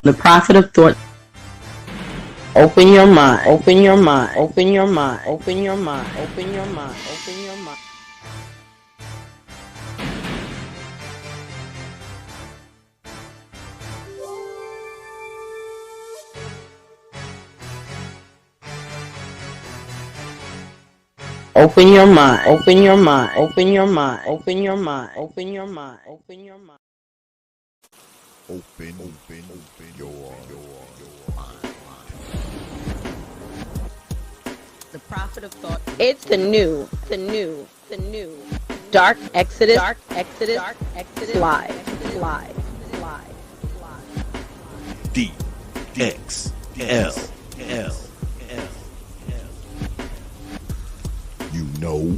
The prophet of thought. Open your mind, open your mind, open your mind, open your mind, open your mind, open your mind. Open your mind, open your mind, open your mind, open your mind, open your mind, open your mind. Open your mind. The prophet of thought. It's the new dark exodus, live. D.X.L. You know.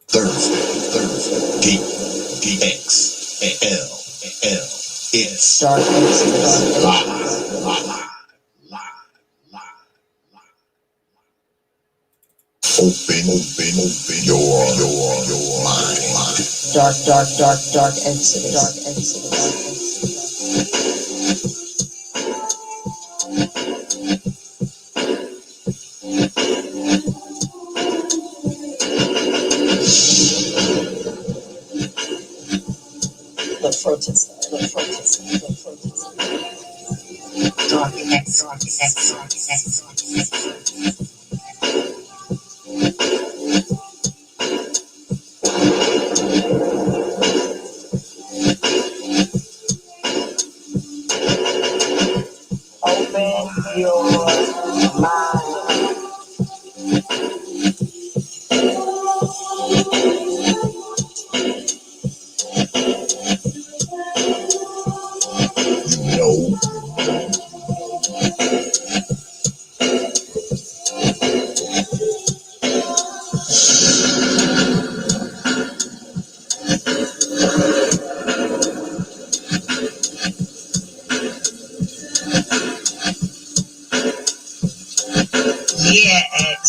Thursday, D.X.L. It's dark exodus live. Open your mind. Dark exodus. The protest. Dark exodus. Open your mind. You know. Yeah, X.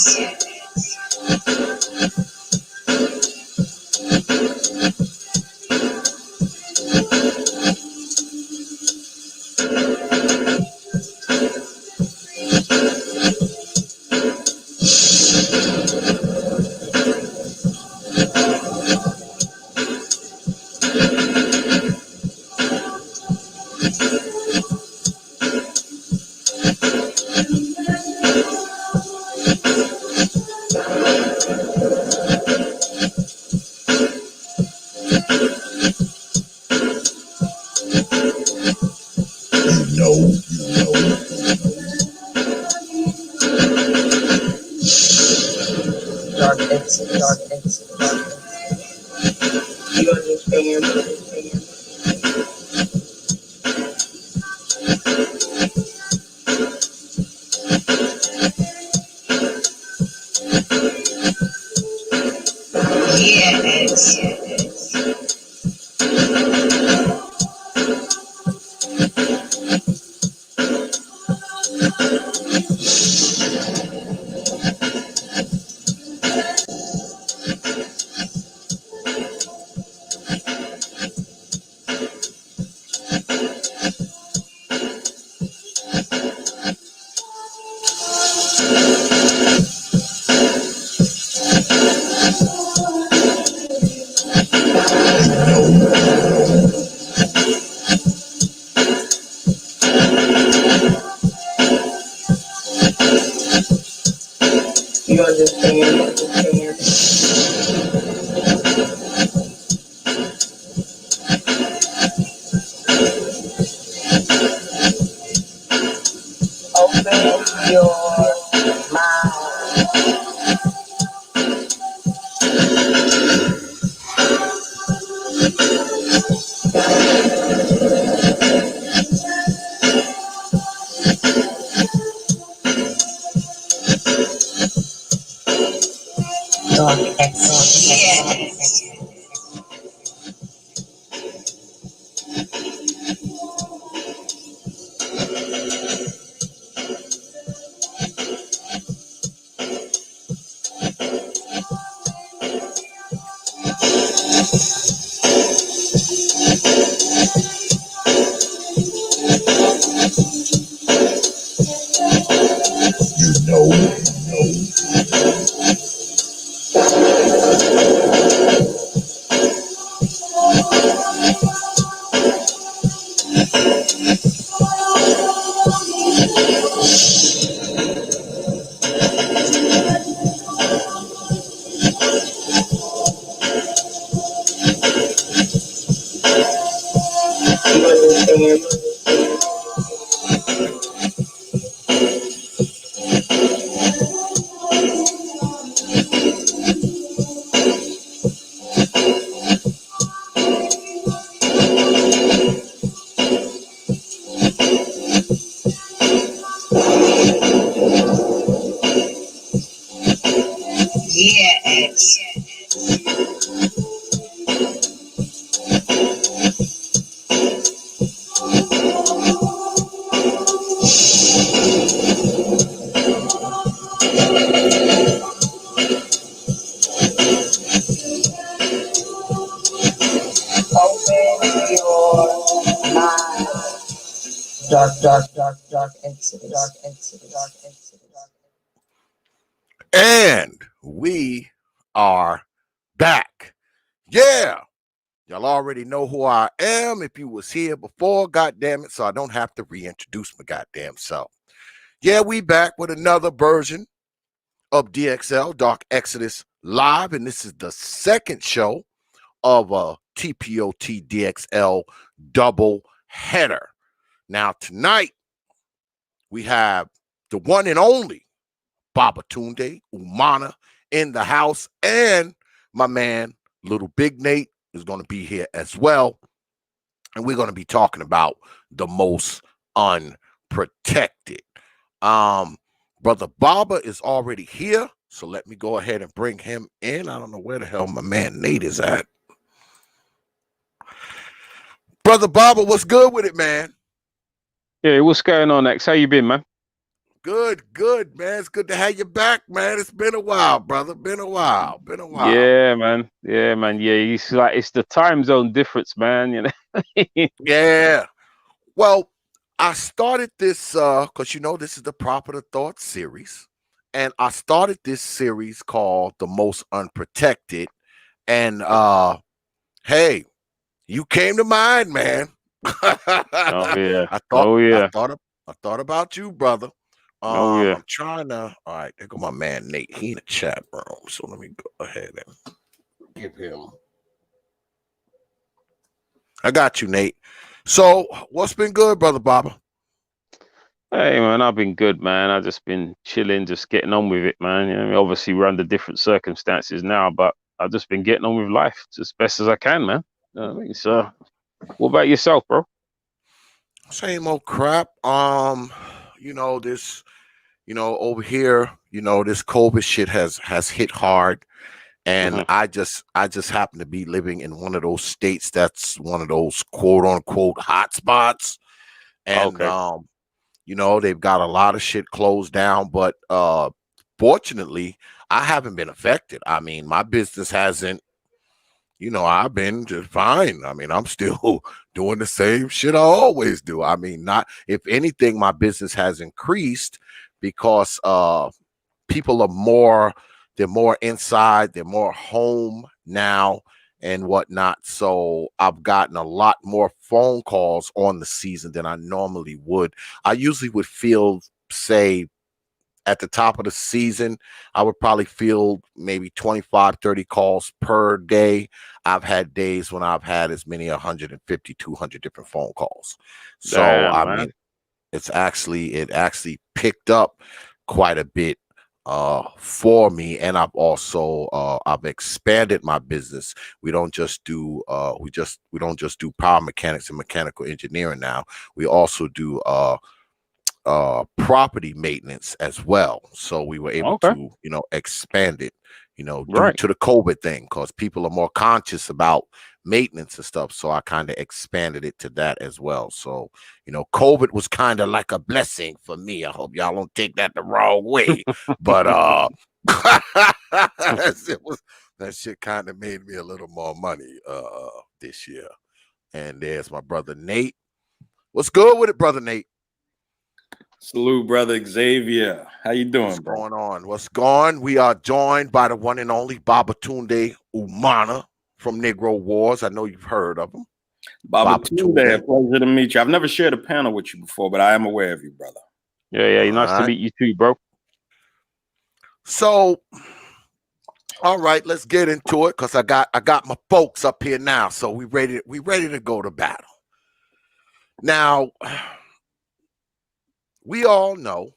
You know. Dark exodus. You understand? Yeah, X. You understand? Open your mind. Dark exodus. Yes. Open your mind. Dark exodus. And we are back. Yeah. Y'all already know who I am if you was here before, goddamn it, so I don't have to reintroduce my goddamn self. Yeah, we back with another version of D.X.L, Dark Exodus Live, and this is the second show of a T.P.O.T. D.X.L double header. Now, tonight, we have the one and only BabaTunde, Umanah in the house, and my man, LilBigNate, is going to be here as well. And we're going to be talking about the most unprotected. Brother Baba is already here, so let me go ahead and bring him in. I don't know where the hell my man Nate is at. Brother Baba, what's good with it, man? Yeah, what's going on, X? How you been, man? Good, man. It's good to have you back, man. It's been a while, brother. Been a while. Yeah, man. Yeah, it's like it's the time zone difference, man. You know. Yeah. Well, I started this because this is the Proper Thought series, and I started this series called The Most Unprotected. And hey, you came to mind, man. Oh yeah. I thought about you, brother. Oh yeah. I'm trying to. All right, there go my man Nate. He in the chat room, so let me go ahead and give him. I got you, Nate. So, what's been good, brother Baba? Hey, man, I've been good, man. I've just been chilling, just getting on with it, man. You know, obviously we're under different circumstances now, but I've just been getting on with life as best as I can, man. You know what I mean? So, what about yourself, bro? Same old crap. This, over here, this COVID shit has hit hard. And I just happen to be living in one of those states that's one of those quote unquote hot spots. And they've got a lot of shit closed down, but fortunately, I haven't been affected. I mean, my business hasn't, I've been just fine. I mean, I'm still doing the same shit I always do. I mean, not if anything, my business has increased because people are they're more inside, they're more home now and whatnot. So I've gotten a lot more phone calls on the season than I normally would. I usually would feel, say, at the top of the season, I would probably field maybe 25, 30 calls per day. I've had days when I've had as many 150, 200 different phone calls. So, Damn, I mean, it actually picked up quite a bit for me, and I've also I've expanded my business. We don't just do power mechanics and mechanical engineering now. We also do property maintenance as well. So we were able to, expand it, due to the COVID thing, because people are more conscious about maintenance and stuff. So I kind of expanded it to that as well. So, COVID was kind of like a blessing for me. I hope y'all don't take that the wrong way. But it was That shit kind of made me a little more money this year. And there's my brother Nate. What's good with it, brother Nate? Salute, brother Xavier. How you doing, What's bro? going on? What's going? We are joined by the one and only BabaTunde Umanah from Negro Wars. I know you've heard of him. BabaTunde, a pleasure to meet you. I've never shared a panel with you before, but I am aware of you, brother. Yeah, nice to meet you too, bro. So, all right, let's get into it because I got my folks up here now. So we ready to go to battle. Now, we all know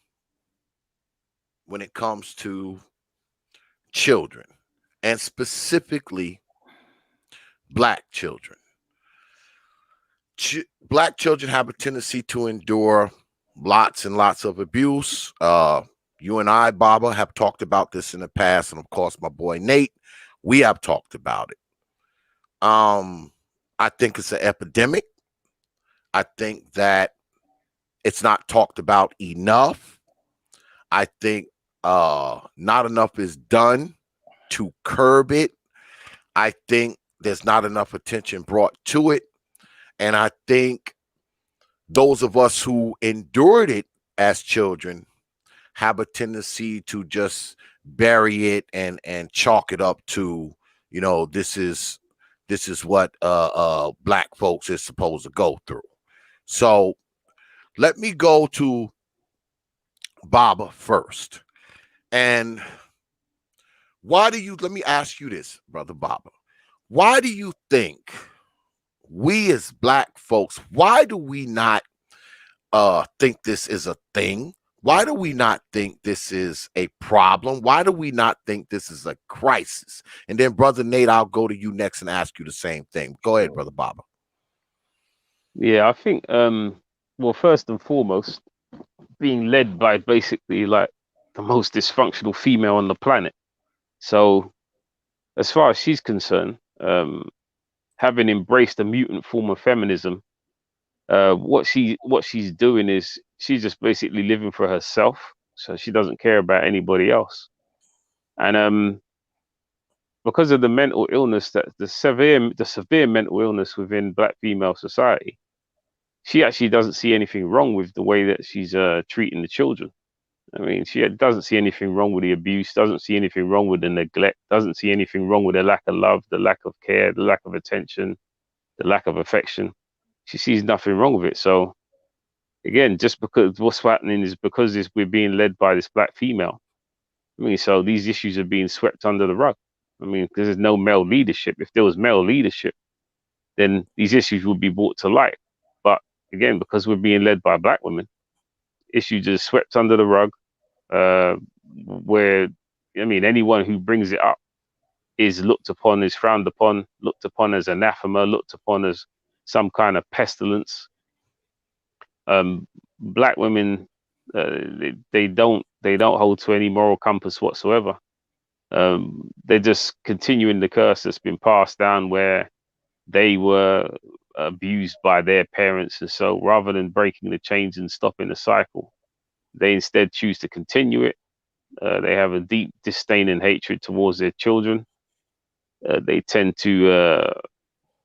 when it comes to children, and specifically black children. Black children have a tendency to endure lots and lots of abuse. You and I, Baba, have talked about this in the past, and of course, my boy Nate, we have talked about it. I think it's an epidemic. I think that it's not talked about enough. I think not enough is done to curb it. I think there's not enough attention brought to it. And I think those of us who endured it as children have a tendency to just bury it and chalk it up to, you know, this is what black folks is supposed to go through. So let me go to Baba first. And let me ask you this, brother Baba. Why do you think we as black folks, why do we not think this is a thing? Why do we not think this is a problem? Why do we not think this is a crisis? And then, brother Nate, I'll go to you next and ask you the same thing. Go ahead, brother Baba. Yeah, I think, well, first and foremost, being led by basically like the most dysfunctional female on the planet. So, as far as she's concerned, having embraced a mutant form of feminism, what she's doing is she's just basically living for herself. So she doesn't care about anybody else. And because of the mental illness, that the severe mental illness within black female society, she actually doesn't see anything wrong with the way that she's treating the children. I mean, she doesn't see anything wrong with the abuse, doesn't see anything wrong with the neglect, doesn't see anything wrong with the lack of love, the lack of care, the lack of attention, the lack of affection. She sees nothing wrong with it. So again, just because what's happening is because we're being led by this black female. I mean, so these issues are being swept under the rug. I mean, because there's no male leadership. If there was male leadership, then these issues would be brought to light. But again, because we're being led by black women, issues are swept under the rug. Where, I mean, anyone who brings it up is looked upon, is frowned upon, looked upon as anathema, looked upon as some kind of pestilence. Black women, they don't hold to any moral compass whatsoever. They're just continuing the curse that's been passed down, where they were abused by their parents, and so rather than breaking the chains and stopping the cycle, they instead choose to continue it. They have a deep disdain and hatred towards their children. They tend to,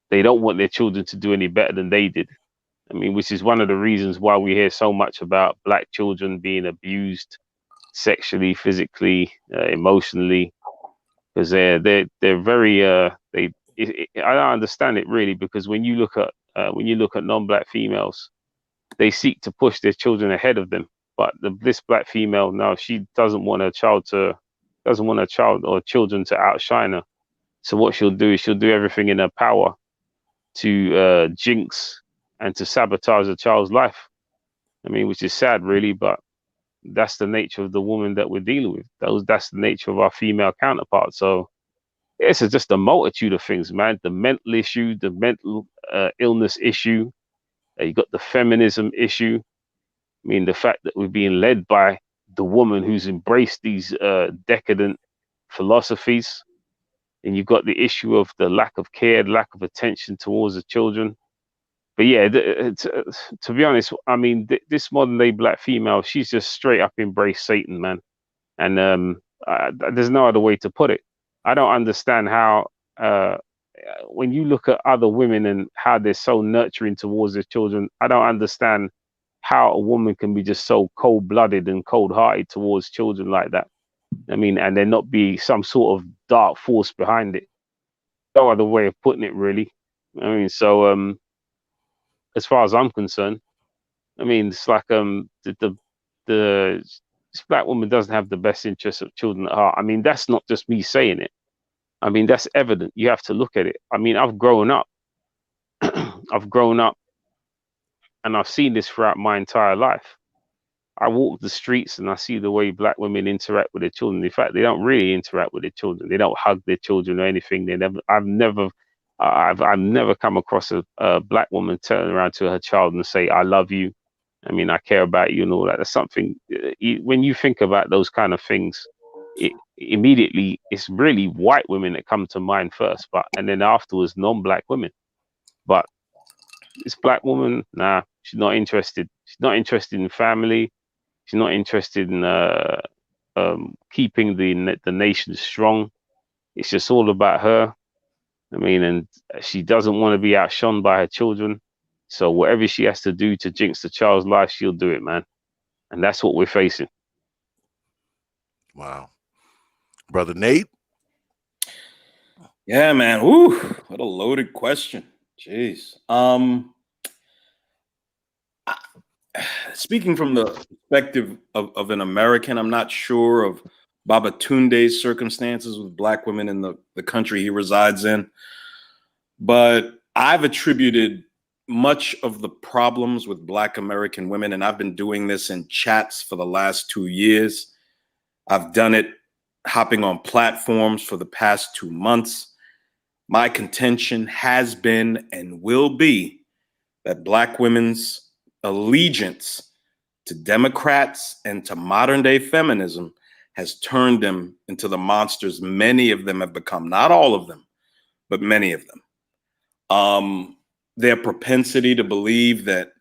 they don't want their children to do any better than they did. I mean, which is one of the reasons why we hear so much about black children being abused sexually, physically, emotionally, because they're very, I don't understand it really, because when you look at non-black females, they seek to push their children ahead of them. But this black female, now, she doesn't want her child or children to outshine her. So what she'll do is she'll do everything in her power to jinx and to sabotage a child's life. I mean, which is sad, really, but that's the nature of the woman that we're dealing with. That's the nature of our female counterparts. So it's just a multitude of things, man. The mental issue, the mental illness issue. You got the feminism issue. I mean, the fact that we're being led by the woman who's embraced these decadent philosophies. And you've got the issue of the lack of care, lack of attention towards the children. But yeah, to be honest, I mean, this modern day black female, she's just straight up embraced Satan, man. And there's no other way to put it. I don't understand how when you look at other women and how they're so nurturing towards their children, I don't understand how a woman can be just so cold-blooded and cold-hearted towards children like that. I mean, and there not be some sort of dark force behind it. No other way of putting it, really. I mean, so as far as I'm concerned, I mean, it's like the this black woman doesn't have the best interests of children at heart. I mean, that's not just me saying it. I mean, that's evident. You have to look at it. I mean, I've grown up. I've grown up and I've seen this throughout my entire life. I walk the streets and I see the way black women interact with their children. In fact, they don't really interact with their children. They don't hug their children or anything. They never. I've never come across a black woman turn around to her child and say, "I love you." I mean, I care about you and all that. That's something. When you think about those kind of things, immediately it's really white women that come to mind first, and then afterwards non-black women. But this black woman, nah, she's not interested. She's not interested in family. She's not interested in keeping the nation strong. It's just all about her. I mean, and she doesn't want to be outshone by her children. So whatever she has to do to jinx the child's life, she'll do it, man. And that's what we're facing. Wow. Brother Nate? Yeah, man. Woo, what a loaded question. Jeez. Speaking from the perspective of an American, I'm not sure of BabaTunde's circumstances with black women in the country he resides in, but I've attributed much of the problems with black American women, and I've been doing this in chats for the last 2 years. I've done it hopping on platforms for the past 2 months. My contention has been and will be that black women's allegiance to Democrats and to modern day feminism has turned them into the monsters many of them have become. Not all of them, but many of them. Their propensity to believe that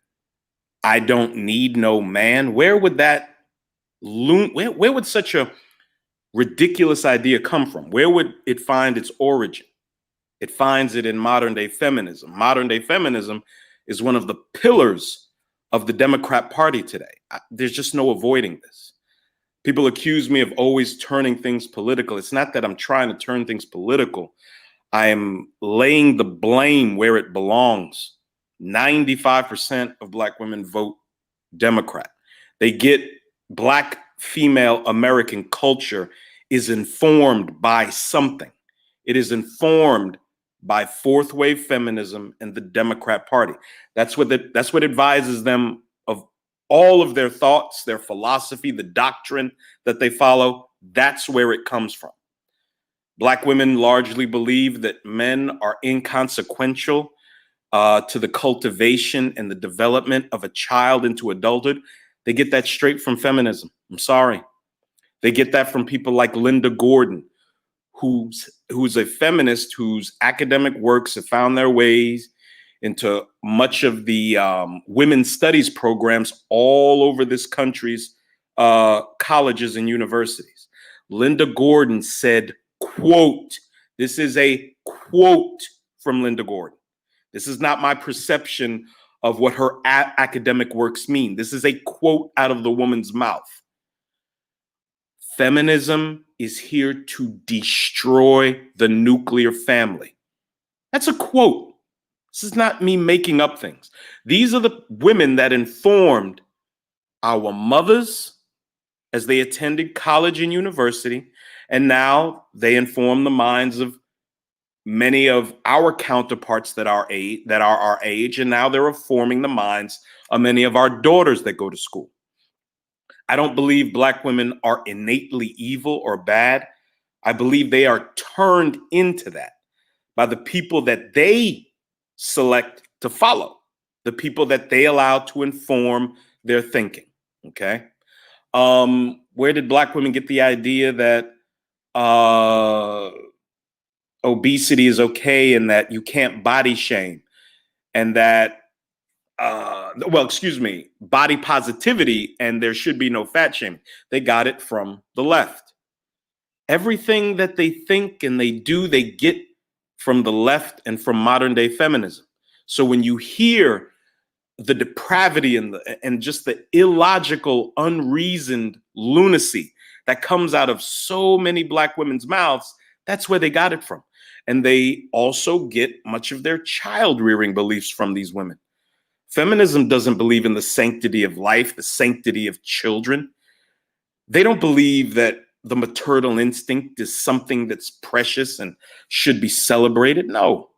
I don't need no man. Where would that where would such a ridiculous idea come from? Where would it find its origin? It finds it in modern day feminism. Modern day feminism is one of the pillars of the Democrat Party today. There's just no avoiding this. People accuse me of always turning things political. It's not that I'm trying to turn things political. I am laying the blame where it belongs. 95% of black women vote Democrat. They get black female American culture is informed by something. It is informed by fourth wave feminism and the Democrat Party. That's what advises them of all of their thoughts, their philosophy, the doctrine that they follow. That's where it comes from. Black women largely believe that men are inconsequential to the cultivation and the development of a child into adulthood. They get that straight from feminism. I'm sorry. They get that from people like Linda Gordon, who's a feminist whose academic works have found their ways into much of the women's studies programs all over this country's colleges and universities. Linda Gordon said, quote, this is a quote from Linda Gordon. This is not my perception of what her academic works mean. This is a quote out of the woman's mouth. Feminism is here to destroy the nuclear family. That's a quote. This is not me making up things. These are the women that informed our mothers as they attended college and university, and now they inform the minds of many of our counterparts that are our age, and now they're informing the minds of many of our daughters that go to school. I don't believe black women are innately evil or bad. I believe they are turned into that by the people that they select to follow, the people that they allow to inform their thinking. Okay. Where did black women get the idea that obesity is okay and that you can't body shame and that body positivity and there should be no fat shaming? They got it from the left. Everything that they think and they do, they get from the left and from modern day feminism. So when you hear the depravity and just the illogical, unreasoned lunacy that comes out of so many Black women's mouths, that's where they got it from. And they also get much of their child rearing beliefs from these women. Feminism doesn't believe in the sanctity of life, the sanctity of children. They don't believe that the maternal instinct is something that's precious and should be celebrated. No.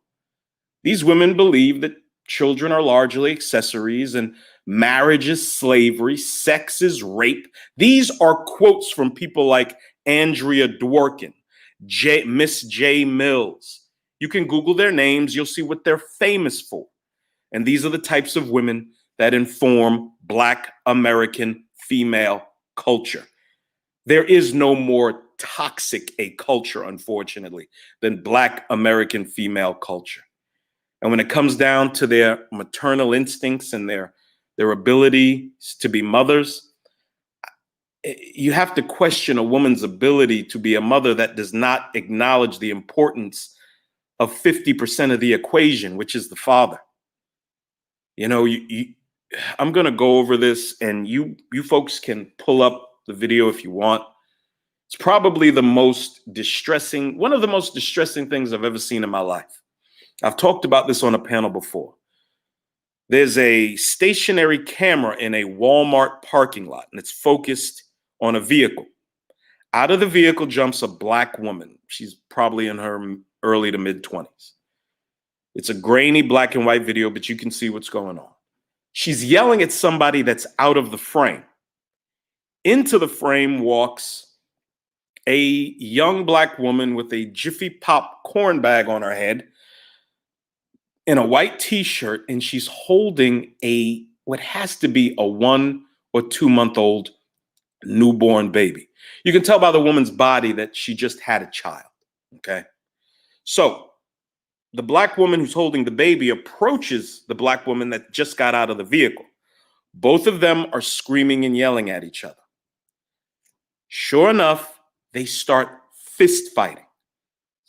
These women believe that children are largely accessories and marriage is slavery, sex is rape. These are quotes from people like Andrea Dworkin, Miss J. Mills. You can Google their names, you'll see what they're famous for. And these are the types of women that inform Black American female culture. There is no more toxic a culture, unfortunately, than Black American female culture. And when it comes down to their maternal instincts and their ability to be mothers, you have to question a woman's ability to be a mother that does not acknowledge the importance of 50% of the equation, which is the father. You know, I'm going to go over this, and you folks can pull up the video if you want. It's probably the most distressing, one of the most distressing things I've ever seen in my life. I've talked about this on a panel before. There's a stationary camera in a Walmart parking lot, and it's focused on a vehicle. Out of the vehicle jumps a Black woman. She's probably in her early to mid 20s. It's a grainy black and white video, but you can see what's going on. She's yelling at somebody that's out of the frame. Into the frame walks a young Black woman with a Jiffy Pop corn bag on her head in a white t-shirt, and she's holding what has to be a 1 or 2 month old newborn baby. You can tell by the woman's body that she just had a child, okay? So the Black woman who's holding the baby approaches the Black woman that just got out of the vehicle. Both of them are screaming and yelling at each other. Sure enough, they start fist fighting.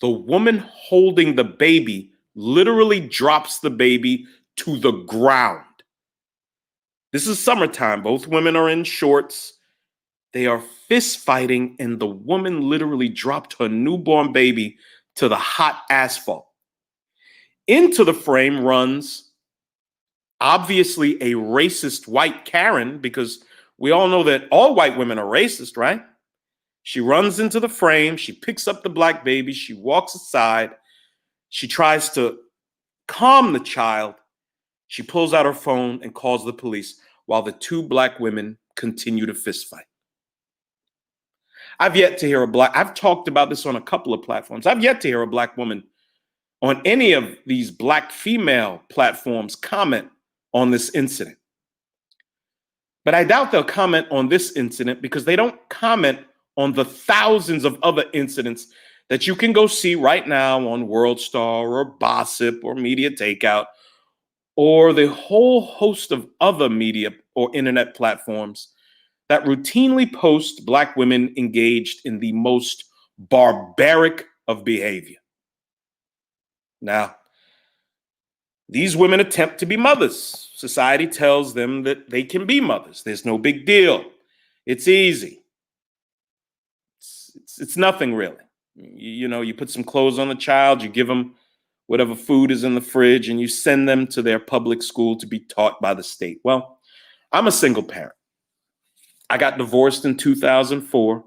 The woman holding the baby literally drops the baby to the ground. This is summertime. Both women are in shorts. They are fist fighting, and the woman literally dropped her newborn baby to the hot asphalt. Into the frame runs, obviously, a racist white Karen, because we all know that all white women are racist, right? She runs into the frame. She picks up the Black baby. She walks aside. She tries to calm the child. She pulls out her phone and calls the police while the two Black women continue to fist fight. I've yet to hear I've talked about this on a couple of platforms. I've yet to hear a Black woman on any of these Black female platforms comment on this incident. But I doubt they'll comment on this incident because they don't comment on the thousands of other incidents that you can go see right now on World Star or Gossip or Media Takeout or the whole host of other media or internet platforms that routinely post Black women engaged in the most barbaric of behavior. Now, these women attempt to be mothers. Society tells them that they can be mothers. There's no big deal. It's easy. It's nothing really. You know, you put some clothes on the child, you give them whatever food is in the fridge, and you send them to their public school to be taught by the state. Well, I'm a single parent. I got divorced in 2004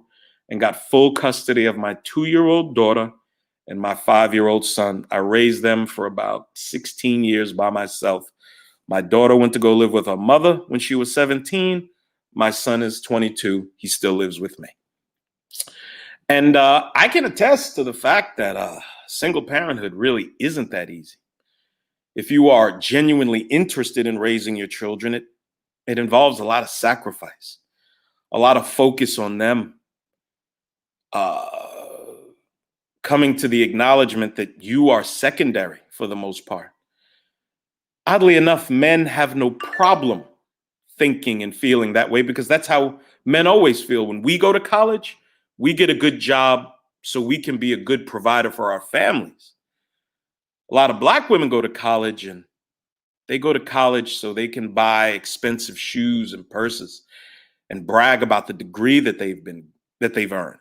and got full custody of my 2-year-old daughter and my 5-year-old son. I raised them for about 16 years by myself. My daughter went to go live with her mother when she was 17. My son is 22. He still lives with me. And I can attest to the fact that single parenthood really isn't that easy. If you are genuinely interested in raising your children, it involves a lot of sacrifice, a lot of focus on them, coming to the acknowledgement that you are secondary for the most part. Oddly enough, men have no problem thinking and feeling that way because that's how men always feel. When we go to college, we get a good job so we can be a good provider for our families. A lot of Black women go to college, and they go to college so they can buy expensive shoes and purses and brag about the degree that they've earned.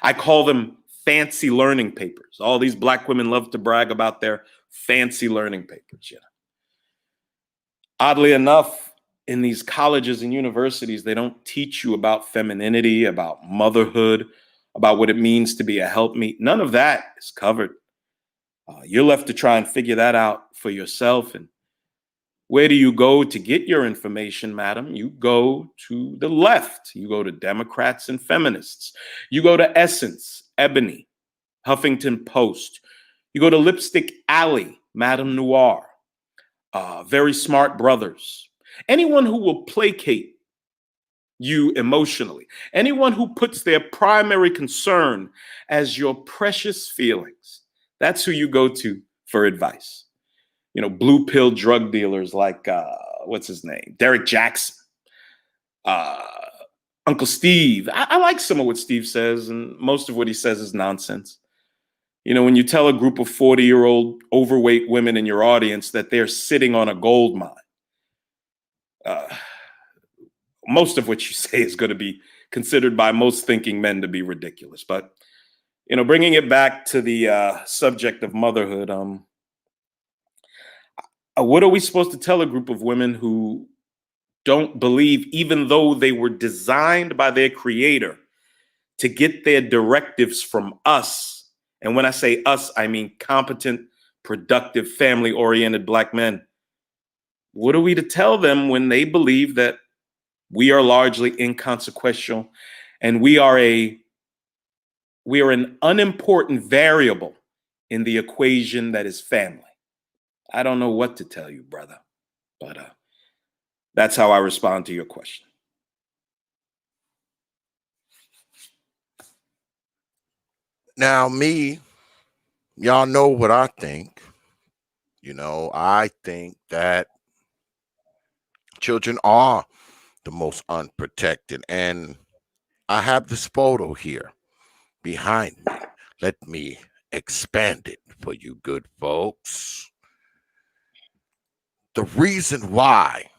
I call them fancy learning papers. All these Black women love to brag about their fancy learning papers. You know? Oddly enough, in these colleges and universities, they don't teach you about femininity, about motherhood, about what it means to be a helpmeet. None of that is covered. You're left to try and figure that out for yourself. And where do you go to get your information, madam? You go to the left. You go to Democrats and feminists. You go to Essence, Ebony, Huffington Post. You go to Lipstick Alley, Madame Noir, Very Smart Brothers. Anyone who will placate you emotionally, anyone who puts their primary concern as your precious feelings, that's who you go to for advice. You know, blue pill drug dealers like, what's his name? Derek Jackson, Uncle Steve. I like some of what Steve says, and most of what he says is nonsense. You know, when you tell a group of 40-year-old overweight women in your audience that they're sitting on a gold mine, most of what you say is going to be considered by most thinking men to be ridiculous. But, you know, bringing it back to the subject of motherhood, what are we supposed to tell a group of women who don't believe, even though they were designed by their creator to get their directives from us? And when I say us, I mean competent, productive, family-oriented Black men. What are we to tell them when they believe that we are largely inconsequential and we are an unimportant variable in the equation that is family? I don't know what to tell you, brother, but that's how I respond to your question. Now, me, y'all know what I think. You know, I think that children are the most unprotected. And I have this photo here behind me. Let me expand it for you good folks. The reason why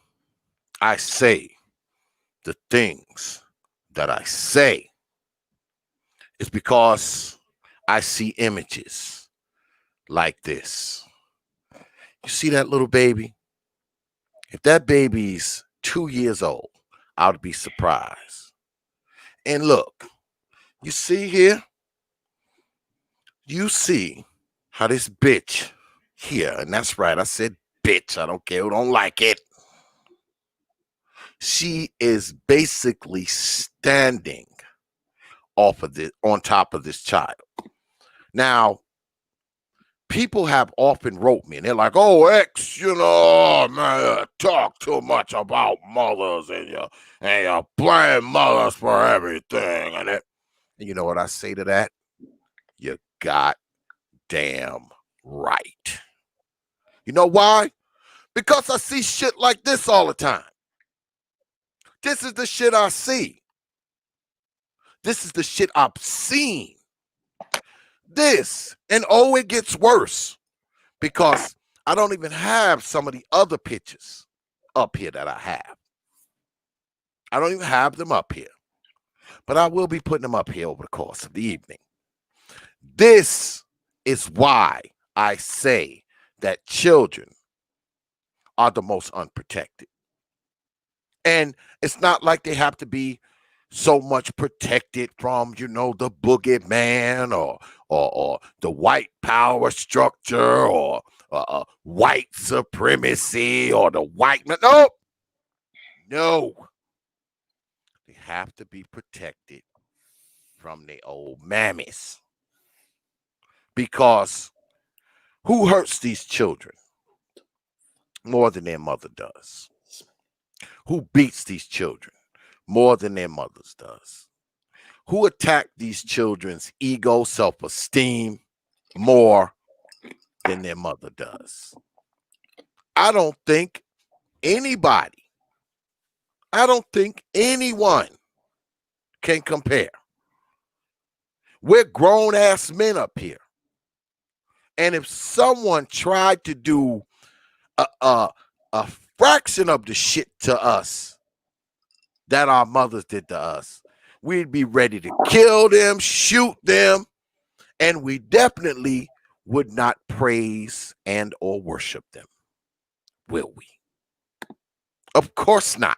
I say the things that I say is because I see images like this. You see that little baby? If that baby's 2 years old, I would be surprised. And look, you see here? You see how this bitch here, and that's right, I said bitch, I don't care who don't like it. She is basically standing on top of this child. Now, people have often wrote me and they're like, oh, X, you know, man, talk too much about mothers and you blame mothers for everything. And you know what I say to that? You goddamn right. You know why? Because I see shit like this all the time. This is the shit I see. This is the shit I've seen. This, and oh, it gets worse because I don't even have some of the other pictures up here that I have. I don't even have them up here, but I will be putting them up here over the course of the evening. This is why I say that children are the most unprotected. And it's not like they have to be so much protected from, you know, the boogeyman or the white power structure or white supremacy or the white man. No. They have to be protected from their old mammies. Because who hurts these children more than their mother does? Who beats these children more than their mothers does? Who attack these children's ego, self-esteem more than their mother does? I don't think anybody, I don't think anyone can compare. We're grown ass men up here. And if someone tried to do a fraction of the shit to us that our mothers did to us, we'd be ready to kill them, shoot them, and we definitely would not praise and or worship them. Will we? Of course not.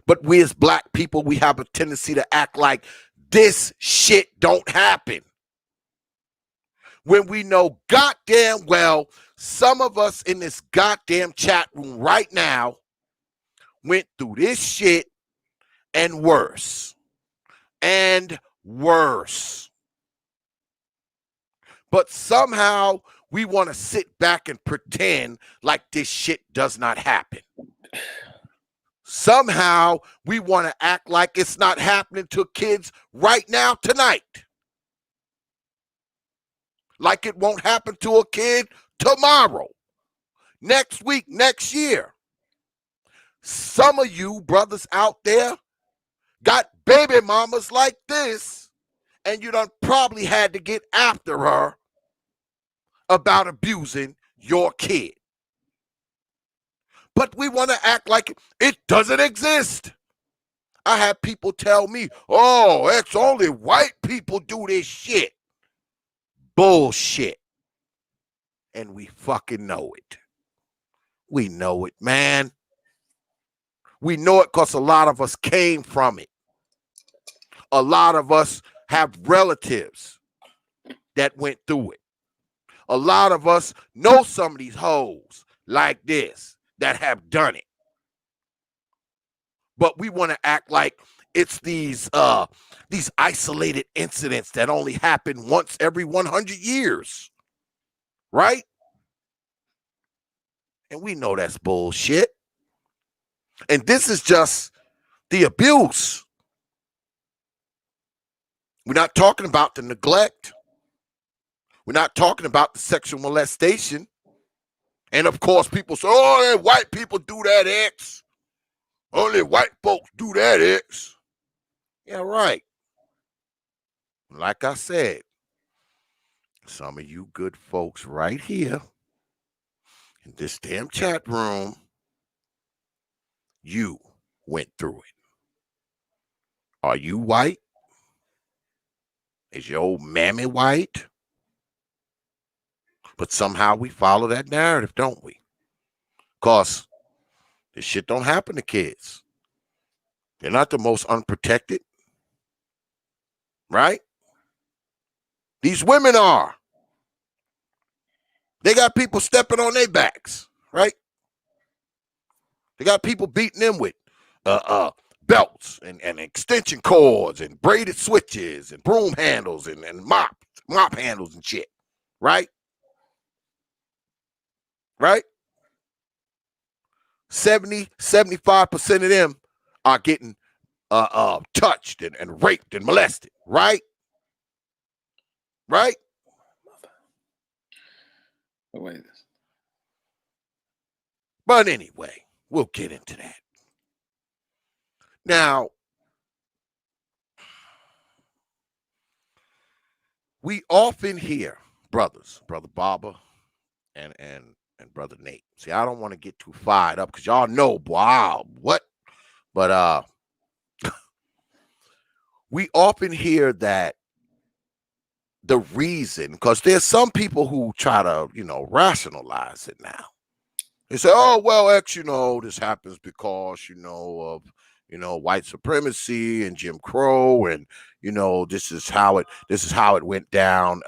But we as black people, we have a tendency to act like this shit don't happen. When we know goddamn well, some of us in this goddamn chat room right now went through this shit and worse. And worse. But somehow we want to sit back and pretend like this shit does not happen. Somehow we want to act like it's not happening to kids right now tonight. Like it won't happen to a kid tomorrow, next week, next year. Some of you brothers out there got baby mamas like this, and you done probably had to get after her about abusing your kid. But we want to act like it doesn't exist. I had people tell me, oh, it's only white people do this shit. Bullshit. And we fucking know it. We know it, man. We know it because a lot of us came from it. A lot of us have relatives that went through it. A lot of us know some of these hoes like this that have done it. But we want to act like it's these isolated incidents that only happen once every 100 years. Right? And we know that's bullshit. And this is just the abuse. We're not talking about the neglect. We're not talking about the sexual molestation. And of course, people say, oh, white people do that, X. Only white folks do that, X. Yeah, right. Like I said, some of you good folks right here in this damn chat room, you went through it. Are you white? Is your old mammy white? But somehow we follow that narrative, don't we? Because this shit don't happen to kids. They're not the most unprotected. Right? These women are. They got people stepping on their backs, right? They got people beating them with belts and extension cords and braided switches and broom handles and mop handles and shit, right? Right? 75% of them are getting touched and raped and molested, right? Right? Wait. But anyway, we'll get into that. Now, we often hear brothers, Brother Baba and Brother Nate. See, I don't want to get too fired up because y'all know, wow, what? But we often hear that the reason, because there's some people who try to, rationalize it now. They say, oh, well, X, this happens because, of, white supremacy and Jim Crow. And, this is how it went down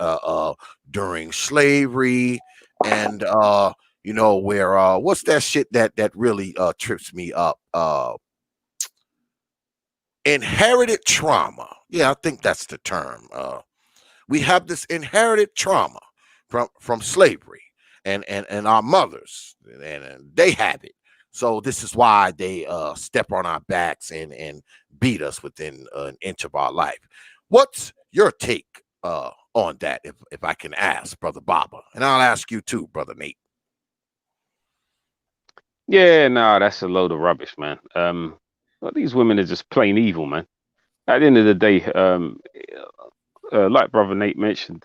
during slavery. And, where, what's that shit that really trips me up? Inherited trauma. Yeah, I think that's the term. We have this inherited trauma from slavery and our mothers, and they have it. So this is why they step on our backs and beat us within an inch of our life. What's your take on that, if I can ask, Brother Baba? And I'll ask you too, Brother Nate. Yeah, no, that's a load of rubbish, man. Well, these women are just plain evil, man. At the end of the day, like Brother Nate mentioned,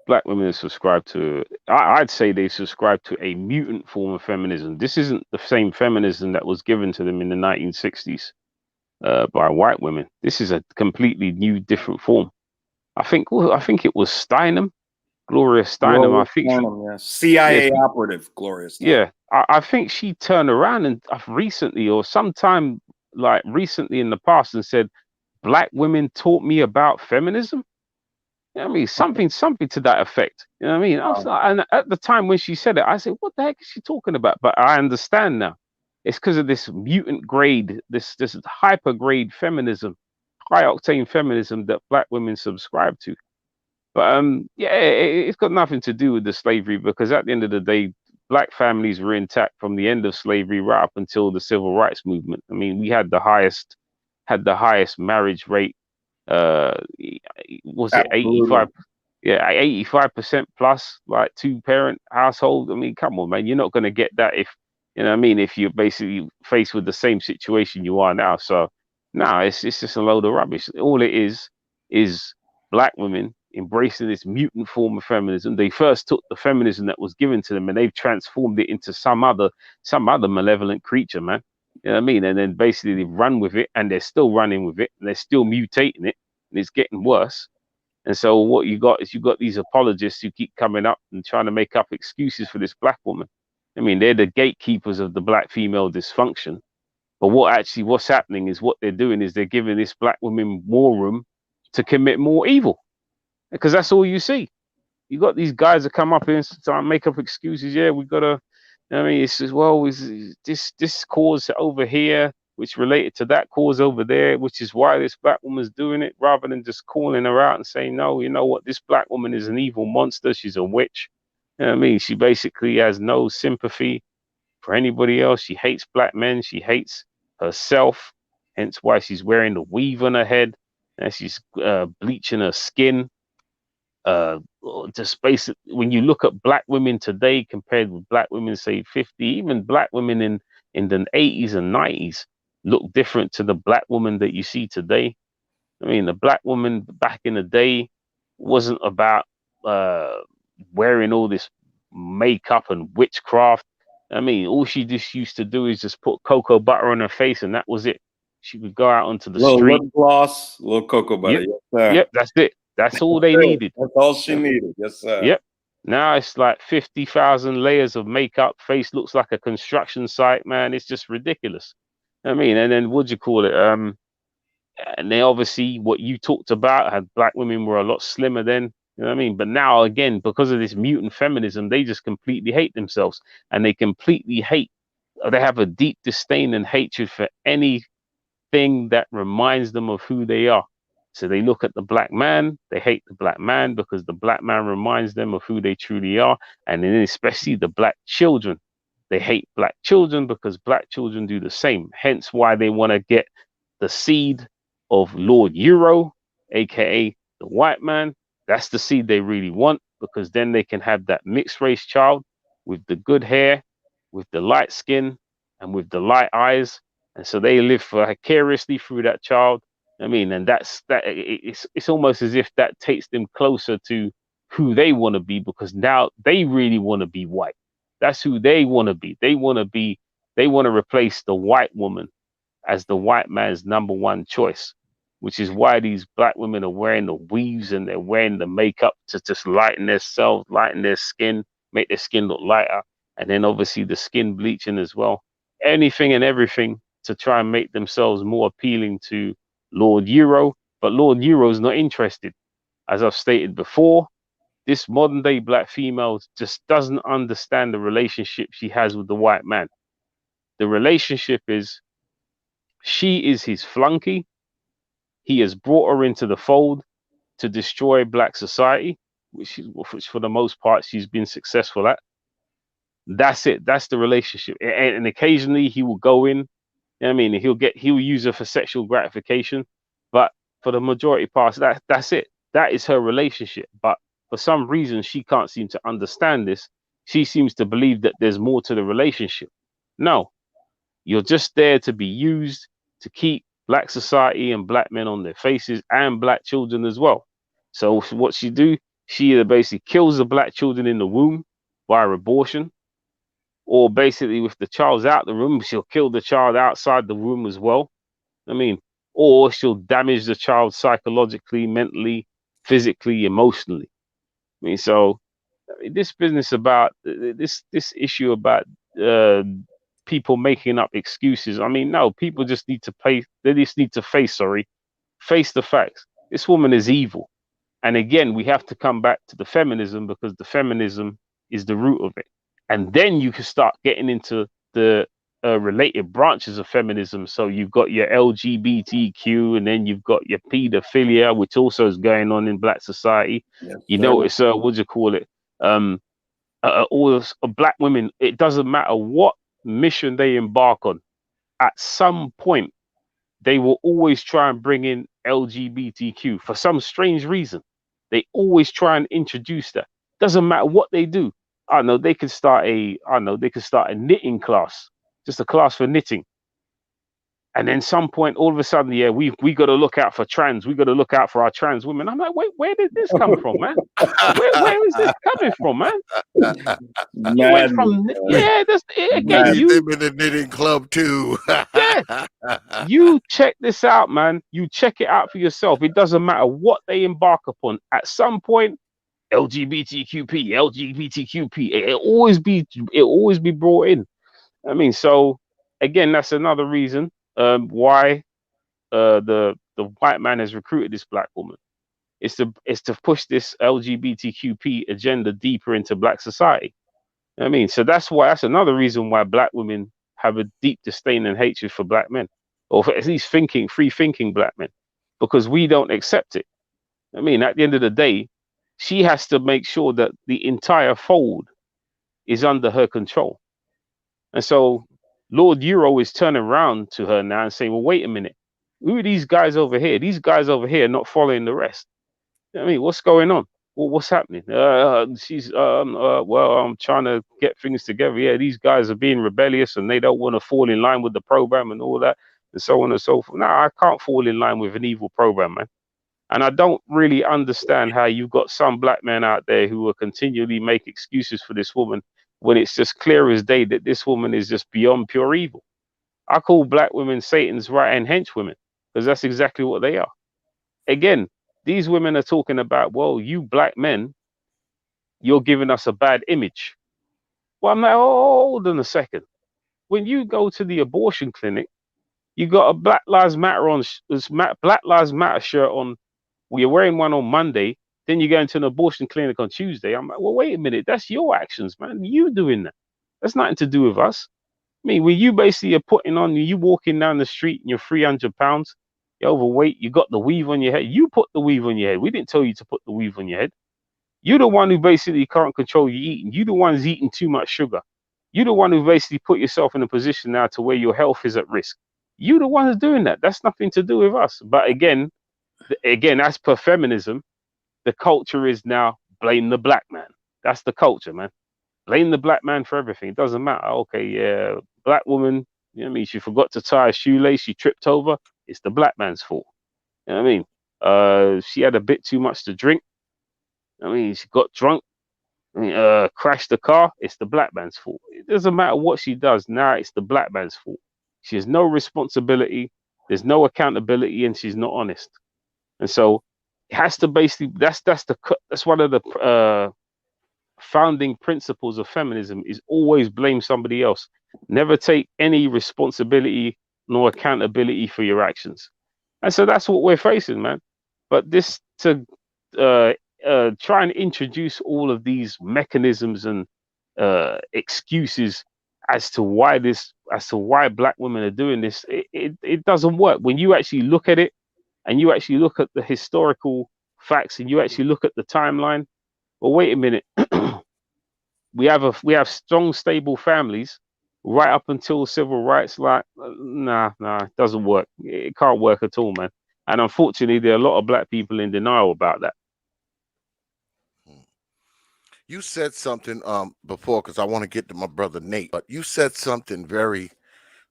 black women subscribe to, I'd say they subscribe to a mutant form of feminism. This isn't the same feminism that was given to them in the 1960s by white women. This is a completely new, different form. I think it was Steinem, Gloria Steinem. I Gloria think, Steinem, yeah. yeah, CIA operative, Gloria Steinem. yeah. I think she turned around and recently, or sometime like recently in the past, and said, "Black women taught me about feminism." You know what I mean, something to that effect. You know what I mean? And at the time when she said it, I said, "What the heck is she talking about?" But I understand now. It's because of this mutant grade, this hyper grade feminism, high octane feminism that black women subscribe to. But yeah, it's got nothing to do with the slavery, because at the end of the day, black families were intact from the end of slavery right up until the civil rights movement. I mean, we had the highest marriage rate. Uh, was it Absolutely. 85? Yeah, 85% plus, like two-parent household. I mean, come on, man, you're not going to get that if, you know what I mean, if you're basically faced with the same situation you are now. So, no, it's just a load of rubbish. All it is black women embracing this mutant form of feminism. They first took the feminism that was given to them and they've transformed it into some other malevolent creature, man. You know what I mean? And then basically they've run with it, and they're still running with it, and they're still mutating it, and it's getting worse. And so what you got is, you got these apologists who keep coming up and trying to make up excuses for this black woman. I mean, they're the gatekeepers of the black female dysfunction. But what's happening is, what they're doing is they're giving this black woman more room to commit more evil, because that's all you see. You got these guys that come up here and start to make up excuses. Yeah, we gotta. I mean, it's as well as this cause over here, which related to that cause over there, which is why this black woman's doing it, rather than just calling her out and saying, no, you know what, this black woman is an evil monster. She's a witch. You know what I mean? She basically has no sympathy for anybody else. She hates black men. She hates herself. Hence why she's wearing the weave on her head, and she's bleaching her skin. uh just basic, when you look at black women today compared with black women say 50, even black women in the 80s and 90s look different to the black woman that you see today. I mean, the black woman back in the day wasn't about uh wearing all this makeup and witchcraft. I mean, all she just used to do is just put cocoa butter on her face, and that was it. She would go out onto the Little street. lip gloss, little cocoa butter. Yep, Yes, sir. yep, that's it. That's all they That's it. needed. That's all she needed. Yes, sir. Yep. Now it's like 50,000 layers of makeup. Face looks like a construction site, man. It's just ridiculous. I mean, and then what'd you call it? And they obviously, what you talked about, had black women were a lot slimmer then. You know what I mean? But now again, because of this mutant feminism, they just completely hate themselves, and they completely hate. They have a deep disdain and hatred for anything that reminds them of who they are. So they look at the black man, they hate the black man because the black man reminds them of who they truly are. And then especially the black children. They hate black children because black children do the same. Hence why they want to get the seed of Lord Euro, aka the white man. That's the seed they really want, because then they can have that mixed race child with the good hair, with the light skin, and with the light eyes. And so they live vicariously through that child. I mean, and it's almost as if that takes them closer to who they want to be, because now they really want to be white. That's who they want to be. They want to replace the white woman as the white man's number one choice, which is why these black women are wearing the weaves and they're wearing the makeup to just lighten themselves, lighten their skin, make their skin look lighter. And then obviously the skin bleaching as well. Anything and everything to try and make themselves more appealing to Lord Euro. But Lord Euro's not interested. As I've stated before, this modern day black female just doesn't understand the relationship she has with the white man. The relationship is, she is his flunky. He has brought her into the fold to destroy black society, which for the most part she's been successful at. That's it. That's the relationship. And occasionally he will go in. I mean, he'll use her for sexual gratification, but for the majority parts, that's it. That is her relationship. But for some reason, she can't seem to understand this. She seems to believe that there's more to the relationship. No, you're just there to be used to keep black society and black men on their faces, and black children as well. So what she do? She either basically kills the black children in the womb via abortion, or basically if the child's out the room, she'll kill the child outside the womb as well. I mean, or she'll damage the child psychologically, mentally, physically, emotionally. I mean, so this business about this issue about uh, people making up excuses. I mean, no, people just need to pay. They just need to face the facts. This woman is evil, and again, we have to come back to the feminism because the feminism is the root of it, and then you can start getting into the related branches of feminism. So you've got your LGBTQ, and then you've got your pedophilia, which also is going on in Black society. Yes, You sir. notice, what do you call it? All of Black women. It doesn't matter what mission they embark on. At some point, they will always try and bring in LGBTQ for some strange reason. They always try and introduce that. Doesn't matter what they do. I know they could start a knitting class, just a class for knitting. And then some point, all of a sudden, yeah, we got to look out for trans. We got to look out for our trans women. I'm like, wait, where did this come from, man? Where is this coming from, man? You went from that's again. Need You them in the knitting club too. yeah, you check this out, man. You check it out for yourself. It doesn't matter what they embark upon. At some point, LGBTQP. It always be brought in. I mean, so again, that's another reason why the white man has recruited this black woman. It's to push this LGBTQP agenda deeper into Black society. I mean, so that's another reason why Black women have a deep disdain and hatred for Black men, or at least free thinking Black men, because we don't accept it. I mean, at the end of the day, she has to make sure that the entire fold is under her control. And so Lord Euro is turning around to her now and saying, well, wait a minute. Who are these guys over here? These guys over here are not following the rest. I mean, what's going on? Well, what's happening? Well, I'm trying to get things together. Yeah, these guys are being rebellious and they don't want to fall in line with the program and all that and so on and so forth. No, I can't fall in line with an evil program, man. And I don't really understand how you've got some Black men out there who will continually make excuses for this woman when it's just clear as day that this woman is just beyond pure evil. I call Black women Satan's right-hand henchwomen because that's exactly what they are. Again, these women are talking about, well, you Black men, you're giving us a bad image. Well, I'm like, hold on a second. When you go to the abortion clinic, you got a Black Lives Matter Black Lives Matter shirt on. You're wearing one on Monday, then you go into an abortion clinic on Tuesday. I'm like, well, wait a minute. That's your actions, man. You doing that. That's nothing to do with us. I mean, when you basically are putting on, you walking down the street and you're 300 pounds, you're overweight, you got the weave on your head. You put the weave on your head. We didn't tell you to put the weave on your head. You're the one who basically can't control your eating. You're the one who's eating too much sugar. You're the one who basically put yourself in a position now to where your health is at risk. You're the one who's doing that. That's nothing to do with us. But again, as per feminism, the culture is now blame the Black man. That's the culture, man. Blame the Black man for everything. It doesn't matter. Okay, yeah, Black woman, you know what I mean? She forgot to tie a shoelace. She tripped over. It's the Black man's fault. You know what I mean? She had a bit too much to drink. I mean, she got drunk. I mean, crashed the car. It's the Black man's fault. It doesn't matter what she does. Now it's the Black man's fault. She has no responsibility. There's no accountability, and she's not honest. And so it has to basically that's one of the founding principles of feminism is always blame somebody else. Never take any responsibility nor accountability for your actions. And so that's what we're facing, man. But this to try and introduce all of these mechanisms and excuses as to why Black women are doing this, it doesn't work. When you actually look at it and you actually look at the historical facts and you actually look at the timeline, well, wait a minute. we have strong, stable families right up until civil rights. Like, nah, it doesn't work. It can't work at all, man. And unfortunately, there are a lot of Black people in denial about that. You said something before, because I want to get to my brother Nate, but you said something very,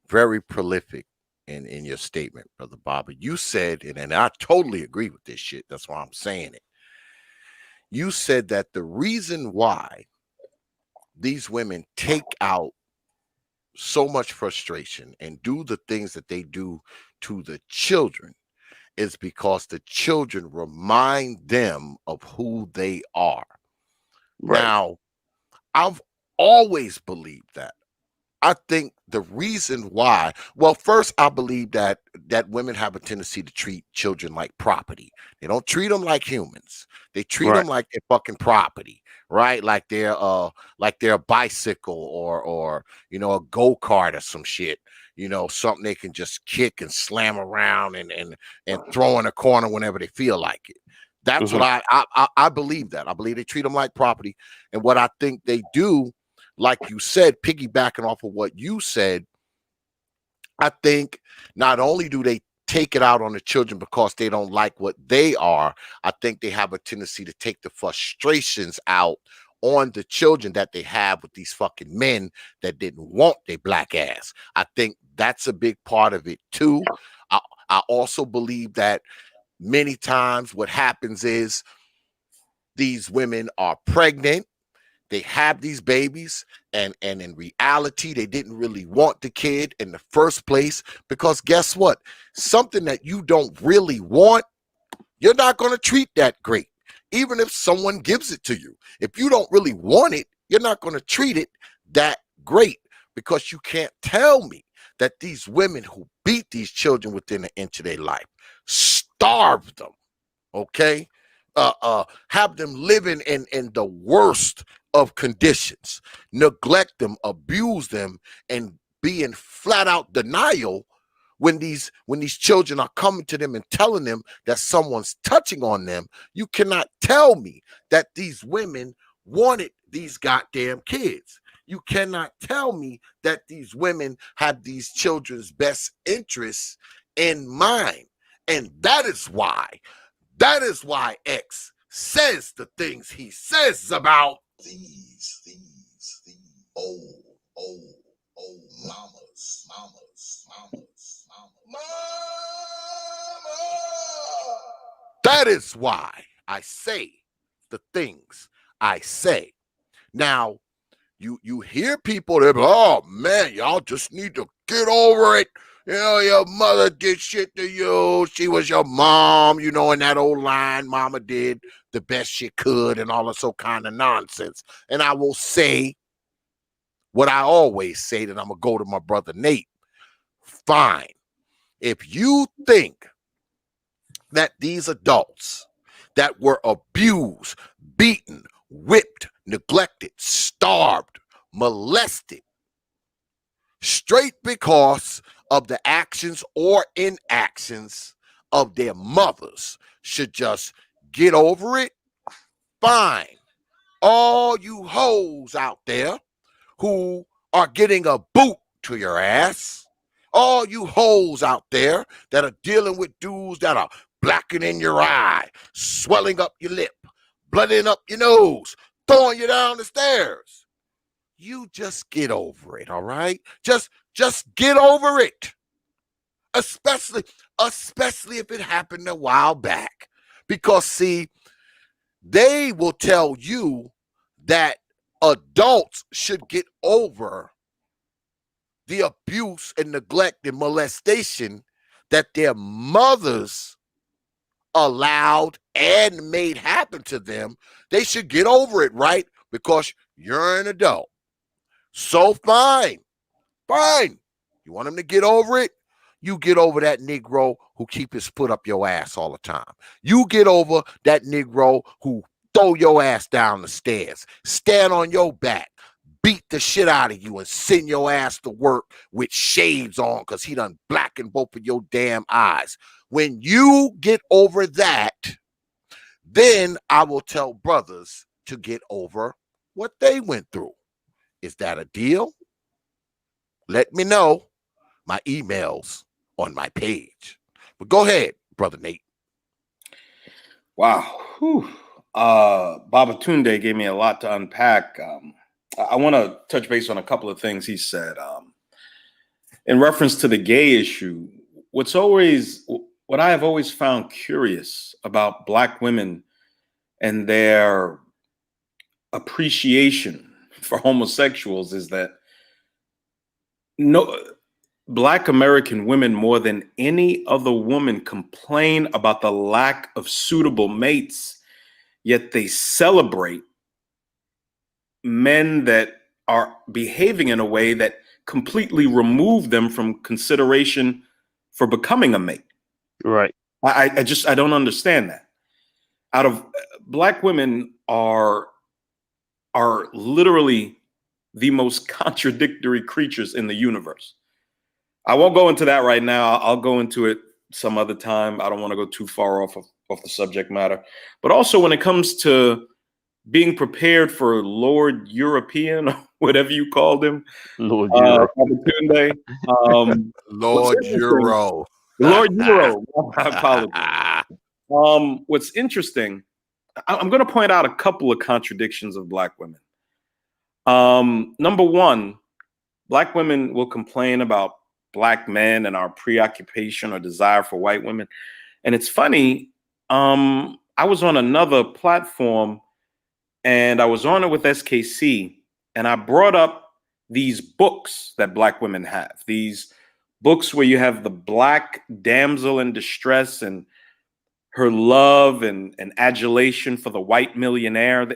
very prolific in your statement, Brother Baba. You said, and I totally agree with this shit. That's why I'm saying it. you said that the reason why these women take out so much frustration and do the things that they do to the children is because the children remind them of who they are. Right. Now, I've always believed that. I think the reason why, well, first, I believe that women have a tendency to treat children like property. They don't treat them like humans. They treat Right. them like they're fucking property, right? Like they're a bicycle or you know, a go-kart or some shit. You know, something they can just kick and slam around and throw in a corner whenever they feel like it. That's what I believe that. I believe they treat them like property. And what I think they do, like you said, piggybacking off of what you said, I think not only do they take it out on the children because they don't like what they are, I think they have a tendency to take the frustrations out on the children that they have with these fucking men that didn't want their black ass. I think that's a big part of it too. I also believe that many times what happens is these women are pregnant, they have these babies, and in reality, they didn't really want the kid in the first place, because guess what? Something that you don't really want, you're not going to treat that great, even if someone gives it to you. If you don't really want it, you're not going to treat it that great, because you can't tell me that these women who beat these children within an inch of their life, starve them, okay? Have them living in the worst of conditions, neglect them, abuse them, and be in flat out denial when these children are coming to them and telling them that someone's touching on them. You cannot tell me that these women wanted these goddamn kids. You cannot tell me that these women have these children's best interests in mind. And that is why X says the things he says about these old mamas. That is why I say the things I say. Now, you hear people that, oh man, y'all just need to get over it. You know, your mother did shit to you. She was your mom, you know, in that old line, mama did the best she could and all this kind of nonsense. And I will say what I always say, that I'm going to go to my brother Nate. Fine. If you think that these adults that were abused, beaten, whipped, neglected, starved, molested, straight because of the actions or inactions of their mothers, should just get over it, fine. All you hoes out there who are getting a boot to your ass, all you hoes out there that are dealing with dudes that are blackening your eye, swelling up your lip, blooding up your nose, throwing you down the stairs, you just get over it, all right? Just get over it. Especially if it happened a while back. Because see, they will tell you that adults should get over the abuse and neglect and molestation that their mothers allowed and made happen to them. They should get over it, right? Because you're an adult. So fine. You want them to get over it? You get over that Negro who keep his foot up your ass all the time. You get over that Negro who throw your ass down the stairs, stand on your back, beat the shit out of you, and send your ass to work with shades on because he done blackened both of your damn eyes. When you get over that, then I will tell brothers to get over what they went through. Is that a deal? Let me know. My email's on my page. But go ahead, Brother Nate. Wow. BabaTunde gave me a lot to unpack. I want to touch base on a couple of things he said. In reference to the gay issue, what I have always found curious about Black women and their appreciation for homosexuals is that no Black American women more than any other woman complain about the lack of suitable mates, yet they celebrate men that are behaving in a way that completely remove them from consideration for becoming a mate. Right. I don't understand that. Out of Black women are literally the most contradictory creatures in the universe. I won't go into that right now. I'll go into it some other time. I don't want to go too far off the subject matter. But also when it comes to being prepared for Lord European, or whatever you called him, Lord Euro. BabaTunde, Lord Euro. Lord Euro. I apologize. What's interesting, I'm going to point out a couple of contradictions of Black women. Number one, Black women will complain about Black men and our preoccupation or desire for white women. And it's funny, I was on another platform and I was on it with SKC, and I brought up these books that Black women have, these books where you have the Black damsel in distress and her love and adulation for the white millionaire.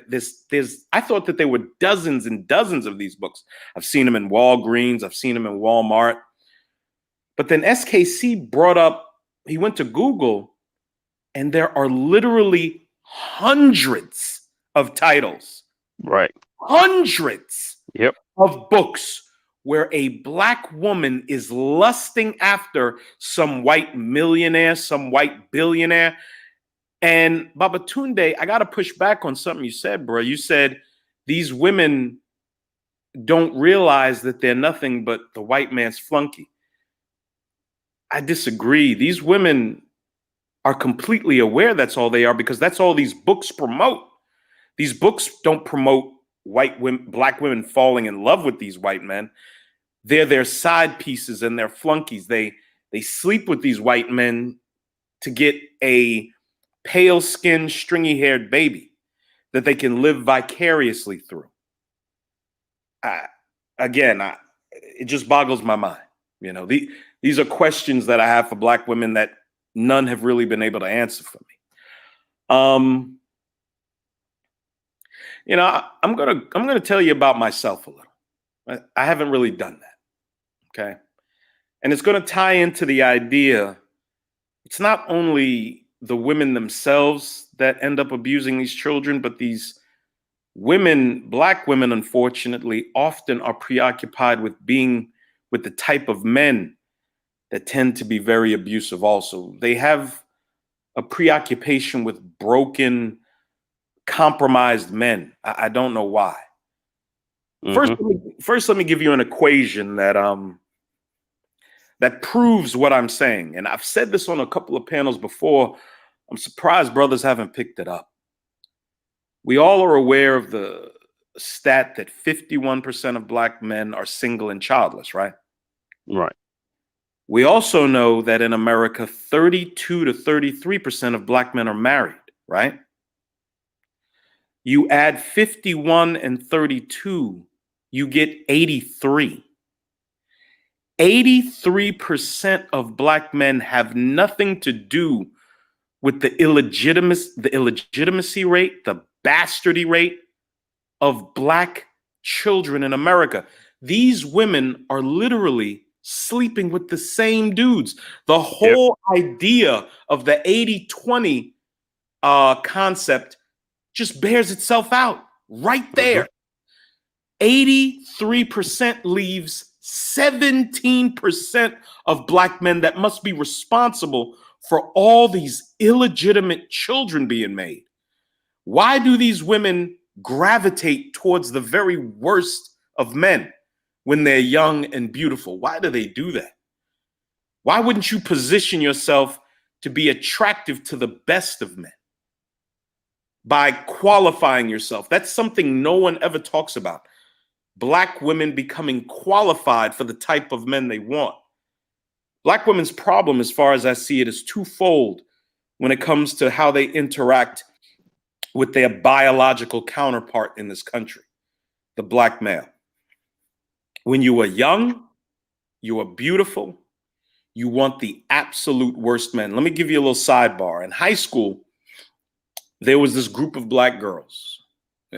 I thought that there were dozens and dozens of these books. I've seen them in Walgreens, I've seen them in Walmart. But then SKC brought up, he went to Google, and there are literally hundreds of titles. Right. Hundreds Yep. of books where a Black woman is lusting after some white millionaire, some white billionaire. And BabaTunde, I got to push back on something you said, bro. You said these women don't realize that they're nothing but the white man's flunky. I disagree. These women are completely aware that's all they are, because that's all these books promote. These books don't promote white women, Black women falling in love with these white men. They're their side pieces and their flunkies. They sleep with these white men to get a pale-skinned, stringy-haired baby that they can live vicariously through. It just boggles my mind. You know, these are questions that I have for Black women that none have really been able to answer for me. You know, I'm gonna tell you about myself a little. I haven't really done that. Okay. And it's going to tie into the idea. It's not only the women themselves that end up abusing these children, but these women, Black women, unfortunately, often are preoccupied with being with the type of men that tend to be very abusive also. They have a preoccupation with broken, compromised men. I don't know why. Mm-hmm. First, let me give you an equation that proves what I'm saying. And I've said this on a couple of panels before. I'm surprised brothers haven't picked it up. We all are aware of the stat that 51% of Black men are single and childless, right? Right. We also know that in America, 32 to 33% of Black men are married, right? You add 51 and 32, you get 83. 83% of Black men have nothing to do with the illegitimacy rate, the bastardy rate of Black children in America. These women are literally sleeping with the same dudes. The whole idea of the 80-20 concept just bears itself out right there. 83% leaves 17% of Black men that must be responsible for all these illegitimate children being made. Why do these women gravitate towards the very worst of men when they're young and beautiful? Why do they do that? Why wouldn't you position yourself to be attractive to the best of men by qualifying yourself? That's something no one ever talks about. Black women becoming qualified for the type of men they want. Black women's problem, as far as I see it, is twofold when it comes to how they interact with their biological counterpart in this country, the black male. When you are young, you are beautiful, you want the absolute worst men. Let me give you a little sidebar. In high school, there was this group of black girls.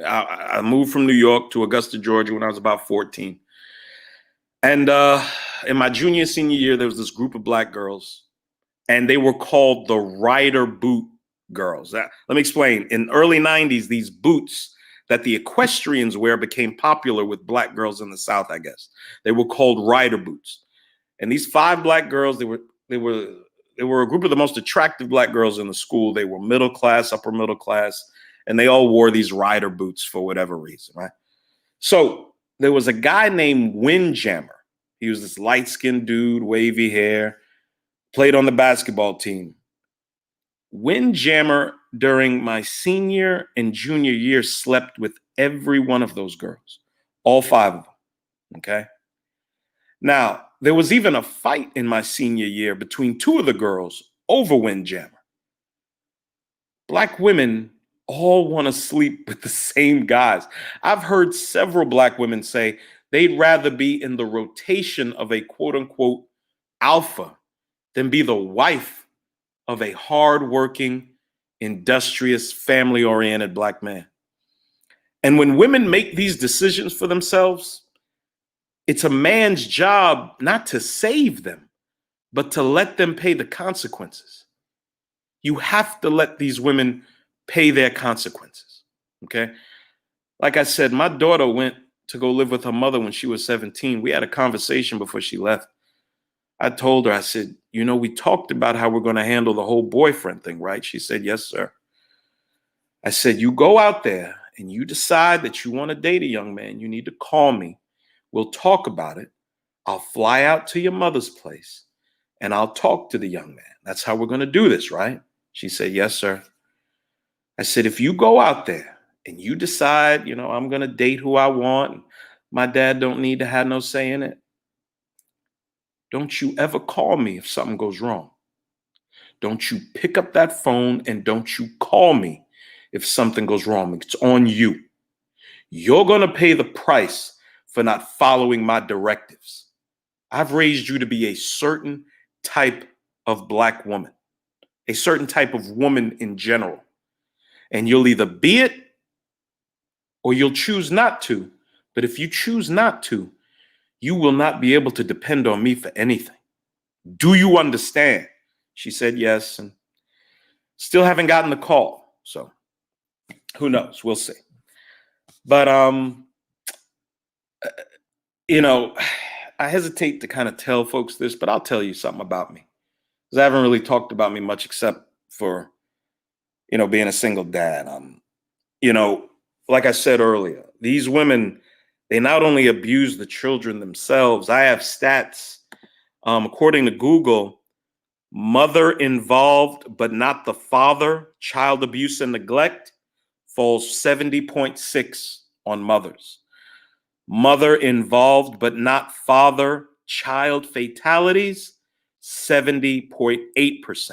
I moved from New York to Augusta, Georgia when I was about 14. And in my junior, senior year, there was this group of black girls, and they were called the Rider Boot girls. Let me explain. In early 90s, these boots that the equestrians wear became popular with black girls in the South, I guess. They were called Rider Boots. And these 5 black girls, they were a group of the most attractive black girls in the school. They were middle class, upper middle class, and they all wore these Rider Boots for whatever reason, right? So there was a guy named Windjammer. He was this light-skinned dude, wavy hair, played on the basketball team. Windjammer, during my senior and junior year, slept with every one of those girls, all 5 of them, okay? Now, there was even a fight in my senior year between 2 of the girls over Windjammer. Black women all want to sleep with the same guys. I've heard several black women say they'd rather be in the rotation of a quote unquote alpha than be the wife of a hardworking, industrious, family-oriented black man. And when women make these decisions for themselves, it's a man's job not to save them, but to let them pay the consequences. You have to let these women pay their consequences, okay? Like I said, my daughter went to go live with her mother when she was 17. We had a conversation before she left. I told her, I said, you know, we talked about how we're going to handle the whole boyfriend thing, right? She said, yes, sir. I said, you go out there and you decide that you want to date a young man, you need to call me. We'll talk about it. I'll fly out to your mother's place and I'll talk to the young man. That's how we're going to do this, right? She said, yes, sir. I said, if you go out there and you decide, you know, I'm going to date who I want, my dad don't need to have no say in it, don't you ever call me if something goes wrong. Don't you pick up that phone and don't you call me if something goes wrong. It's on you. You're going to pay the price for not following my directives. I've raised you to be a certain type of black woman, a certain type of woman in general. And you'll either be it or you'll choose not to. But if you choose not to, you will not be able to depend on me for anything. Do you understand? She said yes, and still haven't gotten the call. So who knows? We'll see. But, you know, I hesitate to kind of tell folks this, but I'll tell you something about me. Because I haven't really talked about me much except for, you know, being a single dad. You know, like I said earlier, these women, they not only abuse the children themselves. I have stats. According to Google, mother involved but not the father, child abuse and neglect falls 70.6 on mothers. Mother involved but not father, child fatalities, 70.8%.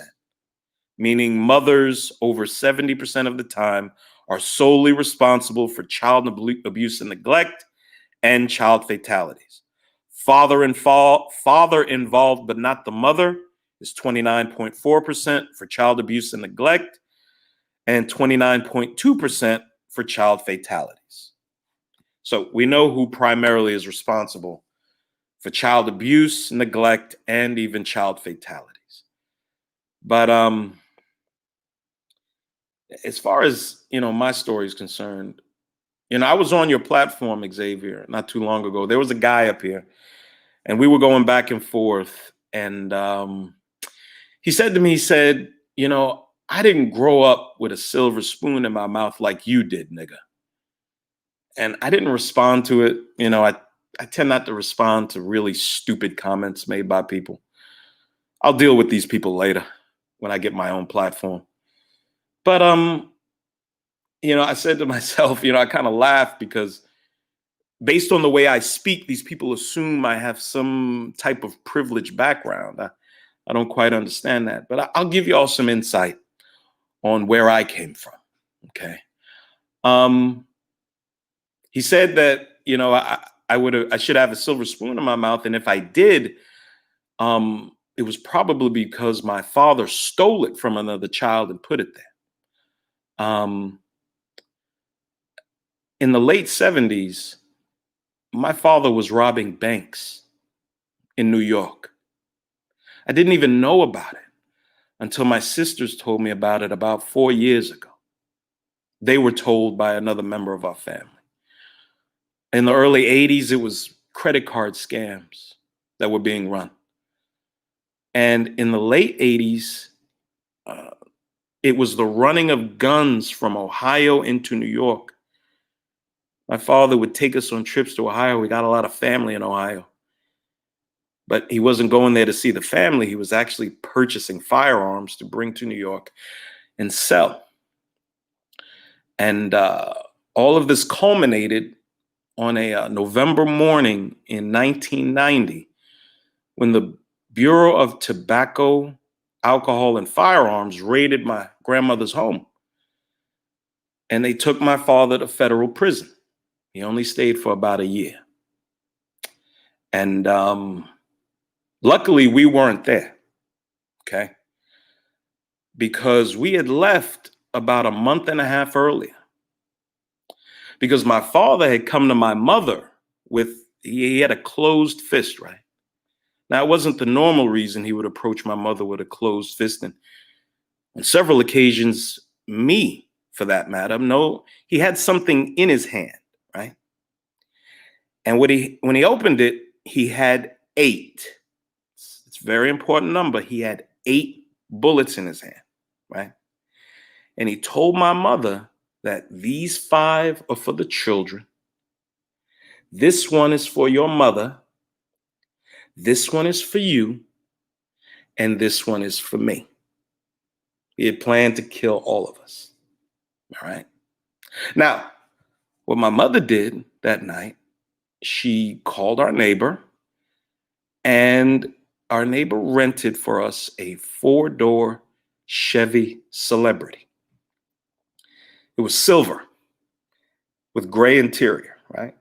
Meaning mothers over 70% of the time are solely responsible for child abuse and neglect and child fatalities. Father involved but not the mother is 29.4% for child abuse and neglect and 29.2% for child fatalities. So we know who primarily is responsible for child abuse, neglect, and even child fatalities. But as far as, you know, my story is concerned, you know, I was on your platform, Xavier, not too long ago. There was a guy up here and we were going back and forth. And he said to me, he said, you know, I didn't grow up with a silver spoon in my mouth like you did, nigga. And I didn't respond to it. You know, I tend not to respond to really stupid comments made by people. I'll deal with these people later when I get my own platform. But, you know, I said to myself, you know, I kind of laughed because based on the way I speak, these people assume I have some type of privileged background. I don't quite understand that, but I'll give you all some insight on where I came from, okay? He said that, you know, I should have a silver spoon in my mouth, and if I did, it was probably because my father stole it from another child and put it there. In the late 70s, my father was robbing banks in New York. I didn't even know about it until my sisters told me about it about 4 years ago. They were told by another member of our family. In the early 80s, it was credit card scams that were being run. And in the late 80s, it was the running of guns from Ohio into New York. My father would take us on trips to Ohio. We got a lot of family in Ohio. But he wasn't going there to see the family. He was actually purchasing firearms to bring to New York and sell. And all of this culminated on a November morning in 1990 when the Bureau of Tobacco, Alcohol, and Firearms raided my grandmother's home. And they took my father to federal prison. He only stayed for about a year. And luckily, we weren't there, okay? Because we had left about a month and a half earlier. Because my father had come to my mother he had a closed fist, right? Now, it wasn't the normal reason he would approach my mother with a closed fist. And on several occasions, me, for that matter, no, he had something in his hand, right? And when he opened it, he had 8. It's a very important number. He had 8 bullets in his hand, right? And he told my mother that these 5 are for the children. This one is for your mother. This one is for you. And this one is for me. He had planned to kill all of us. All right. Now, what my mother did that night, she called our neighbor, and our neighbor rented for us a 4-door Chevy Celebrity. It was silver with gray interior, right?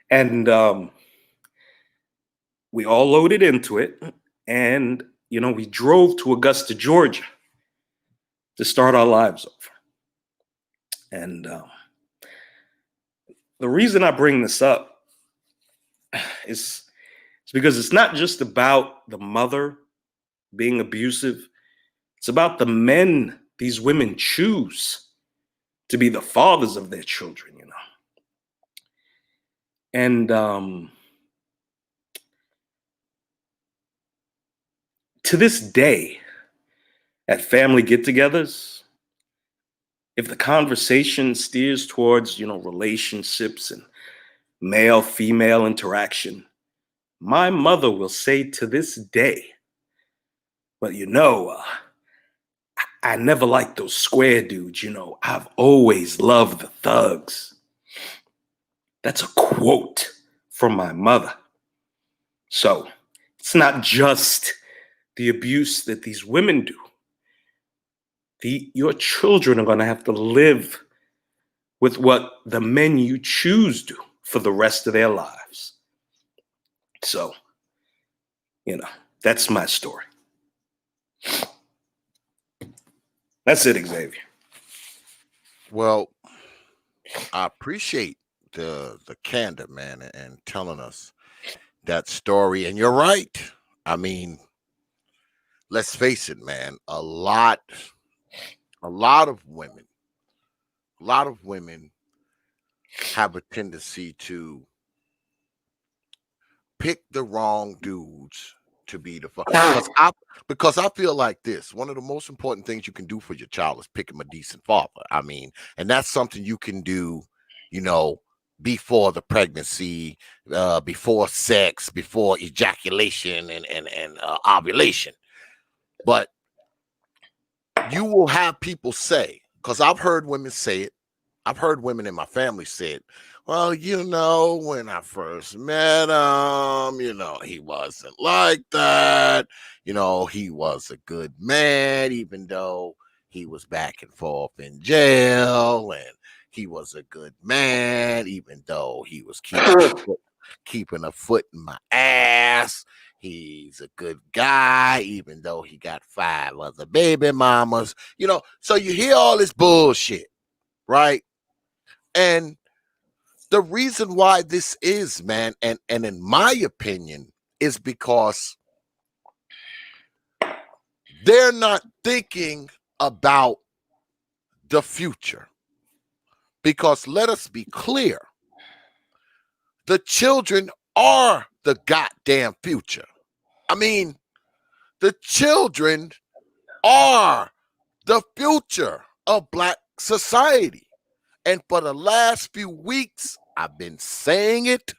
And we all loaded into it, and, you know, we drove to Augusta, Georgia to start our lives over. And the reason I bring this up is because it's not just about the mother being abusive. It's about the men these women choose to be the fathers of their children, you know. And to this day, at family get-togethers, if the conversation steers towards, you know, relationships and male-female interaction, my mother will say to this day, well, you know, I never liked those square dudes, you know. I've always loved the thugs. That's a quote from my mother. So it's not just the abuse that these women do. Your children are going to have to live with what the men you choose do for the rest of their lives. So, you know, that's my story. That's it, Xavier. Well, I appreciate the candor, man, and telling us that story. And you're right. I mean, let's face it, man. A lot of women have a tendency to pick the wrong dudes to be the because I feel like this. One of the most important things you can do for your child is pick him a decent father. I mean, and that's something you can do, you know, before the pregnancy, before sex, before ejaculation and ovulation. But you will have people say, because I've heard women say it, I've heard women in my family say it, well, you know, when I first met him, you know, he wasn't like that. You know, he was a good man, even though, he was back and forth in jail, and he was a good man, even though he was keeping a foot in my ass. He's a good guy, even though he got 5 other baby mamas. So you hear all this bullshit, right? And the reason why this is, man, and in my opinion, is because they're not thinking about the future. Because let us be clear, the children are the goddamn future. I mean, the children are the future of Black society. And for the last few weeks, I've been saying it.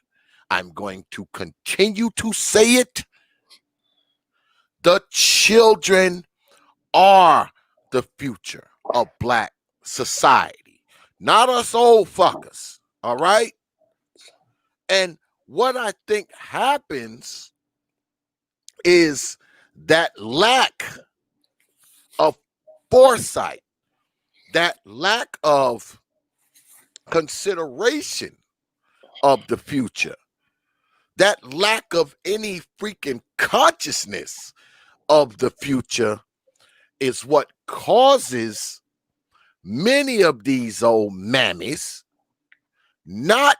I'm going to continue to say it. The children are the future of Black society, not us old fuckers. All right? And what I think happens is that lack of foresight, that lack of consideration of the future, that lack of any freaking consciousness of the future is what causes many of these old mammies not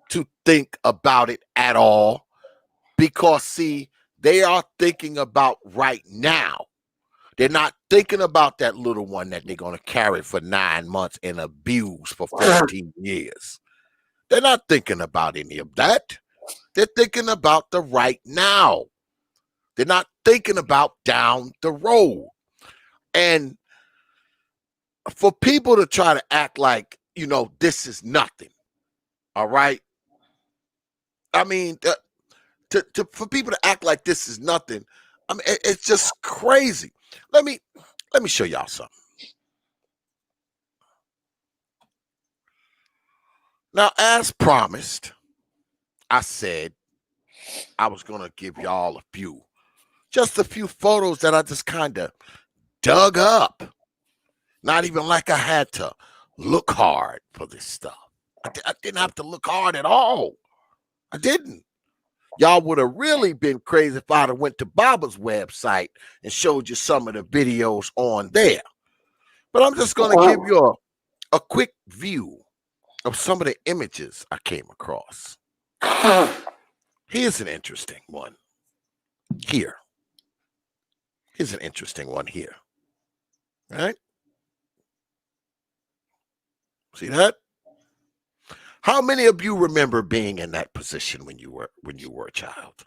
to think about it at all, because see, they are thinking about right now. They're not thinking about that little one that they're going to carry for 9 months and abuse for 14 years. They're not thinking about any of that. They're thinking about the right now. They're not thinking about down the road. And for people to try to act like, this is nothing, all right? I mean, for people to act like this is nothing, I mean, it's just crazy. Let me show y'all something. Now, as promised, I said I was going to give y'all just a few photos that I just kind of dug up. Not even like I had to look hard for this stuff. I didn't have to look hard at all. I didn't. Y'all would have really been crazy if I'd have went to Baba's website and showed you some of the videos on there. But I'm just going to give you a quick view of some of the images I came across. Here's an interesting one. Here's an interesting one here. All right? See that? How many of you remember being in that position when you were a child?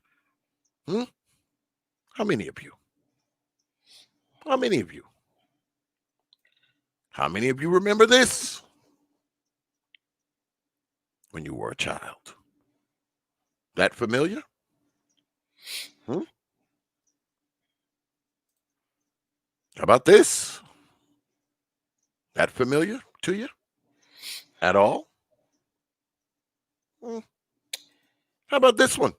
How many of you? How many of you? How many of you remember this when you were a child? That familiar? How about this? That familiar to you at all? How about this one?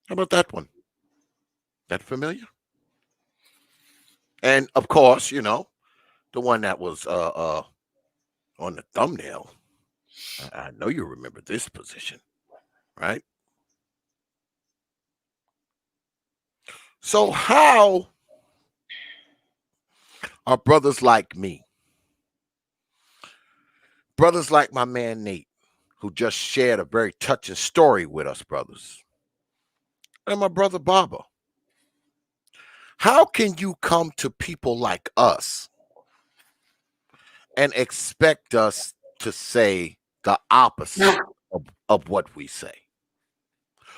How about that one? That familiar? And of course, the one that was on the thumbnail. I know you remember this position, right? So how are brothers like me, brothers like my man Nate, who just shared a very touching story with us, brothers, and my brother Baba, how can you come to people like us and expect us to say the opposite of what we say?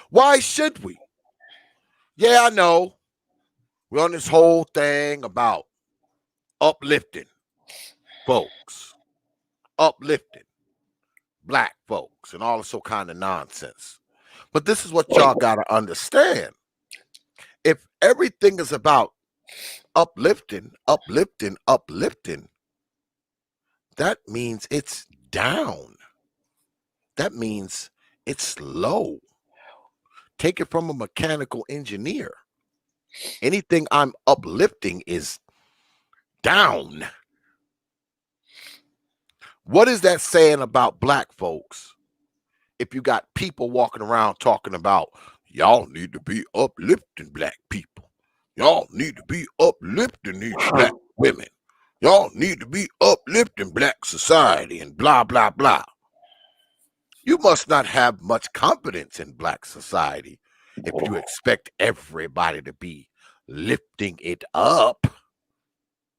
Why should we? Yeah, I know we're on this whole thing about uplifting folks, uplifting Black folks, and all this so kind of nonsense. But this is what y'all got to understand. If everything is about uplifting, that means it's down. That means it's low. Take it from a mechanical engineer. Anything I'm uplifting is down. What is that saying about black folks? If you got people walking around talking about, y'all need to be uplifting black people. Y'all need to be uplifting these black women. Y'all need to be uplifting black society and blah, blah, blah. You must not have much confidence in black society if you expect everybody to be lifting it up.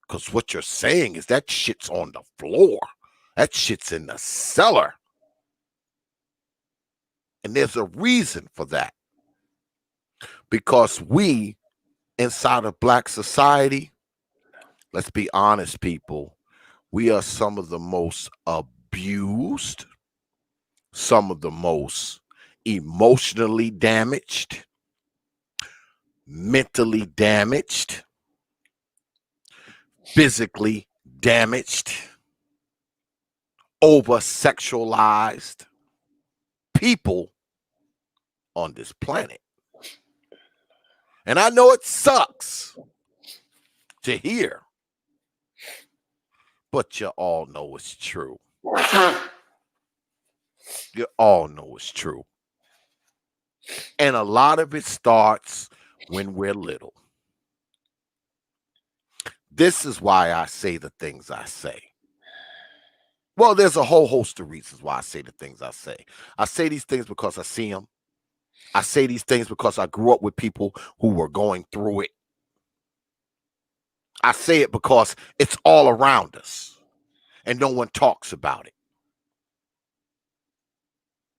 Because what you're saying is that shit's on the floor. That shit's in the cellar. And there's a reason for that. Because we, inside of black society, let's be honest, people, we are some of the most abused, some of the most emotionally damaged, mentally damaged, physically damaged, over-sexualized people on this planet. And I know it sucks to hear, but you all know it's true. You all know it's true. And a lot of it starts when we're little. This is why I say the things I say. Well, there's a whole host of reasons why I say the things I say. I say these things because I see them. I say these things because I grew up with people who were going through it. I say it because it's all around us and no one talks about it.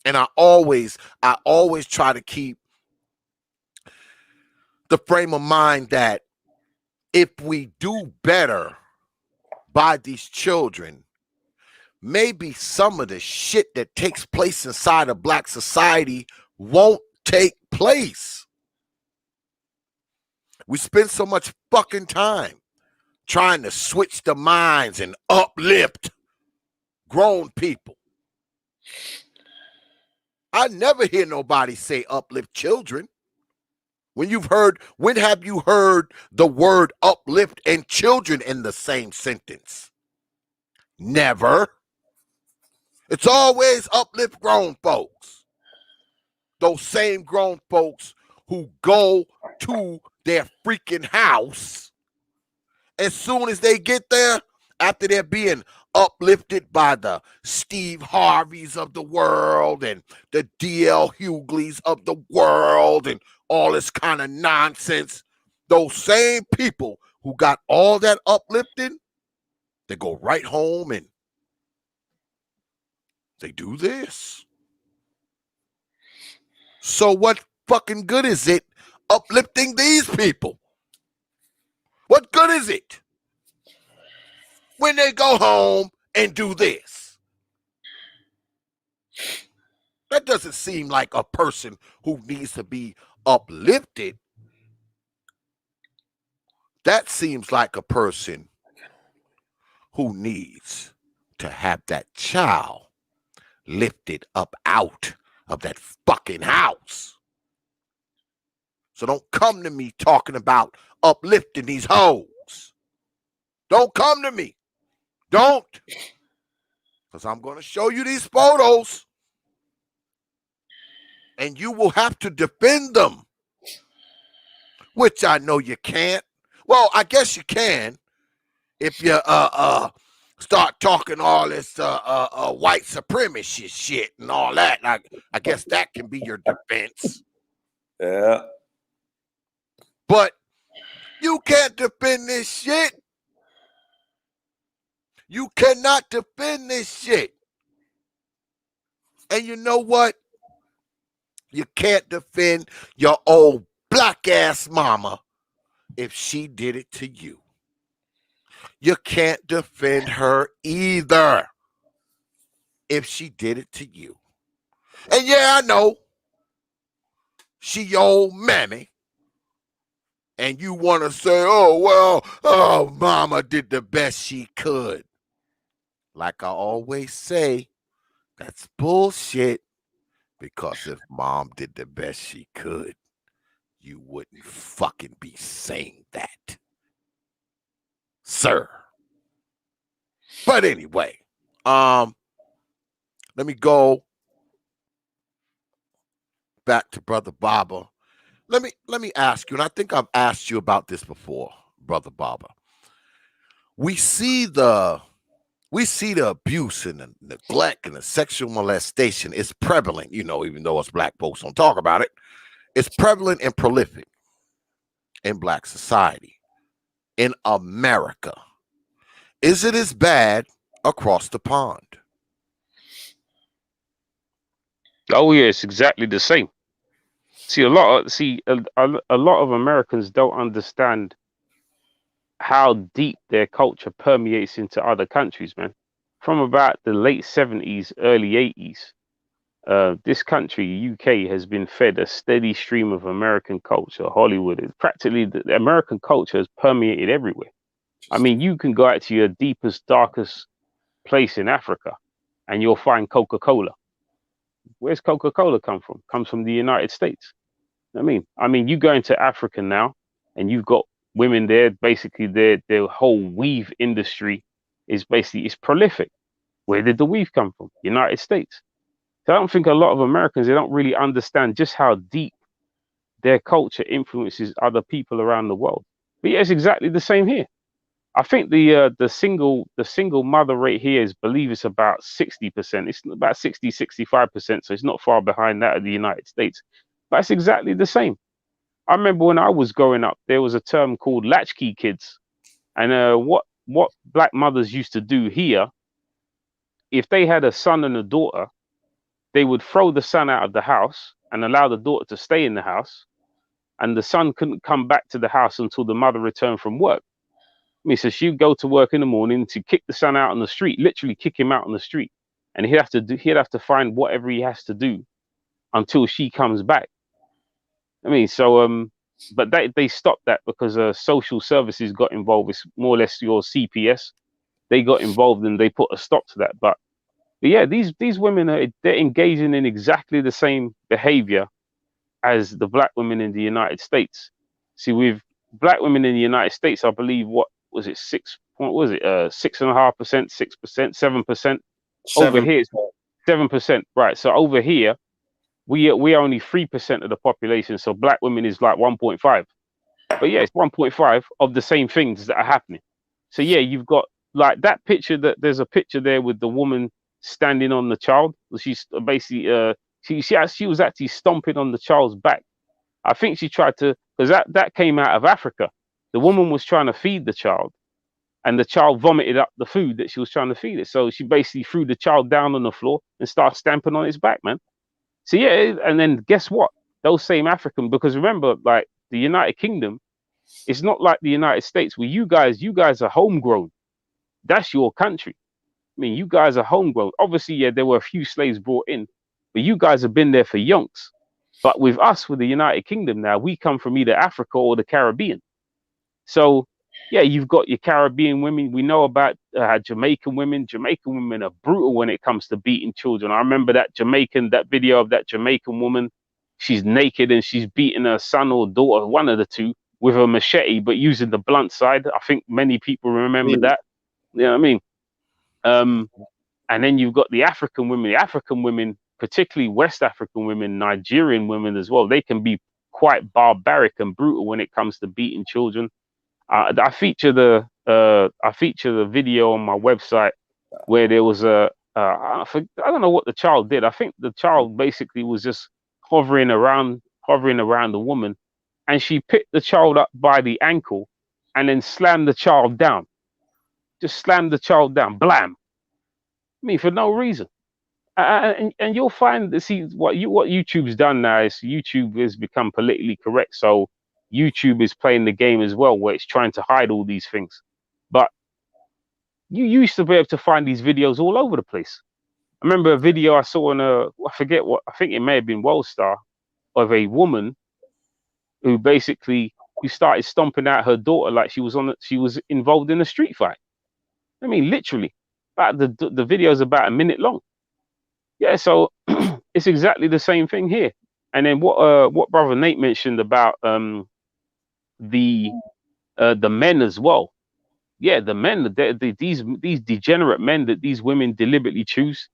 And I always try to keep the frame of mind that if we do better by these children, maybe some of the shit that takes place inside of black society won't take place. We spend so much fucking time trying to switch the minds and uplift grown people. I never hear nobody say uplift children. When have you heard the word uplift and children in the same sentence? Never. It's always uplift grown folks. Those same grown folks who go to their freaking house as soon as they get there, after they're being uplifted by the Steve Harveys of the world and the D.L. Hugleys of the world and all this kind of nonsense, those same people who got all that uplifting, they go right home and they do this. So what fucking good is it uplifting these people? What good is it when they go home and do this? That doesn't seem like a person who needs to be uplifted. That seems like a person who needs to have that child lifted up out of that fucking house. So don't come to me talking about uplifting these hoes. Don't come to me. Don't. Because I'm going to show you these photos. And you will have to defend them. Which I know you can't. Well, I guess you can. If you start talking all this white supremacy shit and all that. I guess that can be your defense. Yeah. But you can't defend this shit. You cannot defend this shit. And you know what? You can't defend your old black ass mama if she did it to you. You can't defend her either if she did it to you. And yeah, I know she your old mammy. And you want to say, oh, mama did the best she could. Like I always say, that's bullshit. Because if mom did the best she could, you wouldn't fucking be saying that, sir. But anyway, let me go back to Brother Baba. Let me ask you, and I think I've asked you about this before, Brother Baba. We see the abuse and the neglect and the sexual molestation is prevalent, you know, even though us black folks don't talk about it. It's prevalent and prolific in black society, in America. Is it as bad across the pond? Oh yeah, it's exactly the same. See, a lot of Americans don't understand how deep their culture permeates into other countries, man. From about the late 70s, early 80s, this country, UK, has been fed a steady stream of American culture. Hollywood is practically the American culture has permeated everywhere. I mean, you can go out to your deepest, darkest place in Africa, and you'll find Coca-Cola. Where's Coca-Cola come from? Comes from the United States. I mean, you go into Africa now, and you've got women there. Basically, their whole weave industry is prolific. Where did the weave come from? United States. So I don't think a lot of Americans, they don't really understand just how deep their culture influences other people around the world. But yeah, it's exactly the same here. I think the single mother rate here is, believe it's about 60%. It's about 65%, so it's not far behind that of the United States. But it's exactly the same. I remember when I was growing up, there was a term called latchkey kids. And what black mothers used to do here, if they had a son and a daughter, they would throw the son out of the house and allow the daughter to stay in the house. And the son couldn't come back to the house until the mother returned from work. I mean, so she'd go to work in the morning to kick the son out on the street, literally kick him out on the street. And he'd have to find whatever he has to do until she comes back. I mean, so but they stopped that because social services got involved. It's more or less your CPS. They got involved and they put a stop to that. But yeah, these women they're engaging in exactly the same behavior as the black women in the United States. See, with black women in the United States, I believe, what was it, 6.5%, 6%, 7%. Over here, it's 7%. Right. So over here, we are only 3% of the population. So black women is like 1.5. But yeah, it's 1.5 of the same things that are happening. So yeah, you've got like that picture. There's a picture there with the woman standing on the child. She's basically she was actually stomping on the child's back. I think she tried to, because that came out of Africa. The woman was trying to feed the child, and the child vomited up the food that she was trying to feed it. So she basically threw the child down on the floor and started stamping on its back, man. So yeah, and then guess what? Those same African, because remember, like the United Kingdom, it's not like the United States where you guys are homegrown. That's your country. I mean, you guys are homegrown. Obviously, yeah, there were a few slaves brought in, but you guys have been there for yonks. But with us, with the United Kingdom now, we come from either Africa or the Caribbean. So yeah, you've got your Caribbean women. We know about Jamaican women. Jamaican women are brutal when it comes to beating children. I remember that video of that Jamaican woman. She's naked and she's beating her son or daughter, one of the two, with a machete, but using the blunt side. I think many people remember that. You know what I mean? And then you've got the African women, particularly West African women, Nigerian women as well. They can be quite barbaric and brutal when it comes to beating children. I feature the video on my website where there was I don't know what the child did. I think the child basically was just hovering around the woman, and she picked the child up by the ankle and then slammed the child down. Just slammed the child down, blam. I mean, for no reason. And you'll find what YouTube's done now is YouTube has become politically correct. So YouTube is playing the game as well, where it's trying to hide all these things. But you used to be able to find these videos all over the place. I remember a video I saw on I think it may have been Worldstar, of a woman who started stomping out her daughter like she was involved in a street fight. I mean, literally, the video is about a minute long. Yeah, so it's exactly the same thing here. And then what brother Nate mentioned about the men as well. Yeah, the men, these degenerate men that these women deliberately choose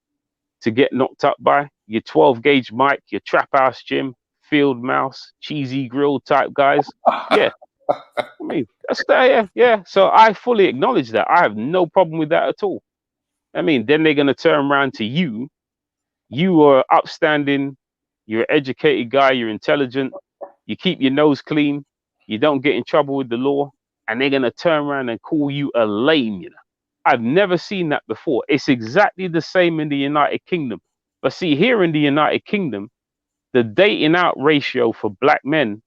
to get knocked up by, your 12 gauge Mike, your trap house Jim, field mouse, cheesy grill type guys. Yeah, I mean that's that. Yeah. So I fully acknowledge that. I have no problem with that at all. I mean, then they're gonna turn around to you. You are upstanding. You're an educated guy. You're intelligent. You keep your nose clean. You don't get in trouble with the law. And they're gonna turn around and call you a lame. You know, I've never seen that before. It's exactly the same in the United Kingdom. But see, here in the United Kingdom, the dating out ratio for black men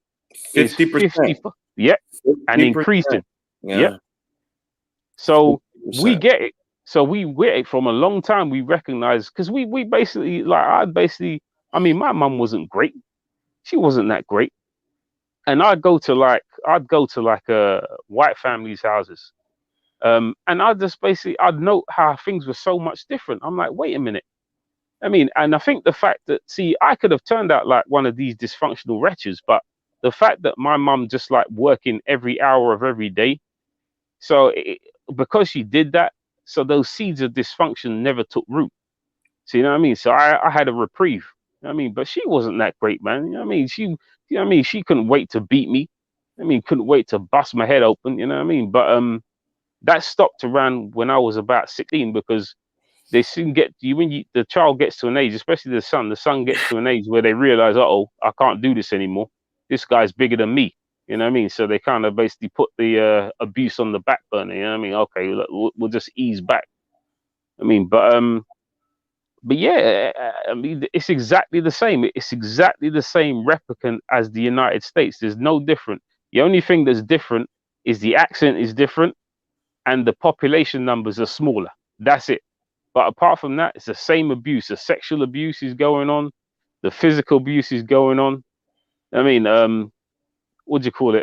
is 50. 50%. Yep, and 50%. increasing. Yeah. Yep. So 50%. we get it. So we get it from a long time. We recognize because we basically I mean, my mum wasn't great. She wasn't that great. And I'd go to like white families' houses. And I'd note how things were so much different. I'm like, wait a minute. I mean, and I think the fact that, see, I could have turned out like one of these dysfunctional wretches, but the fact that my mum just like working every hour of every day, so because she did that, so those seeds of dysfunction never took root. So you know what I mean? So I had a reprieve. You know what I mean, but she wasn't that great, man. You know what I mean? She couldn't wait to beat me. I mean, couldn't wait to bust my head open. You know what I mean? But that stopped around when I was about 16 because they soon get you when the child gets to an age, especially the son gets to an age where they realize, I can't do this anymore. This guy's bigger than me. You know what I mean? So they kind of basically put the abuse on the back burner. You know what I mean? Okay, look, we'll just ease back. I mean, but yeah, I mean, it's exactly the same. It's exactly the same replicant as the United States. There's no different. The only thing that's different is the accent is different and the population numbers are smaller. That's it. But apart from that, it's the same abuse. The sexual abuse is going on. The physical abuse is going on. I mean, what do you call it?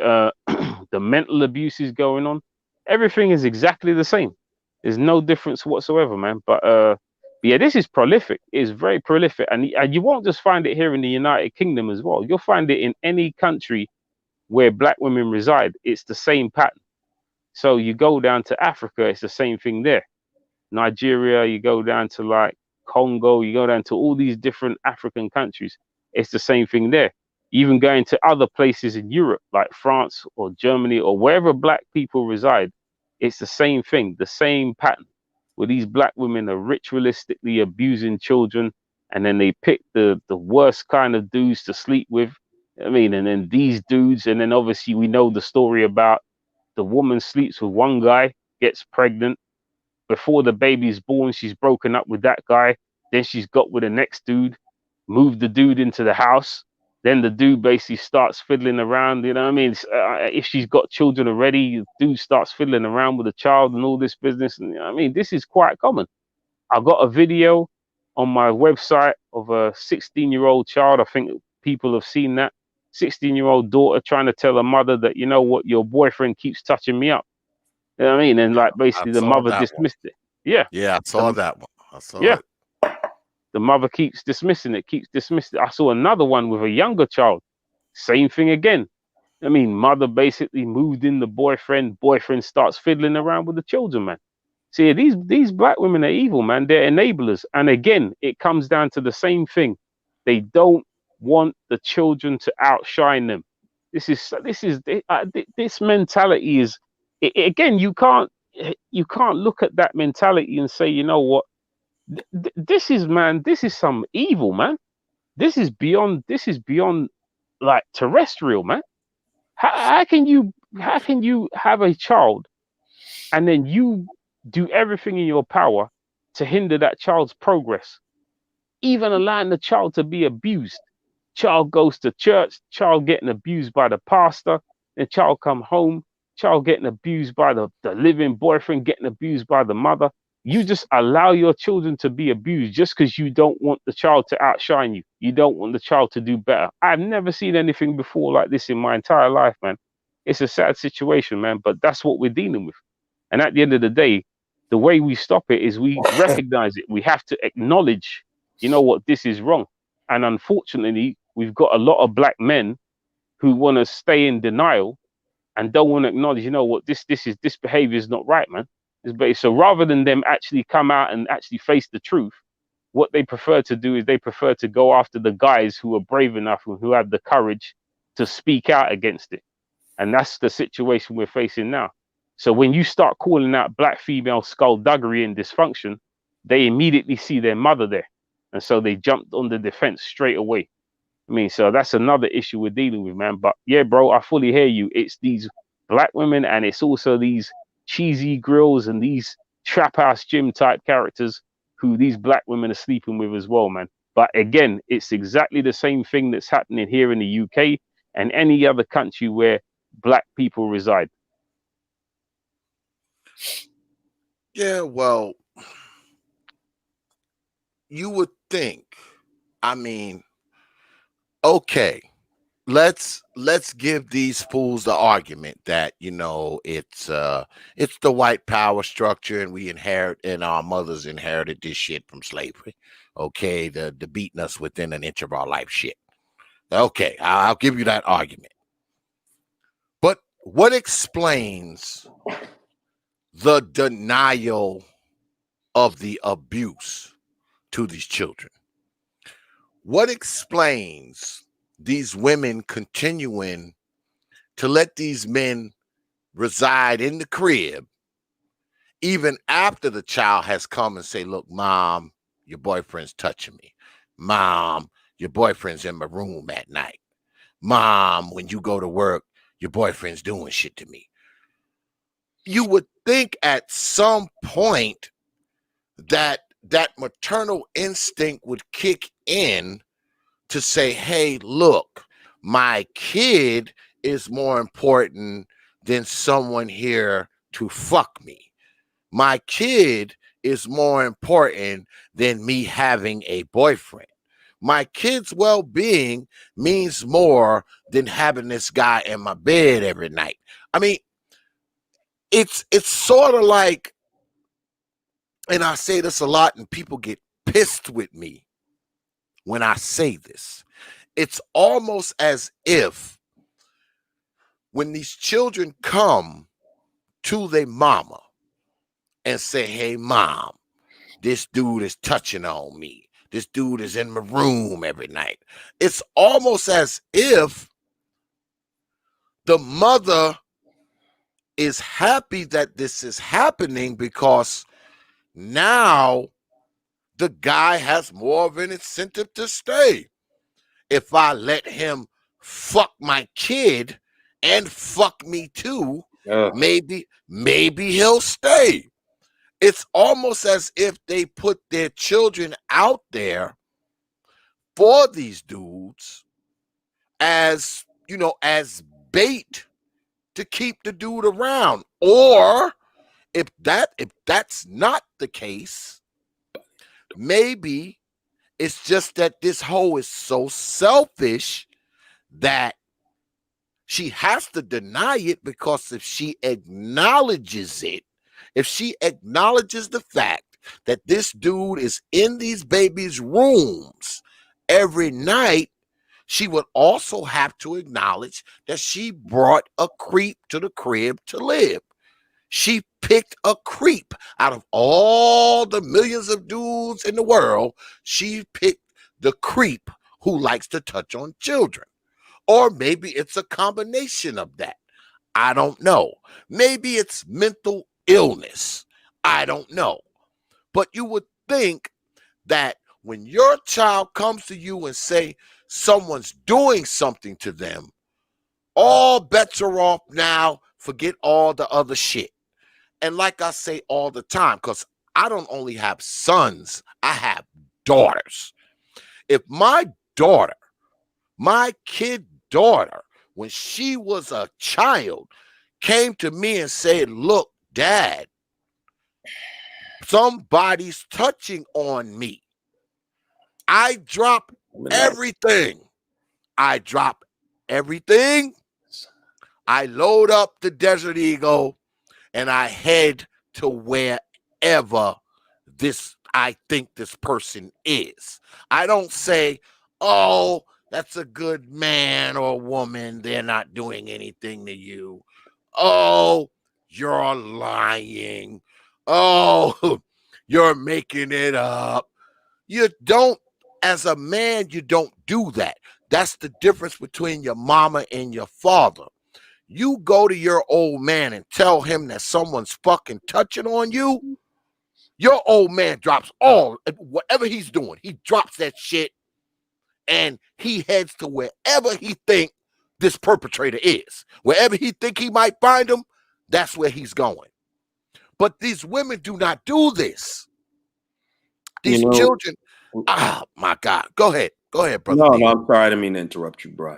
The mental abuse is going on. Everything is exactly the same. There's no difference whatsoever, man. But yeah, this is prolific. It's very prolific. And you won't just find it here in the United Kingdom as well. You'll find it in any country where black women reside. It's the same pattern. So you go down to Africa, it's the same thing there. Nigeria, you go down to like Congo, you go down to all these different African countries. It's the same thing there. Even going to other places in Europe, like France or Germany or wherever black people reside, it's the same thing, the same pattern, where these black women are ritualistically abusing children, and then they pick the worst kind of dudes to sleep with. I mean, and then these dudes, and then obviously we know the story about the woman sleeps with one guy, gets pregnant. Before the baby's born, she's broken up with that guy. Then she's got with the next dude, moved the dude into the house. Then the dude basically starts fiddling around. You know what I mean? If she's got children already, the dude starts fiddling around with a child and all this business. And you know what I mean, this is quite common. I got a video on my website of a 16-year-old child. I think people have seen that. 16-year-old daughter trying to tell her mother that, you know what, your boyfriend keeps touching me up. You know what I mean? And like basically the mother dismissed it. Yeah. Yeah, I saw that one. I saw yeah. it. The mother keeps dismissing it, I saw another one with a younger child. Same thing again. I mean, mother basically moved in the boyfriend starts fiddling around with the children, man. See, these black women are evil, man. They're enablers. And again, it comes down to the same thing. They don't want the children to outshine them. This mentality is, again, you can't look at that mentality and say, you know what, this is some evil, man. This is beyond like terrestrial, man. How can you have a child and then you do everything in your power to hinder that child's progress, even allowing the child to be abused? Child goes to church, child getting abused by the pastor, then child come home, child getting abused by the living boyfriend, getting abused by the mother. You just allow your children to be abused just because you don't want the child to outshine you. You don't want the child to do better. I've never seen anything before like this in my entire life, man. It's a sad situation, man, but that's what we're dealing with. And at the end of the day, the way we stop it is we recognize it. We have to acknowledge, you know what, this is wrong. And unfortunately, we've got a lot of black men who want to stay in denial and don't want to acknowledge, you know what, this behavior is not right, man. So rather than them actually come out and actually face the truth, what they prefer to do is they prefer to go after the guys who are brave enough and who have the courage to speak out against it. And that's the situation we're facing now. So when you start calling out black female skullduggery and dysfunction, they immediately see their mother there. And so they jumped on the defense straight away. I mean, so that's another issue we're dealing with, man. But yeah, bro, I fully hear you. It's these black women and it's also these cheesy grills and these trap house gym type characters who these black women are sleeping with as well, man. But again, it's exactly the same thing that's happening here in the UK and any other country where black people reside. Yeah, well, you would think, I mean, okay, let's give these fools the argument that, you know, it's the white power structure and we inherit, and our mothers inherited this shit from slavery. Okay, the beating us within an inch of our life shit. Okay, I'll give you that argument. But what explains the denial of the abuse to these children? What explains these women continuing to let these men reside in the crib even after the child has come and say, look, mom, your boyfriend's touching me. Mom, your boyfriend's in my room at night. Mom, when you go to work, your boyfriend's doing shit to me. You would think at some point that maternal instinct would kick in to say, hey, look, my kid is more important than someone here to fuck me. My kid is more important than me having a boyfriend. My kid's well-being means more than having this guy in my bed every night. I mean, it's sort of like, and I say this a lot and people get pissed with me when I say this. It's almost as if when these children come to their mama and say, hey, mom, this dude is touching on me. This dude is in my room every night. It's almost as if the mother is happy that this is happening because now the guy has more of an incentive to stay. If I let him fuck my kid and fuck me too, maybe he'll stay. It's almost as if they put their children out there for these dudes as, you know, as bait to keep the dude around. Or if that's not the case, maybe it's just that this hoe is so selfish that she has to deny it, because if she acknowledges it, if she acknowledges the fact that this dude is in these babies' rooms every night, she would also have to acknowledge that she brought a creep to the crib to live. She picked a creep out of all the millions of dudes in the world. She picked the creep who likes to touch on children. Or maybe it's a combination of that. I don't know. Maybe it's mental illness. I don't know. But you would think that when your child comes to you and say someone's doing something to them, all bets are off now. Forget all the other shit. And like I say all the time, because I don't only have sons, I have daughters. If my daughter, my kid daughter, when she was a child, came to me and said, look, Dad, somebody's touching on me, I drop everything. I drop everything. I load up the Desert Eagle and I head to wherever I think this person is. I don't say, oh, That's a good man or woman. They're not doing anything to you. Oh, you're lying. Oh, you're making it up. You don't, as a man, you don't do that. That's the difference between your mama and your father. You go to your old man and tell him that someone's fucking touching on you. Your old man drops all, whatever he's doing, he drops that shit and he heads to wherever he think this perpetrator is. Wherever he think he might find him, that's where he's going. But these women do not do this. These children, my God. Go ahead, brother. No, I'm sorry, I didn't mean to interrupt you, bro.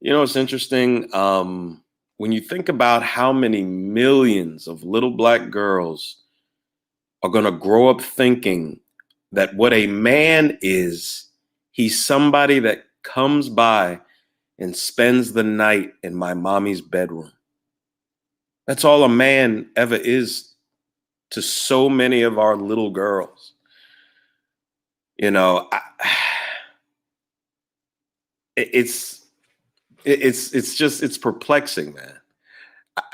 You know, it's interesting. When you think about how many millions of little black girls are going to grow up thinking that what a man is, he's somebody that comes by and spends the night in my mommy's bedroom. That's all a man ever is to so many of our little girls. You know, it's perplexing, man.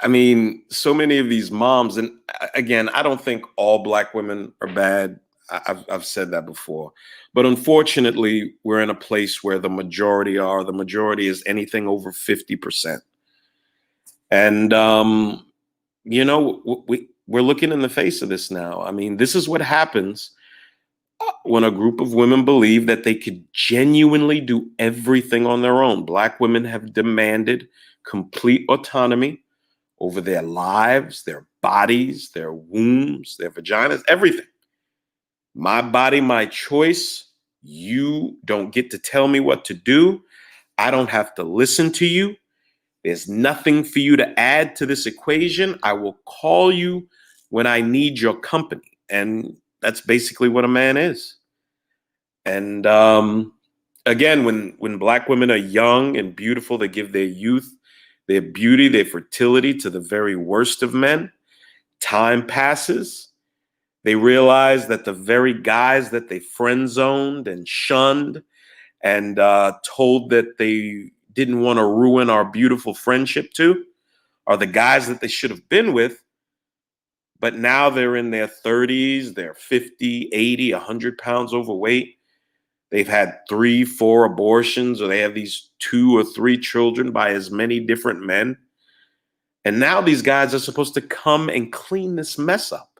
I mean, so many of these moms, and again, I don't think all black women are bad. I've said that before, but unfortunately, we're in a place where the majority is anything over 50%. And, you know, we're looking in the face of this now. I mean, this is what happens when a group of women believe that they could genuinely do everything on their own. Black women have demanded complete autonomy over their lives, their bodies, their wombs, their vaginas, everything. My body, my choice. You don't get to tell me what to do. I don't have to listen to you. There's nothing for you to add to this equation. I will call you when I need your company. And that's basically what a man is. And again, when black women are young and beautiful, they give their youth, their beauty, their fertility to the very worst of men. Time passes. They realize that the very guys that they friend zoned and shunned and told that they didn't want to ruin our beautiful friendship to are the guys that they should have been with. But now they're in their 30s, they're 50, 80, 100 pounds overweight. They've had 3, 4 abortions, or they have these 2 or 3 children by as many different men. And now these guys are supposed to come and clean this mess up.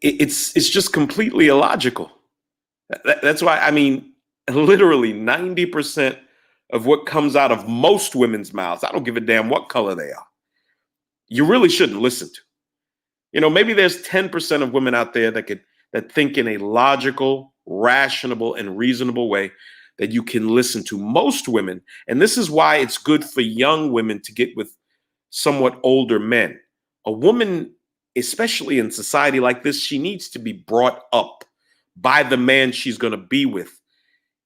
It's just completely illogical. That's why, I mean, literally 90% of what comes out of most women's mouths, I don't give a damn what color they are, you really shouldn't listen to. You know, maybe there's 10% of women out there that think in a logical, rational, and reasonable way that you can listen to. Most women, and this is why it's good for young women to get with somewhat older men. A woman, especially in society like this, she needs to be brought up by the man she's going to be with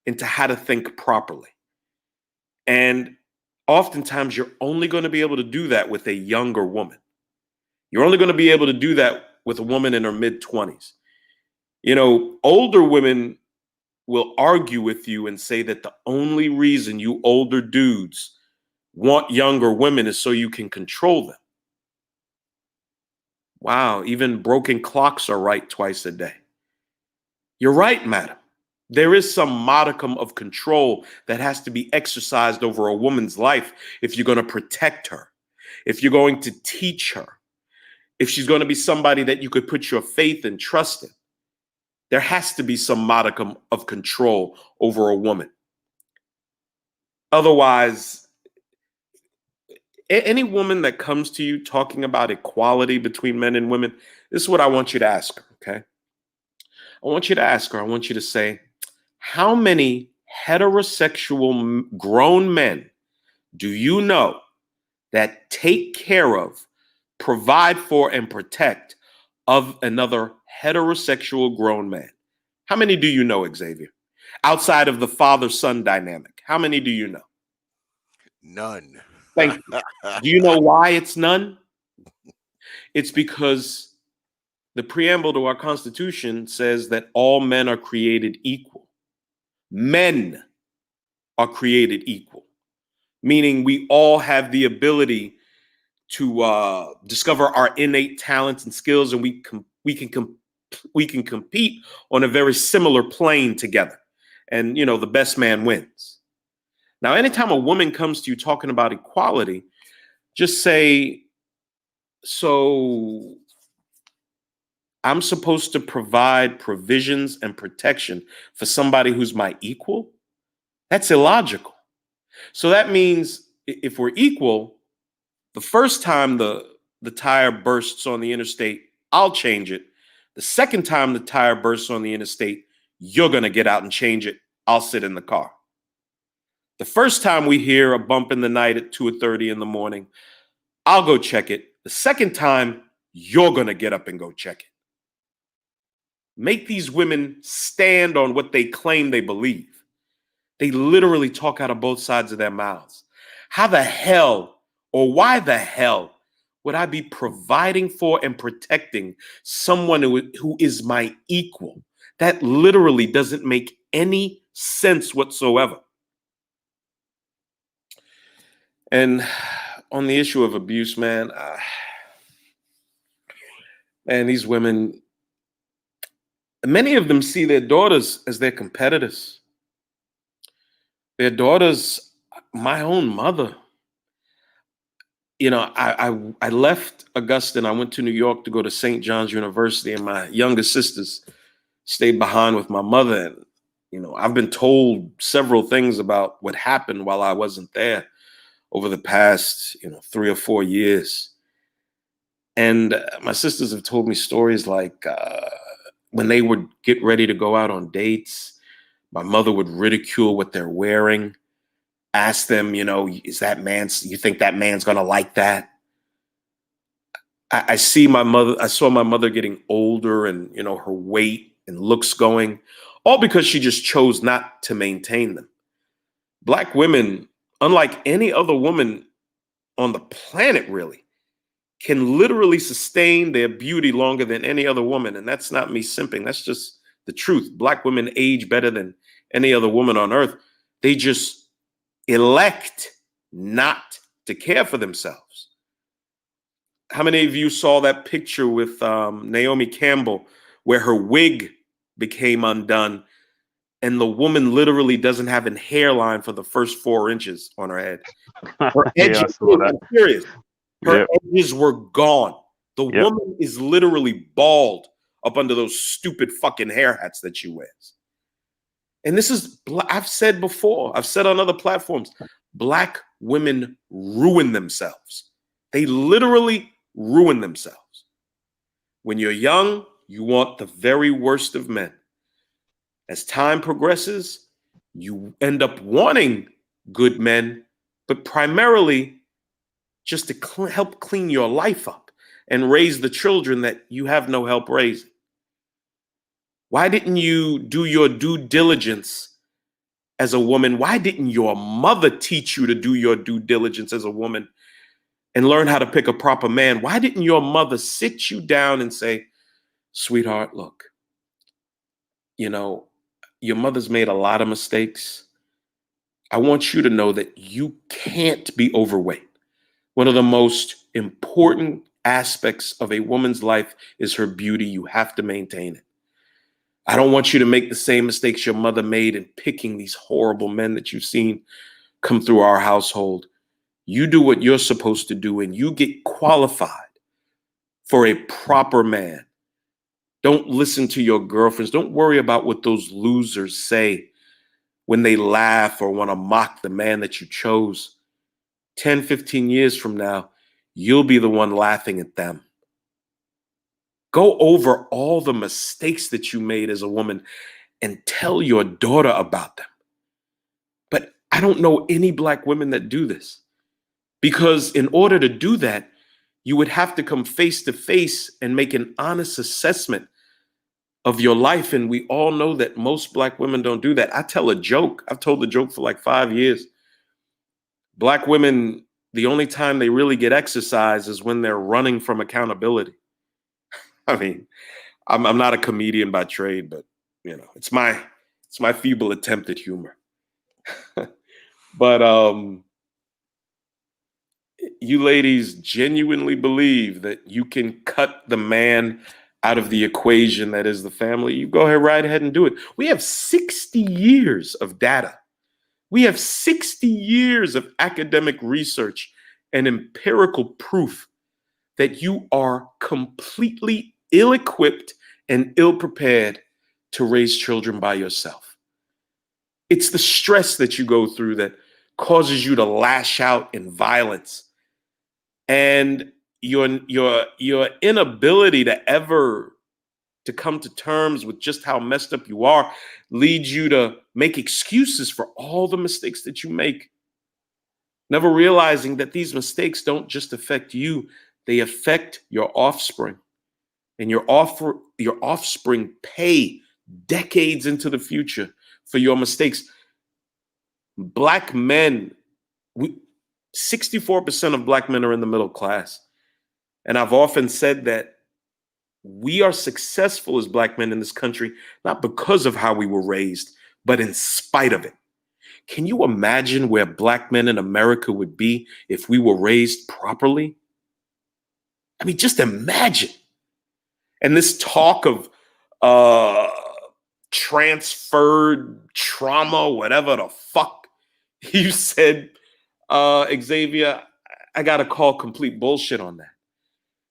into how to think properly. And oftentimes you're only going to be able to do that with a younger woman. You're only going to be able to do that with a woman in her mid-20s. You know, older women will argue with you and say that the only reason you older dudes want younger women is so you can control them. Wow, even broken clocks are right twice a day. You're right, madam. There is some modicum of control that has to be exercised over a woman's life if you're going to protect her, if you're going to teach her, if she's going to be somebody that you could put your faith and trust in. There has to be some modicum of control over a woman. Otherwise, any woman that comes to you talking about equality between men and women, this is what I want you to ask her, okay? I want you to say, how many heterosexual grown men do you know that take care of, provide for, and protect of another heterosexual grown man? How many do you know, Xavier? Outside of the father-son dynamic, how many do you know? None. Thank you. Do you know why it's none? It's because the preamble to our Constitution says that all men are created equal. Men are created equal, meaning we all have the ability to discover our innate talents and skills, and we can compete on a very similar plane together. And the best man wins. Now, anytime a woman comes to you talking about equality, just say, so I'm supposed to provide provisions and protection for somebody who's my equal? That's illogical. So that means if we're equal, the first time the tire bursts on the interstate, I'll change it. The second time the tire bursts on the interstate, you're going to get out and change it. I'll sit in the car. The first time we hear a bump in the night at 2:30 in the morning, I'll go check it. The second time, you're going to get up and go check it. Make these women stand on what they claim they believe. They literally talk out of both sides of their mouths. How the hell, or why the hell, would I be providing for and protecting someone who is my equal? That literally doesn't make any sense whatsoever. And on the issue of abuse, man, these women, many of them see their daughters as their competitors. Their daughters, my own mother. I left Augusta and I went to New York to go to St. John's University, and my younger sisters stayed behind with my mother. And, I've been told several things about what happened while I wasn't there over the past, 3 or 4 years. And my sisters have told me stories like when they would get ready to go out on dates, my mother would ridicule what they're wearing, ask them, is that you think that man's going to like that? I saw my mother getting older, and, her weight and looks going, all because she just chose not to maintain them. Black women, unlike any other woman on the planet, really, can literally sustain their beauty longer than any other woman. And that's not me simping. That's just the truth. Black women age better than any other woman on earth. They just elect not to care for themselves. How many of you saw that picture with Naomi Campbell where her wig became undone and the woman literally doesn't have a hairline for the first 4 inches on her head? Her edges, I saw that. I'm serious. Her edges were gone. The woman is literally bald up under those stupid fucking hair hats that she wears. And this is, I've said before, I've said on other platforms, Black women ruin themselves. They literally ruin themselves. When you're young, you want the very worst of men. As time progresses, you end up wanting good men, but primarily just to help clean your life up and raise the children that you have no help raising. Why didn't you do your due diligence as a woman? Why didn't your mother teach you to do your due diligence as a woman and learn how to pick a proper man? Why didn't your mother sit you down and say, sweetheart, look, your mother's made a lot of mistakes. I want you to know that you can't be overweight. One of the most important aspects of a woman's life is her beauty. You have to maintain it. I don't want you to make the same mistakes your mother made in picking these horrible men that you've seen come through our household. You do what you're supposed to do and you get qualified for a proper man. Don't listen to your girlfriends. Don't worry about what those losers say when they laugh or want to mock the man that you chose. 10, 15 years from now, you'll be the one laughing at them. Go over all the mistakes that you made as a woman and tell your daughter about them. But I don't know any Black women that do this, because in order to do that, you would have to come face to face and make an honest assessment of your life. And we all know that most Black women don't do that. I tell a joke. I've told the joke for like 5 years. Black women, the only time they really get exercise is when they're running from accountability. I mean, I'm not a comedian by trade, but it's my It's my feeble attempt at humor. But you ladies genuinely believe that you can cut the man out of the equation that is the family. You go ahead, right ahead and do it. We have 60 years of data. We have 60 years of academic research and empirical proof that you are completely ill-equipped and ill-prepared to raise children by yourself. It's the stress that you go through that causes you to lash out in violence. And your inability to ever to come to terms with just how messed up you are leads you to make excuses for all the mistakes that you make, never realizing that these mistakes don't just affect you, they affect your offspring. And your offspring pay decades into the future for your mistakes. Black men, 64% of Black men are in the middle class. And I've often said that we are successful as Black men in this country, not because of how we were raised, but in spite of it. Can you imagine where Black men in America would be if we were raised properly? I mean, just imagine. And this talk of transferred trauma, whatever the fuck you said, Xavier, I got to call complete bullshit on that.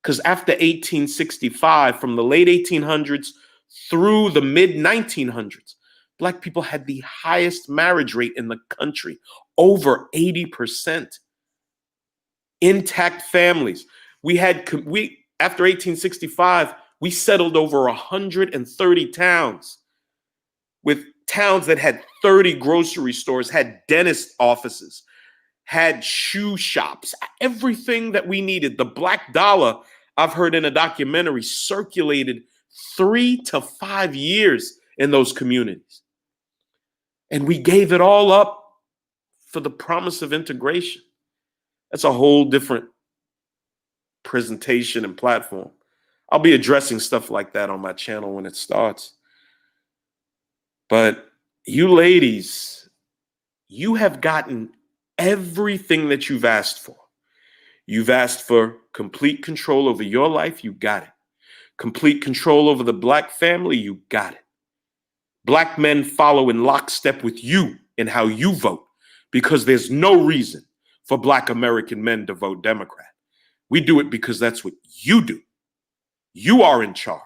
Because after 1865, from the late 1800s through the mid 1900s, Black people had the highest marriage rate in the country, over 80%. Intact families. After 1865, we settled over 130 towns, with towns that had 30 grocery stores, had dentist offices, had shoe shops, everything that we needed. The black dollar, I've heard in a documentary, circulated 3 to 5 years in those communities. And we gave it all up for the promise of integration. That's a whole different presentation and platform. I'll be addressing stuff like that on my channel when it starts. But you ladies, you have gotten everything that you've asked for. You've asked for complete control over your life, you got it. Complete control over the Black family, you got it. Black men follow in lockstep with you in how you vote, because there's no reason for Black American men to vote Democrat. We do it because that's what you do. You are in charge.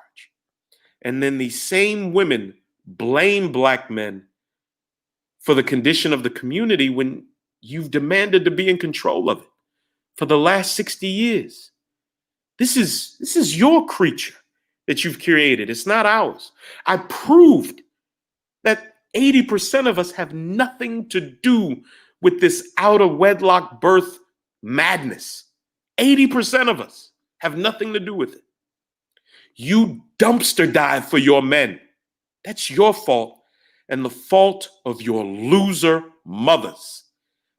And then these same women blame Black men for the condition of the community when you've demanded to be in control of it for the last 60 years. This is your creature that you've created. It's not ours. I proved that 80% of us have nothing to do with this out of wedlock birth madness. 80% of us have nothing to do with it. You dumpster dive for your men. That's your fault and the fault of your loser mothers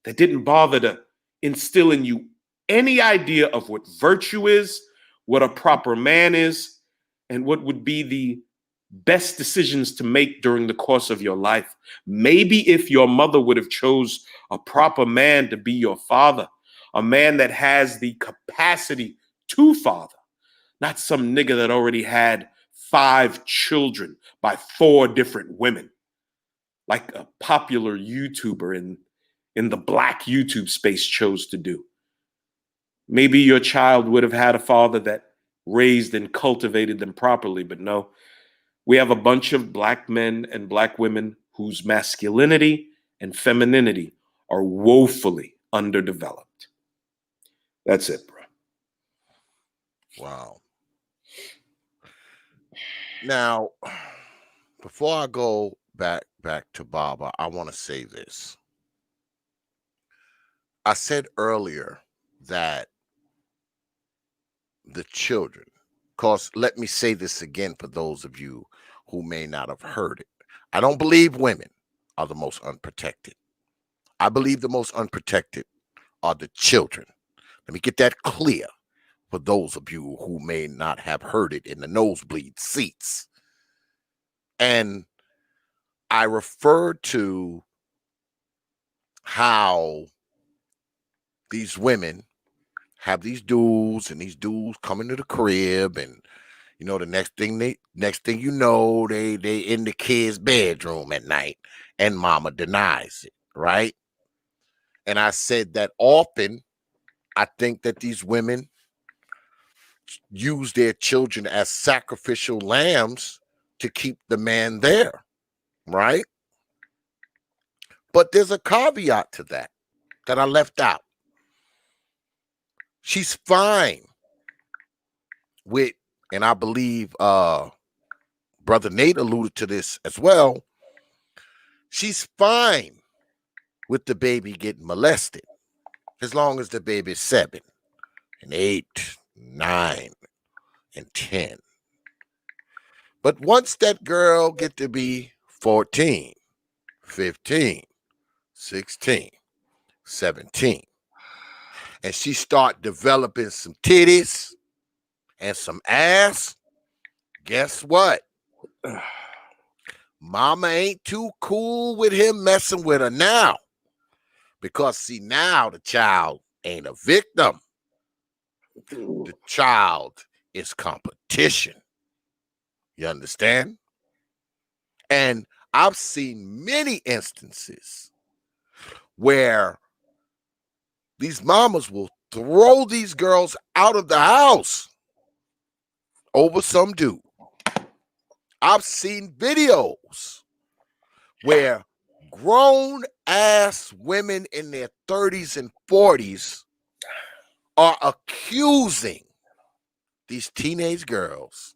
that didn't bother to instill in you any idea of what virtue is, what a proper man is, and what would be the best decisions to make during the course of your life. Maybe if your mother would have chose a proper man to be your father, a man that has the capacity to father, not some nigga that already had 5 children by 4 different women, like a popular YouTuber in the Black YouTube space chose to do. Maybe your child would have had a father that raised and cultivated them properly, but no. We have a bunch of Black men and Black women whose masculinity and femininity are woefully underdeveloped. That's it, bro. Wow. Now, before I go back to Baba, I want to say this. I said earlier that the children, because let me say this again for those of you who may not have heard it. I don't believe women are the most unprotected. I believe the most unprotected are the children. Let me get that clear for those of you who may not have heard it in the nosebleed seats. And I referred to how these women have these dudes, and these dudes come into the crib, and you know, the next thing you know, they in the kid's bedroom at night, and mama denies it, right? And I said that often I think that these women use their children as sacrificial lambs to keep the man there, right? But there's a caveat to that I left out. She's fine with, and I believe Brother Nate alluded to this as well, she's fine with the baby getting molested as long as the baby's 7 and 8, 9, and 10. But once that girl get to be 14, 15, 16, 17, and she start developing some titties and some ass, guess what? Mama ain't too cool with him messing with her now. Because see, now the child ain't a victim. The child is competition. You understand? And I've seen many instances where these mamas will throw these girls out of the house over some dude. I've seen videos where grown ass women in their 30s and 40s are accusing these teenage girls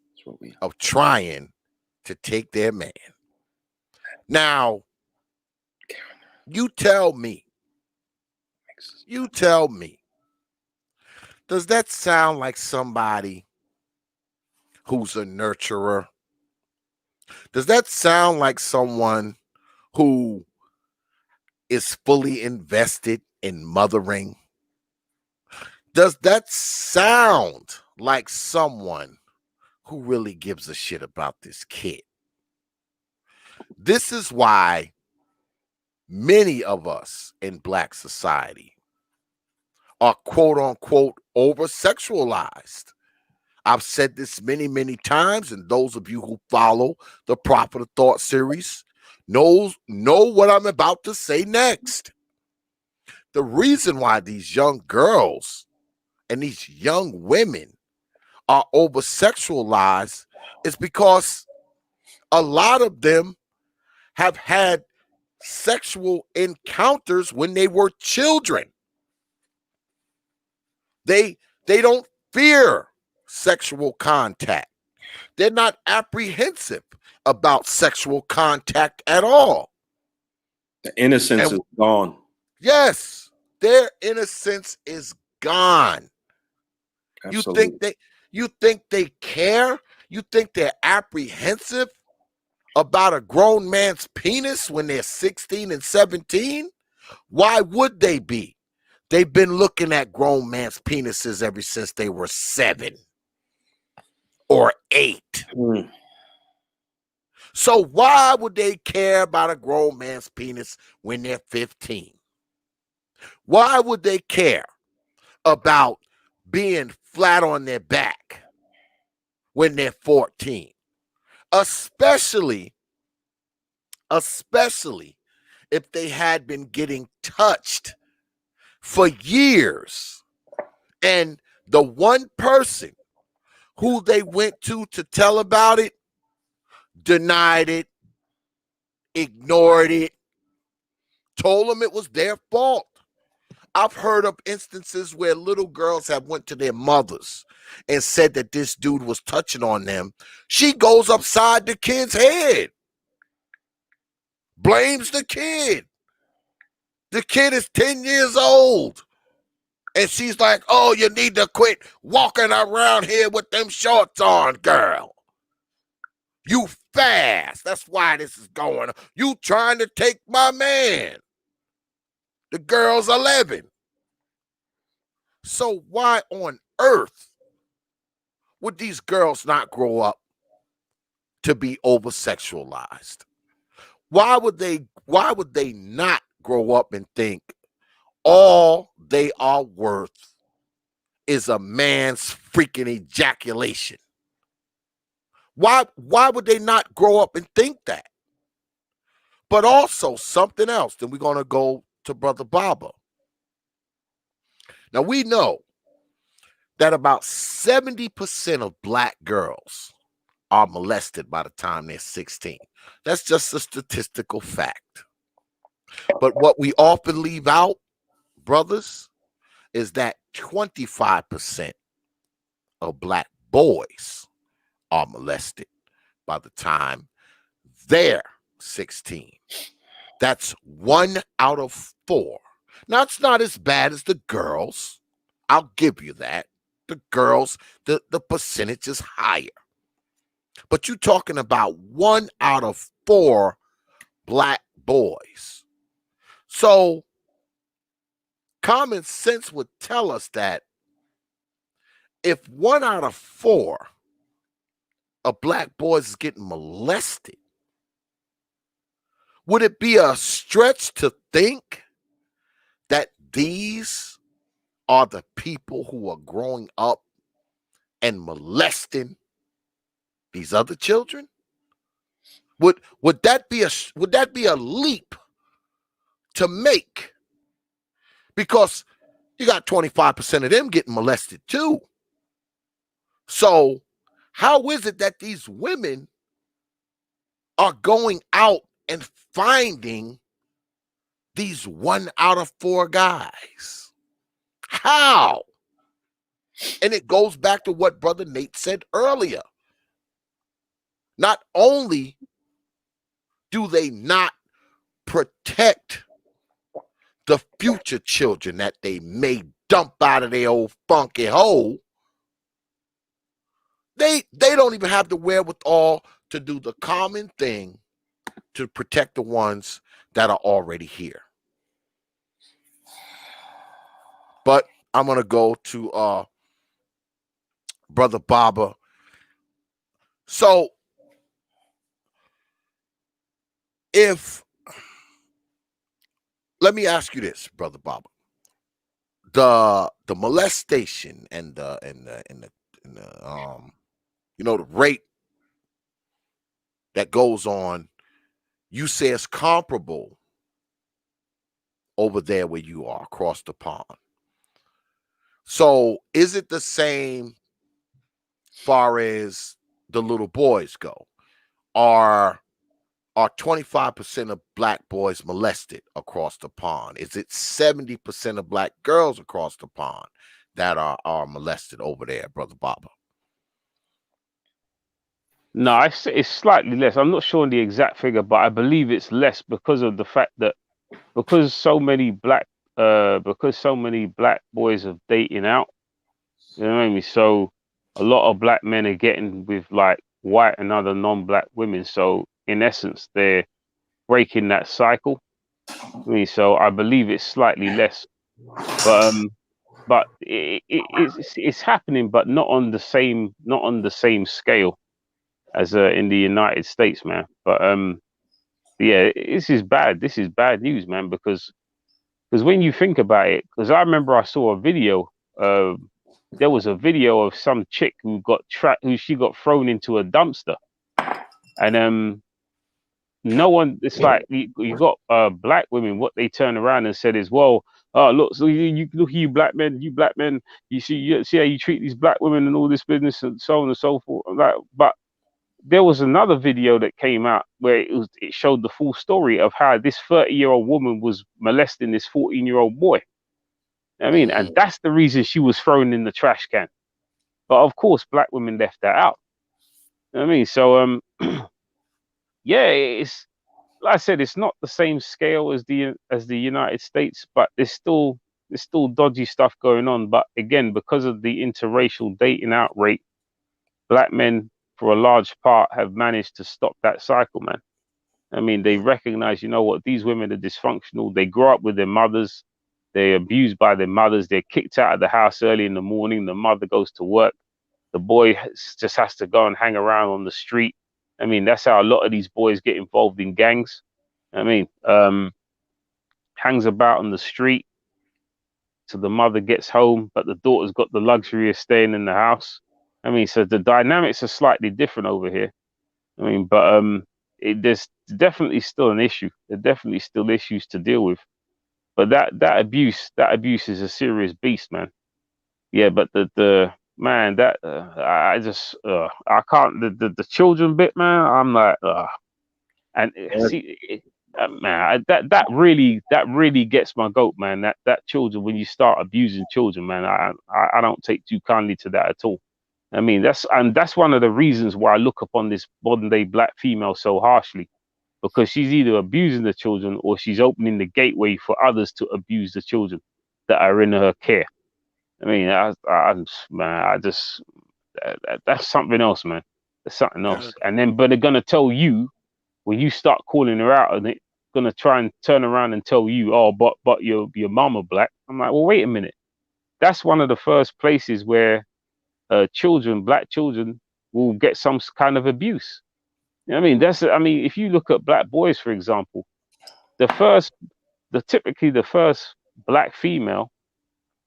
of trying to take their man. Now, you tell me, does that sound like somebody who's a nurturer? Does that sound like someone who is fully invested in mothering? Does that sound like someone who really gives a shit about this kid? This is why many of us in Black society are quote unquote over sexualized. I've said this many, many times, and those of you who follow the Proper Thought series know what I'm about to say next. The reason why these young girls and these young women are over sexualized is because a lot of them have had sexual encounters when they were children. They don't fear sexual contact. They're not apprehensive about sexual contact at all. The innocence is gone. Yes, their innocence is gone. Absolutely. You think they care? You think they're apprehensive about a grown man's penis when they're 16 and 17? Why would they be? They've been looking at grown man's penises ever since they were 7 or 8. So why would they care about a grown man's penis when they're 15? Why would they care about being flat on their back when they're 14? Especially if they had been getting touched for years, and the one person who they went to tell about it denied it, ignored it, told them it was their fault. I've heard of instances where little girls have went to their mothers and said that this dude was touching on them. She goes upside the kid's head, blames the kid. The kid is 10 years old. And she's like, oh, you need to quit walking around here with them shorts on, girl. You fast. That's why this is going on. You trying to take my man. The girl's 11. So why on earth would these girls not grow up to be over-sexualized? Why would they not grow up and think all they are worth is a man's freaking ejaculation? Why would they not grow up and think that? But also something else. Then we're going to go to Brother Baba. Now we know that about 70% of black girls are molested by the time they're 16. That's just a statistical fact. But what we often leave out, brothers, is that 25% of black boys are molested by the time they're 16. That's 1 out of 4. Now, it's not as bad as the girls. I'll give you that. The girls, the percentage is higher. But you're talking about 1 out of 4 black boys. So common sense would tell us that if 1 out of 4 of black boys is getting molested, would it be a stretch to think that these are the people who are growing up and molesting these other children? Would that be a leap to make? Because you got 25% of them getting molested too. So how is it that these women are going out and finding these 1 out of 4 guys? How? And it goes back to what Brother Nate said earlier. Not only do they not protect the future children that they may dump out of their old funky hole, they don't even have the wherewithal to do the common thing to protect the ones that are already here. But I'm going to go to Brother Baba. So let me ask you this, Brother Baba. The molestation and the the rape that goes on, you say it's comparable over there where you are across the pond. So is it the same far as the little boys go? Are 25% of black boys molested across the pond? Is it 70% of black girls across the pond that are molested over there, Brother Baba? No, it's slightly less. I'm not sure on the exact figure, but I believe it's less because of the fact that because so many black boys are dating out. You know what I mean? So a lot of black men are getting with like white and other non-black women. So in essence, they're breaking that cycle. I mean, so I believe it's slightly less, but it's happening, but not on the same scale as in the United States, man. But yeah, this is bad. This is bad news, man, because when you think about it, because I remember I saw a video. There was a video of some chick who got she got thrown into a dumpster, and no one. It's like you got black women. What they turn around and said is, well, oh look, so you look at you black men, you see how you treat these black women and all this business and so on and so forth. Like, but there was another video that came out where it showed the full story of how this 30-year-old woman was molesting this 14-year-old boy. I mean, and that's the reason she was thrown in the trash can. But of course, black women left that out. You know what I mean, so yeah, it's like I said, it's not the same scale as the United States, but there's still dodgy stuff going on. But again, because of the interracial dating out rate, black men, for a large part, have managed to stop that cycle, man. I mean, they recognize, you know what, these women are dysfunctional. They grow up with their mothers. They're abused by their mothers. They're kicked out of the house early in the morning. The mother goes to work. The boy just has to go and hang around on the street. I mean, that's how a lot of these boys get involved in gangs. I mean, hangs about on the street till the mother gets home, but the daughter's got the luxury of staying in the house. I mean, so the dynamics are slightly different over here. I mean, but there's definitely still an issue. There are definitely still issues to deal with. But that abuse is a serious beast, man. Yeah, but the man that I just I can't the children bit, man. I'm like, and see, man, that really gets my goat, man. That children, when you start abusing children, man, I don't take too kindly to that at all. I mean, that's one of the reasons why I look upon this modern day black female so harshly, because she's either abusing the children or she's opening the gateway for others to abuse the children that are in her care. I mean, that's something else, man. That's something Yeah. else. And then, but they're gonna tell you when you start calling her out, and they're gonna try and turn around and tell you, oh, but your mama black. I'm like, well, wait a minute. That's one of the first places where black children, will get some kind of abuse. You know what I mean? If you look at black boys, for example, typically the first black female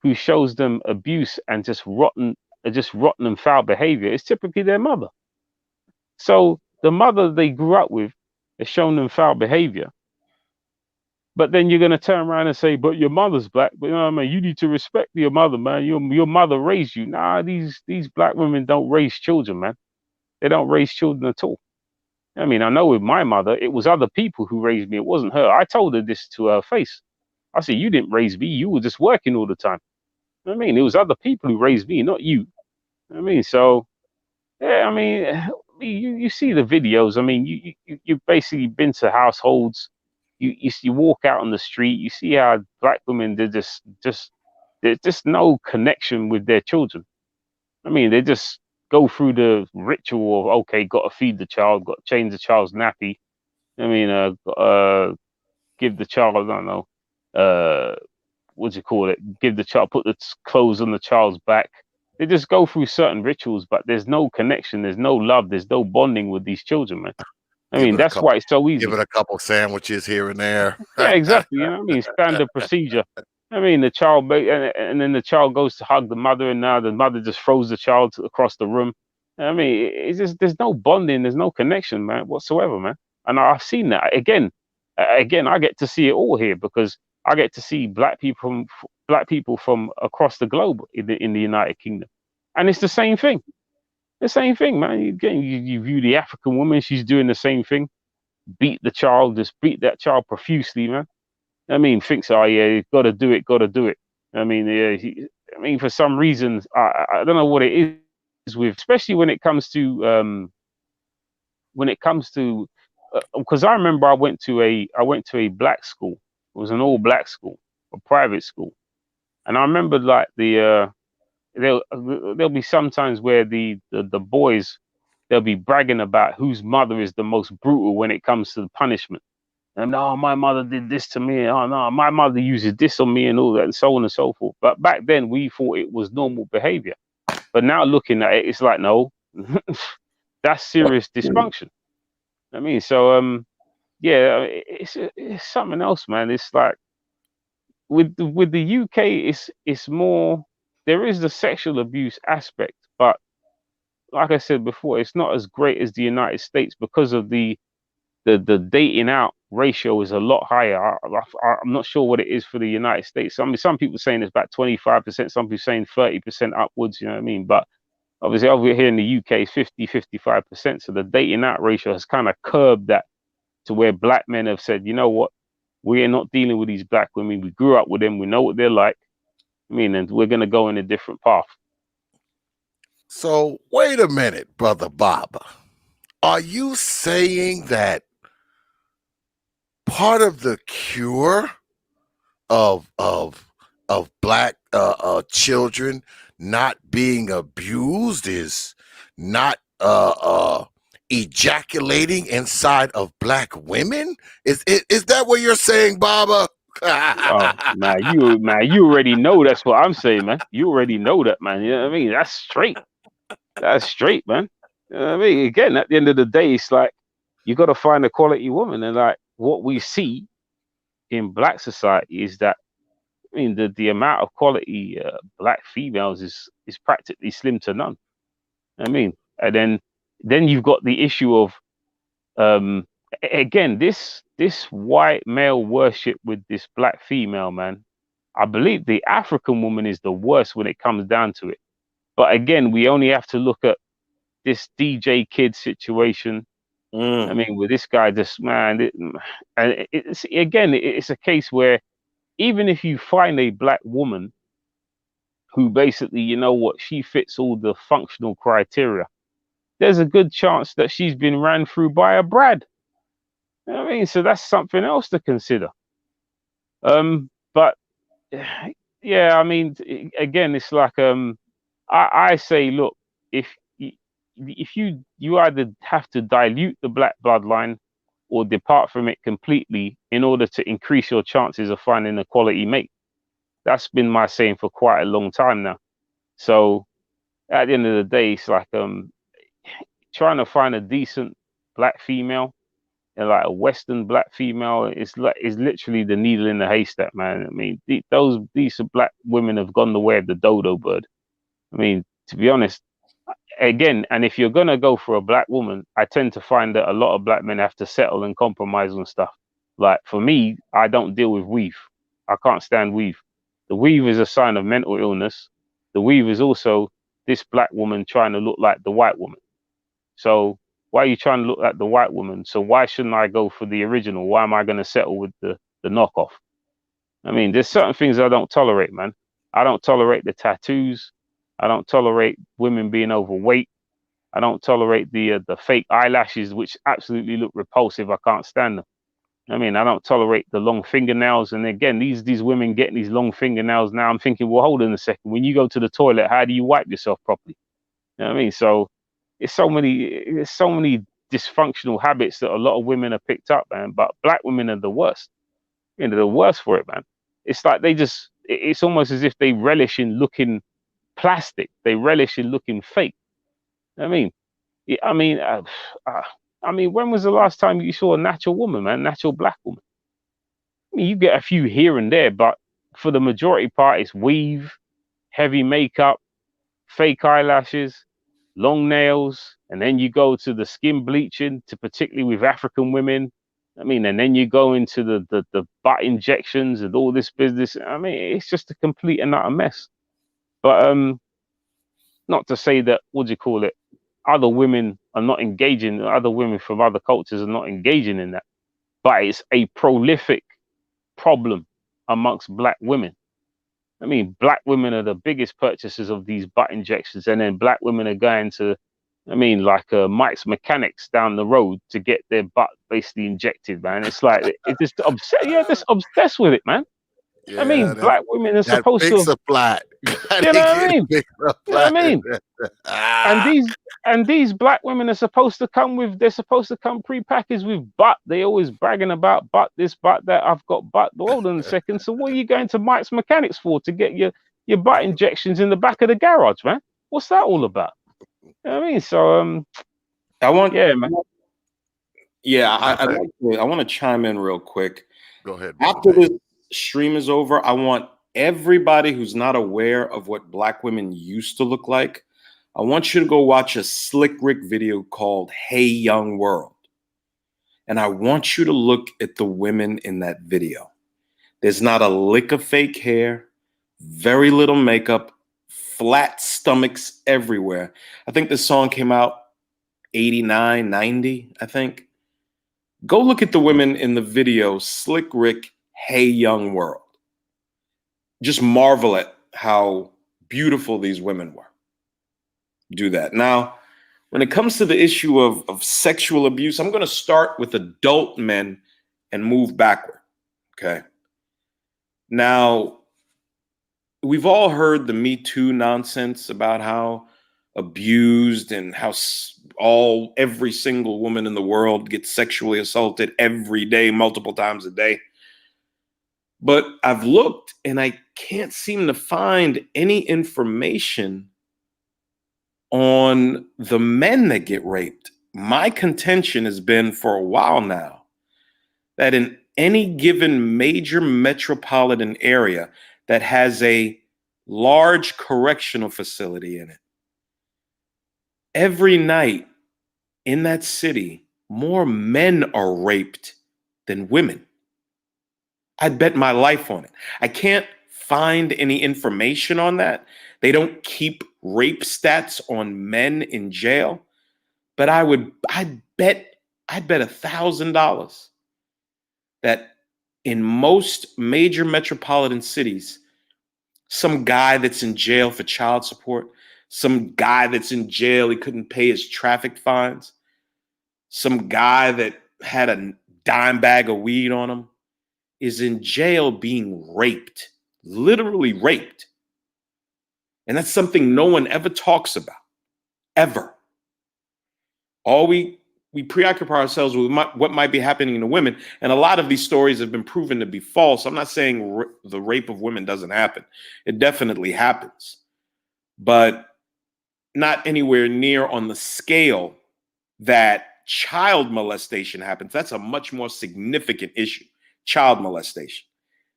who shows them abuse and just rotten and foul behavior is typically their mother. So the mother they grew up with has shown them foul behavior. But then you're gonna turn around and say, "But your mother's black." But you know what I mean? You need to respect your mother, man. Your mother raised you. Nah, these black women don't raise children, man. They don't raise children at all. I mean, I know with my mother, it was other people who raised me. It wasn't her. I told her this to her face. I said, "You didn't raise me. You were just working all the time." I mean, it was other people who raised me, not you. I mean, so yeah. I mean, you see the videos. I mean, you've basically been to households. You walk out on the street. You see how black women, there's just no connection with their children. I mean, they just go through the ritual of, okay, got to feed the child, got to change the child's nappy. I mean, give the child, I don't know, what do you call it? Give the child, put the clothes on the child's back. They just go through certain rituals, but there's no connection, there's no love, there's no bonding with these children, man. I mean, that's why it's so easy. Give it a couple sandwiches here and there. Yeah, exactly. You know what I mean? Standard procedure. I mean, the child, and then the child goes to hug the mother, and now the mother just throws the child across the room. I mean, it's just, there's no bonding, there's no connection, man, whatsoever, man. And I've seen that again. I get to see it all here because I get to see black people from across the globe in the United Kingdom, and it's the same thing. The same thing, man. You view the African woman; she's doing the same thing. Beat the child, just beat that child profusely, man. I mean, thinks, oh yeah, got to do it. I mean, yeah, for some reason, I don't know what it is with, especially when it comes to because I remember I went to a black school. It was an all black school, a private school, and I remember like there'll be sometimes where the boys, they'll be bragging about whose mother is the most brutal when it comes to the punishment. And oh, my mother did this to me. Oh no, my mother uses this on me and all that, and so on and so forth. But back then we thought it was normal behavior. But now looking at it, it's like, no, that's serious dysfunction. I mean, so yeah, it's something else, man. It's like with the UK, it's more, there is the sexual abuse aspect, but like I said before, it's not as great as the United States because of the dating out ratio is a lot higher. I'm not sure what it is for the United States. I mean, some people saying it's about 25%, some people saying 30% upwards, you know what I mean? But obviously over here in the UK, it's 55%. So the dating out ratio has kind of curbed that to where black men have said, you know what, we are not dealing with these black women. We grew up with them. We know what they're like. I mean, and we're going to go in a different path. So wait a minute, Brother Baba. Are you saying that part of the cure of black children not being abused is not ejaculating inside of black women? Is that what you're saying, Baba? Oh, man, you already know that's what I'm saying, man. You already know that, man. You know what I mean? That's straight. That's straight, man. You know what I mean? Again, at the end of the day, it's like you got to find a quality woman, and like what we see in black society is that, I mean, the amount of quality black females is practically slim to none. I mean, and then you've got the issue of again, this white male worship with this black female, man. I believe the African woman is the worst when it comes down to it. But again, we only have to look at this DJ Kid situation. I mean, with this guy, this man, and it's a case where even if you find a black woman who basically, you know what, she fits all the functional criteria, there's a good chance that she's been ran through by a Brad. You know what I mean? So that's something else to consider. But yeah, I mean, again, it's like I say, look, if you either have to dilute the black bloodline or depart from it completely in order to increase your chances of finding a quality mate. That's been my saying for quite a long time now. So at the end of the day, it's like trying to find a decent black female and like a Western black female is literally the needle in the haystack, man. I mean, those decent black women have gone the way of the dodo bird. I mean, to be honest, again, and if you're gonna go for a black woman, I tend to find that a lot of black men have to settle and compromise on stuff. Like for me, I don't deal with weave. I can't stand weave. The weave is a sign of mental illness. The weave is also this black woman trying to look like the white woman. So why are you trying to look like the white woman? So why shouldn't I go for the original? Why am I going to settle with the knockoff? I mean, there's certain things I don't tolerate, man. I don't tolerate the tattoos. I don't tolerate women being overweight. I don't tolerate the fake eyelashes, which absolutely look repulsive. I can't stand them. I mean, I don't tolerate the long fingernails. And again, these women getting these long fingernails now, I'm thinking, well, hold on a second. When you go to the toilet, how do you wipe yourself properly? You know what I mean? So it's so many dysfunctional habits that a lot of women have picked up, man. But black women are the worst. You know, the worst for it, man. It's like it's almost as if they relish in looking plastic. They relish in looking fake. I mean, I mean, when was the last time you saw a natural woman, man? Natural black woman? I mean, you get a few here and there, but for the majority part, it's weave, heavy makeup, fake eyelashes, long nails, and then you go to the skin bleaching, to particularly with African women. I mean, and then you go into the butt injections and all this business. I mean, it's just a complete and utter mess. But not to say that, what do you call it, other women are not engaging, other women from other cultures are not engaging in that. But it's a prolific problem amongst black women. I mean, black women are the biggest purchasers of these butt injections, and then black women are going to, I mean, like Mike's Mechanics down the road to get their butt basically injected, man. It's like it's just just obsessed with it, man. Yeah, I mean, black women are supposed big to supply. You know what I mean? You know what I mean? And these black women are supposed to come prepackaged with butt. They always bragging about butt this, butt that. I've got butt. Hold on a second. So what are you going to Mike's Mechanics for? To get your butt injections in the back of the garage, man? What's that all about? You know what I mean? So I want to chime in real quick. Go ahead. After this stream is over, I want everybody who's not aware of what black women used to look like, I want you to go watch a Slick Rick video called Hey Young World. And I want you to look at the women in that video. There's not a lick of fake hair, very little makeup, flat stomachs everywhere. I think this song came out 89, 90, I think. Go look at the women in the video, Slick Rick, Hey Young World. Just marvel at how beautiful these women were. Do that. Now, when it comes to the issue of sexual abuse, I'm going to start with adult men and move backward. Okay. Now, we've all heard the Me Too nonsense about how abused and how every single woman in the world gets sexually assaulted every day, multiple times a day. But I've looked and I can't seem to find any information on the men that get raped. My contention has been for a while now that in any given major metropolitan area that has a large correctional facility in it, every night in that city, more men are raped than women. I'd bet my life on it. I can't find any information on that. They don't keep rape stats on men in jail, but I'd bet $1,000 that in most major metropolitan cities, some guy that's in jail for child support, some guy that's in jail, he couldn't pay his traffic fines, some guy that had a dime bag of weed on him, is in jail being raped, literally raped. And that's something no one ever talks about, ever. All we preoccupy ourselves with what might be happening to women. And a lot of these stories have been proven to be false. I'm not saying the rape of women doesn't happen. It definitely happens, but not anywhere near on the scale that child molestation happens. That's a much more significant issue, child molestation,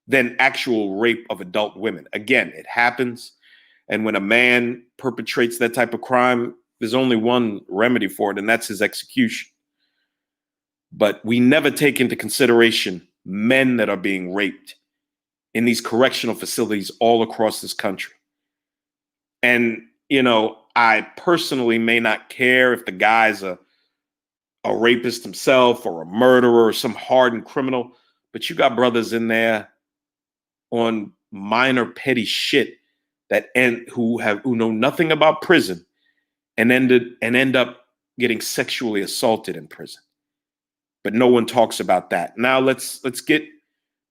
than actual rape of adult women. Again, it happens. And when a man perpetrates that type of crime, there's only one remedy for it, and that's his execution. But we never take into consideration men that are being raped in these correctional facilities all across this country. And, you know, I personally may not care if the guy's a rapist himself or a murderer or some hardened criminal, but you got brothers in there on minor petty shit who know nothing about prison and end up getting sexually assaulted in prison. But no one talks about that. Now let's get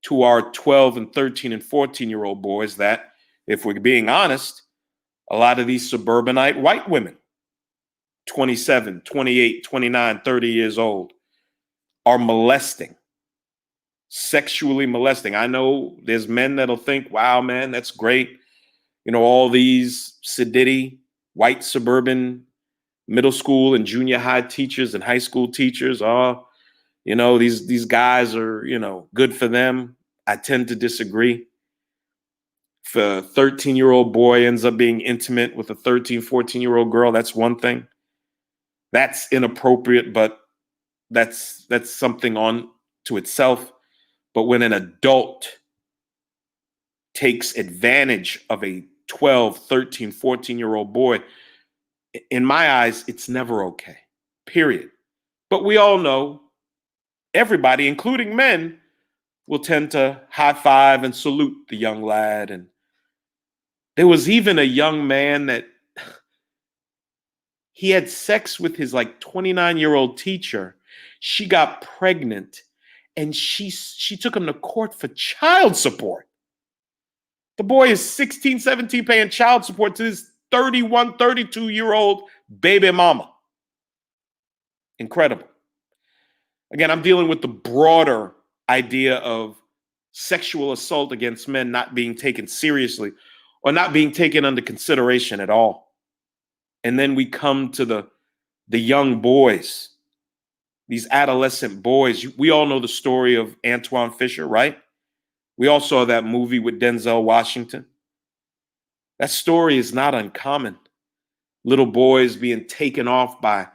to our 12 and 13 and 14-year-old boys that, if we're being honest, a lot of these suburbanite white women, 27, 28, 29, 30 years old, are molesting, sexually molesting. I know there's men that'll think, wow, man, that's great. You know, all these sedity, white suburban middle school and junior high teachers and high school teachers, you know, these guys are, you know, good for them. I tend to disagree. If a 13-year-old boy ends up being intimate with a 13, 14-year-old girl, that's one thing. That's inappropriate, but that's something on to itself. But when an adult takes advantage of a 12, 13, 14-year-old boy, in my eyes, it's never okay, period. But we all know everybody, including men, will tend to high five and salute the young lad. And there was even a young man that he had sex with his like 29-year-old teacher. She got pregnant and she took him to court for child support. The boy is 16, 17 paying child support to his 31, 32-year-old baby mama. Incredible. Again, I'm dealing with the broader idea of sexual assault against men not being taken seriously or not being taken under consideration at all. And then we come to the young boys, these adolescent boys. We all know the story of Antoine Fisher, right? We all saw that movie with Denzel Washington. That story is not uncommon. Little boys being taken off by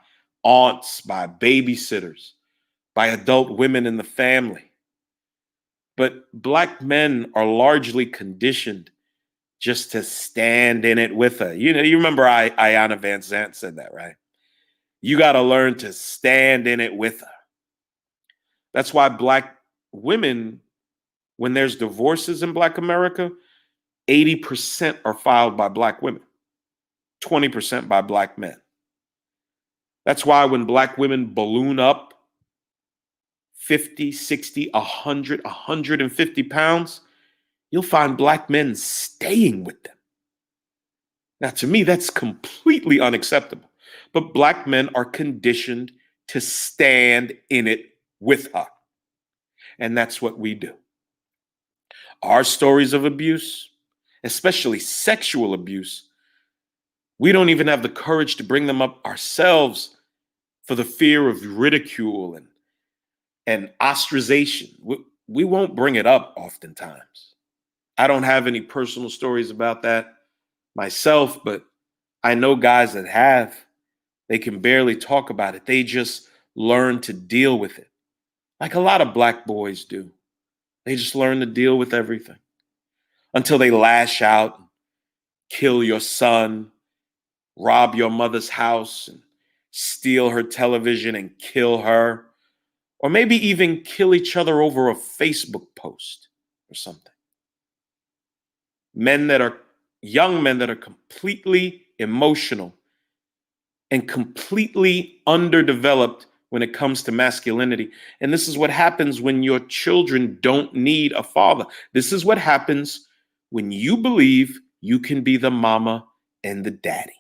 aunts, by babysitters, by adult women in the family. But Black men are largely conditioned just to stand in it with her. You know, you remember Ayanna Van Zant said that, right? You got to learn to stand in it with her. That's why Black women, when there's divorces in Black America, 80% are filed by Black women, 20% by Black men. That's why when Black women balloon up 50, 60, 100, 150 pounds, you'll find Black men staying with them. Now, to me, that's completely unacceptable. But Black men are conditioned to stand in it with her. And that's what we do. Our stories of abuse, especially sexual abuse, we don't even have the courage to bring them up ourselves for the fear of ridicule and and ostracization. We won't bring it up oftentimes. I don't have any personal stories about that myself, but I know guys that have. They can barely talk about it. They just learn to deal with it. Like a lot of black boys do. They just learn to deal with everything until they lash out, kill your son, rob your mother's house, and steal her television and kill her, or maybe even kill each other over a Facebook post or something. Young men that are completely emotional and completely underdeveloped when it comes to masculinity. And this is what happens when your children don't need a father. This is what happens when you believe you can be the mama and the daddy.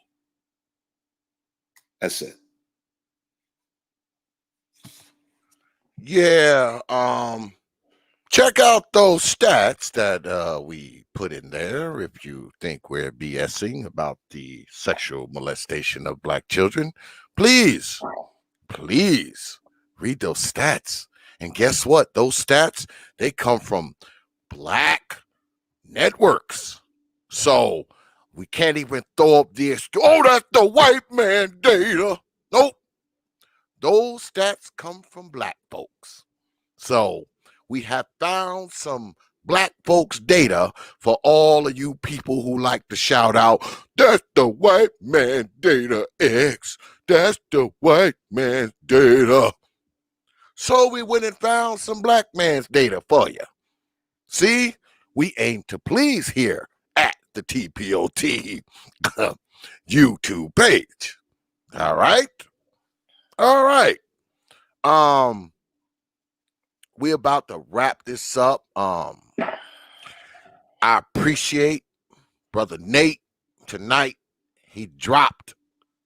That's it. Yeah, check out those stats that we put in there if you think we're BSing about the sexual molestation of black children. Please read those stats. And guess what? Those stats, they come from black networks. So we can't even throw up this, oh, that's the white man data. Nope. Those stats come from black folks. So we have found some black folks data for all of you people who like to shout out, that's the white man data, X. That's the white man's data. So we went and found some black man's data for you. See, we aim to please here at the T.P.O.T. YouTube page. All right. We're about to wrap this up. I appreciate Brother Nate tonight. He dropped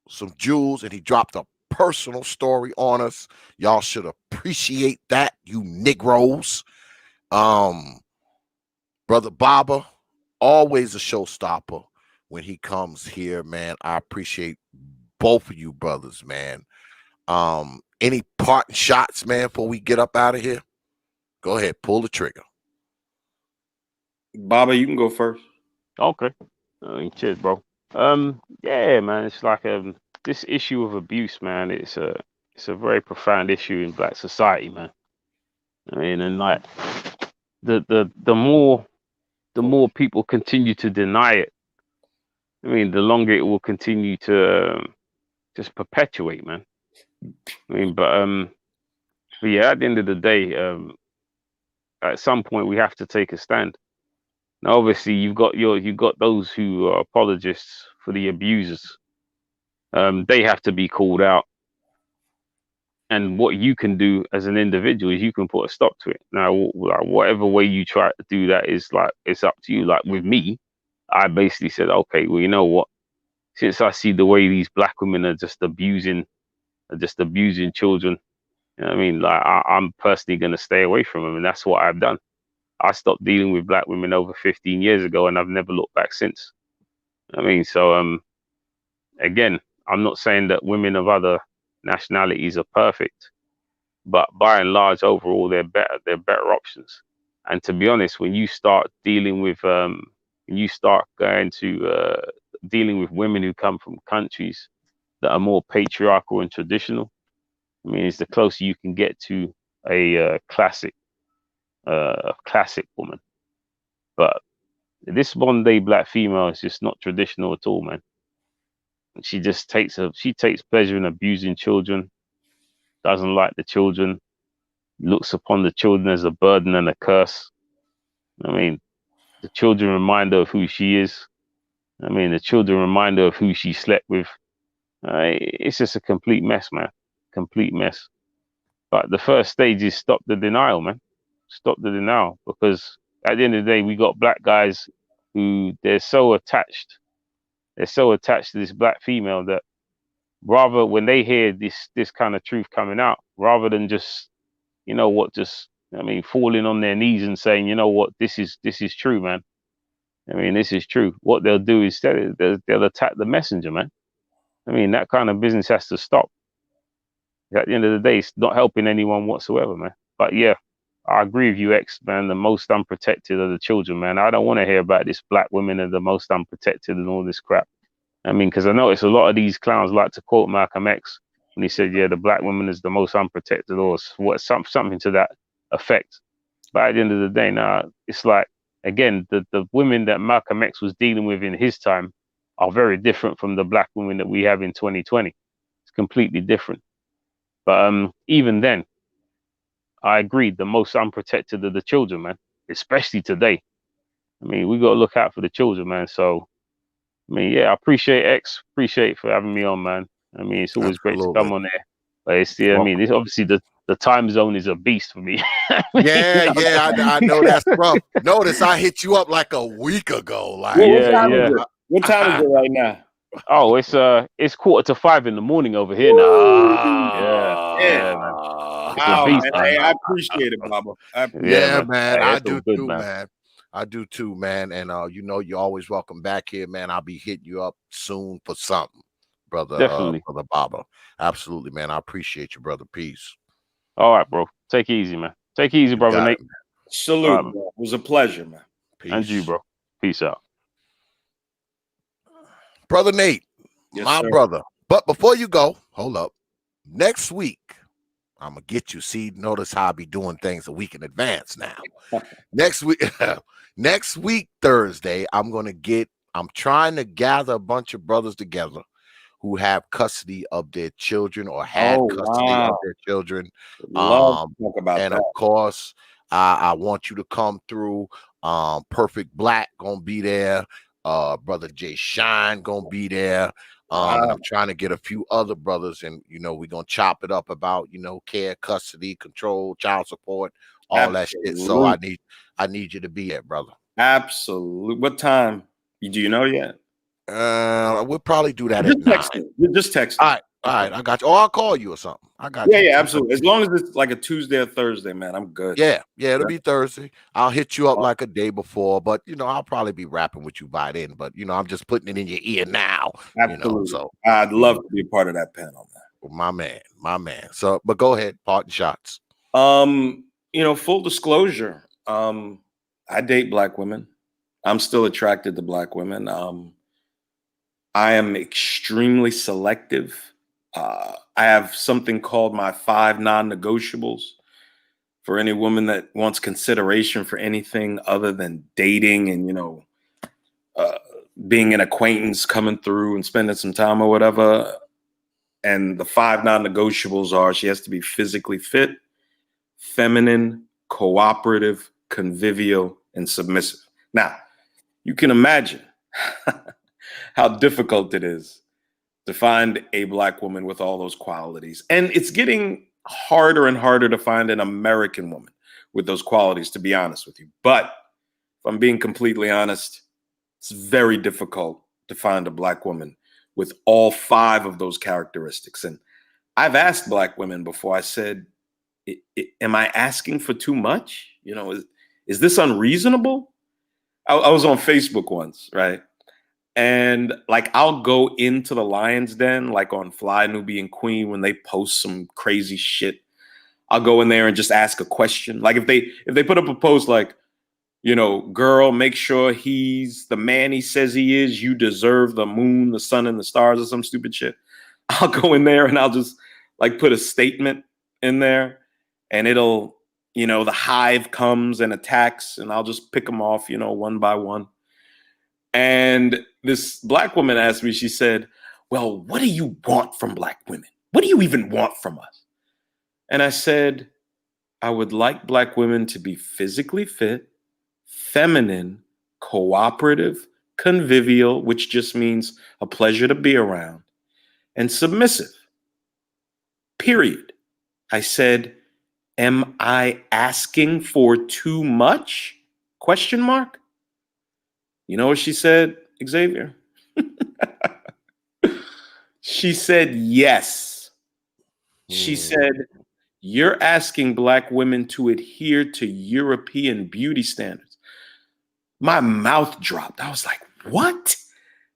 some jewels and he dropped a personal story on us. Y'all should appreciate that, you Negroes. Brother Baba, always a showstopper when he comes here, man. I appreciate both of you brothers, man. Any parting shots, man, before we get up out of here? Go ahead, pull the trigger. Baba, you can go first. Okay. Cheers, bro. Yeah, man. It's like this issue of abuse, man. It's a very profound issue in black society, man. I mean, and like the more people continue to deny it, I mean, the longer it will continue to just perpetuate, man. I mean, but yeah, at the end of the day, at some point we have to take a stand. Now, obviously, you've got those who are apologists for the abusers. They have to be called out. And what you can do as an individual is you can put a stop to it. Now, whatever way you try to do that is like, it's up to you. Like with me, I basically said, okay, well, you know what? Since I see the way these black women are just abusing children, you know what I mean? Like I'm personally going to stay away from them. And that's what I've done. I stopped dealing with black women over 15 years ago and I've never looked back since. I mean, so again, I'm not saying that women of other nationalities are perfect, but by and large, overall, they're better options. And to be honest, when you start dealing with dealing with women who come from countries that are more patriarchal and traditional, I mean, it's the closer you can get to a classic woman. But this modern day black female is just not traditional at all, man. She just takes pleasure in abusing children, doesn't like the children, looks upon the children as a burden and a curse. I mean, the children remind her of who she is. I mean, the children remind her of who she slept with. It's just a complete mess, man. Complete mess. But the first stage is stop the denial, man. Stop the denial, because at the end of the day, we got black guys who they're so attached to this black female that rather when they hear this kind of truth coming out, rather than just, you know what, falling on their knees and saying, you know what, this is true, man. I mean, this is true. What they'll do is they'll attack the messenger, man. I mean, that kind of business has to stop. At the end of the day, it's not helping anyone whatsoever, man. But yeah, I agree with you, X, man. The most unprotected are the children, man. I don't want to hear about this black women are the most unprotected and all this crap. I mean, because I notice a lot of these clowns like to quote Malcolm X when he said, yeah, the black woman is the most unprotected, or something to that effect. But at the end of the day, now it's like, again, the women that Malcolm X was dealing with in his time are very different from the black women that we have in 2020. It's completely different. But even then, I agree, the most unprotected are the children, man, especially today. I mean, we got to look out for the children, man. So, I mean, yeah, I appreciate X, appreciate for having me on, man. I mean, it's always great to come Absolutely. on there. But it's, yeah, I mean, it's obviously the time zone is a beast for me. I know that's rough. Notice I hit you up like a week ago. Like, What Yeah, time yeah. is it? What time is it right now? Oh, it's 4:45 in the morning over here now. Yeah, man. It's a Wow, beast, man. man. Hey, I appreciate it, Baba. Yeah, yeah, man. man. Hey, I it's all do good, too, man. man. I do too, man. And you know, you're always welcome back here, man. I'll be hitting you up soon for something, brother. Definitely. Brother Baba. Absolutely, man. I appreciate you, brother. Peace. All right, bro. Take it easy, man. Take it easy, You brother got Nate. it, man. Salute, All right, man. bro. It was a pleasure, man. And you, Peace. bro. Peace out. Brother Nate, Yes, my sir. brother. But before you go, hold up. Next week, I'm gonna get you. See, notice how I be doing things a week in advance now. Next week, Thursday, I'm trying to gather a bunch of brothers together who have custody of their children or had Oh, custody of wow. their children. Love to talk about And that. of course, I want you to come through. Perfect Black gonna be there. Brother Jay Shine gonna be there. And I'm trying to get a few other brothers, and you know, we're gonna chop it up about, you know, care, custody, control, child support, all that shit. So I need you to be there, brother. Absolutely. What time? Do you know yet? We'll probably do that Just at 9. text me. Just text me. All right, I got you. Or I'll call you or something. I got you. Yeah, absolutely. As long as it's like a Tuesday or Thursday, man, I'm good. Yeah, it'll be Thursday. I'll hit you up like a day before, but you know, I'll probably be rapping with you by then. But you know, I'm just putting it in your ear now. Absolutely. You know, so I'd love to be a part of that panel, man. my man. So, but go ahead, parting shots. You know, full disclosure, I date black women. I'm still attracted to black women. I am extremely selective. I have something called my 5 non-negotiables for any woman that wants consideration for anything other than dating and, you know, being an acquaintance, coming through and spending some time or whatever. And the 5 non-negotiables are: she has to be physically fit, feminine, cooperative, convivial, and submissive. Now, you can imagine how difficult it is to find a black woman with all those qualities. And it's getting harder and harder to find an American woman with those qualities, to be honest with you. But if I'm being completely honest, it's very difficult to find a black woman with all 5 of those characteristics. And I've asked black women before, I said, am I asking for too much? You know, is this unreasonable? I was on Facebook once, right? And like, I'll go into the Lion's Den, like on Fly Nubian Queen, when they post some crazy shit. I'll go in there and just ask a question. Like if they put up a post like, you know, girl, make sure he's the man he says he is. You deserve the moon, the sun, and the stars, or some stupid shit. I'll go in there and I'll just like put a statement in there, and it'll, you know, the hive comes and attacks, and I'll just pick them off, you know, one by one. And this black woman asked me, she said, well, what do you want from black women? What do you even want from us? And I said, I would like black women to be physically fit, feminine, cooperative, convivial, which just means a pleasure to be around, and submissive. Period. I said, am I asking for too much? Question mark. You know what she said, Xavier? She said, yes. She said, you're asking black women to adhere to European beauty standards. My mouth dropped. I was like, what?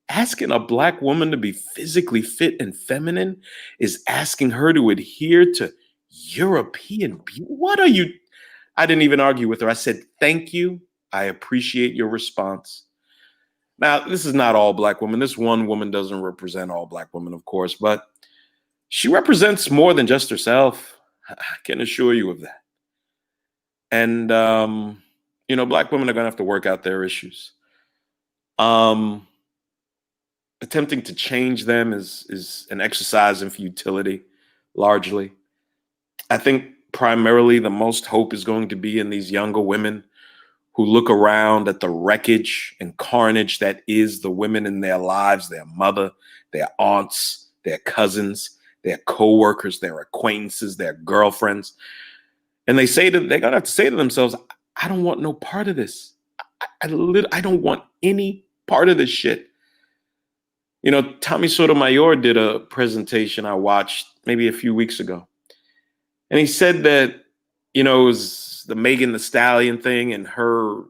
Asking a black woman to be physically fit and feminine is asking her to adhere to European beauty? What are you? I didn't even argue with her. I said, thank you. I appreciate your response. Now, this is not all Black women. This one woman doesn't represent all Black women, of course, but she represents more than just herself. I can assure you of that. And, Black women are going to have to work out their issues. Attempting to change them is an exercise in futility, largely. I think primarily the most hope is going to be in these younger women who look around at the wreckage and carnage that is the women in their lives, their mother, their aunts, their cousins, their co-workers, their acquaintances, their girlfriends. And they're going to have to say to themselves, I don't want no part of this. I don't want any part of this shit. Tommy Sotomayor did a presentation I watched maybe a few weeks ago. And he said that, it was the Megan Thee Stallion thing and her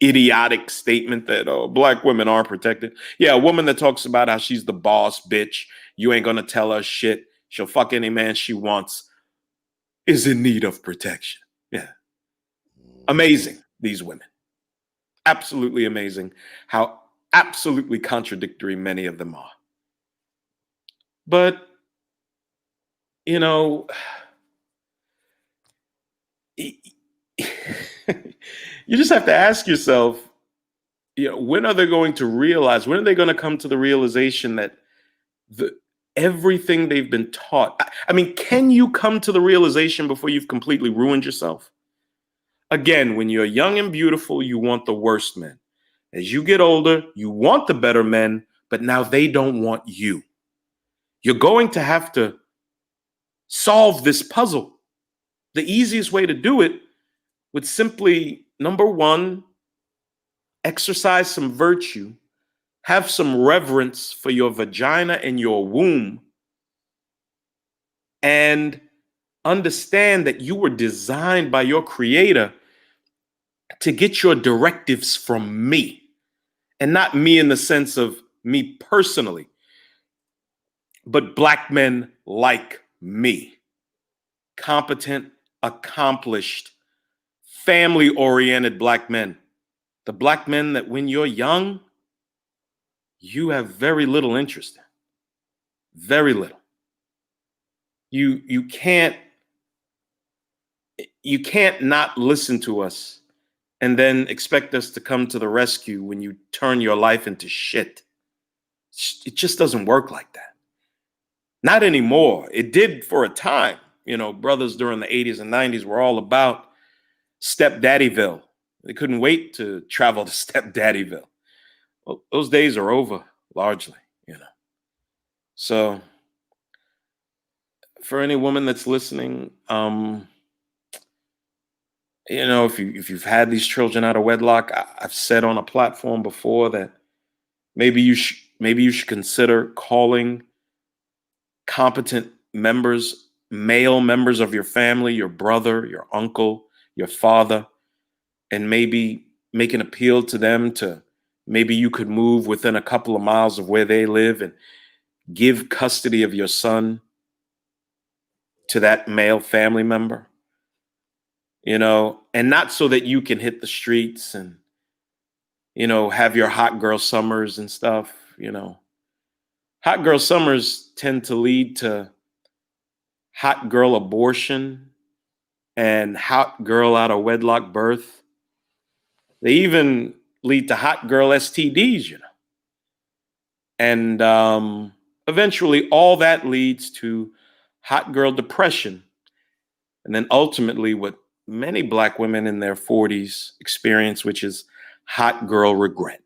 idiotic statement that, Black women aren't protected. Yeah, a woman that talks about how she's the boss bitch. You ain't going to tell her shit. She'll fuck any man she wants. Is in need of protection. Yeah. Amazing, these women. Absolutely amazing how absolutely contradictory many of them are. But, you just have to ask yourself, when are they going to realize, when are they going to come to the realization that everything they've been taught? I mean, can you come to the realization before you've completely ruined yourself? Again, when you're young and beautiful, you want the worst men. As you get older, you want the better men, but now they don't want you. You're going to have to solve this puzzle. The easiest way to do it would simply, number one, exercise some virtue, have some reverence for your vagina and your womb, and understand that you were designed by your creator to get your directives from me. And not me in the sense of me personally, but Black men like me. Competent, accomplished, family-oriented Black men. The Black men that when you're young, you have very little interest in. Very little. You can't not listen to us and then expect us to come to the rescue when you turn your life into shit. It just doesn't work like that. Not anymore. It did for a time. Brothers during the 80s and 90s were all about stepdaddyville. They couldn't wait to travel to stepdaddyville. Well, those days are over, largely, So for any woman that's listening, if you've had these children out of wedlock, I've said on a platform before that maybe you should consider calling competent members, male members of your family, your brother, your uncle, your father, and maybe make an appeal to them to maybe you could move within a couple of miles of where they live and give custody of your son to that male family member. And not so that you can hit the streets and, have your hot girl summers and stuff, Hot girl summers tend to lead to hot girl abortion and hot girl out of wedlock birth. They even lead to hot girl STDs, And eventually all that leads to hot girl depression. And then ultimately what many Black women in their 40s experience, which is hot girl regret.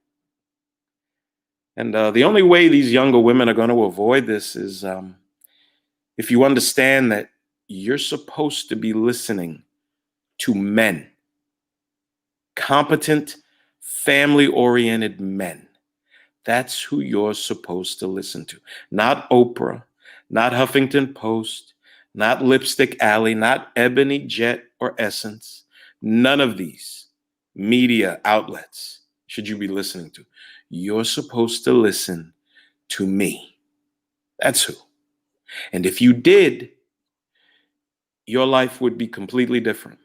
And the only way these younger women are going to avoid this is if you understand that you're supposed to be listening to men, competent, family-oriented men. That's who you're supposed to listen to. Not Oprah, not Huffington Post, not Lipstick Alley, not Ebony, Jet, or Essence. None of these media outlets should you be listening to. You're supposed to listen to me. That's who. And if you did, your life would be completely different.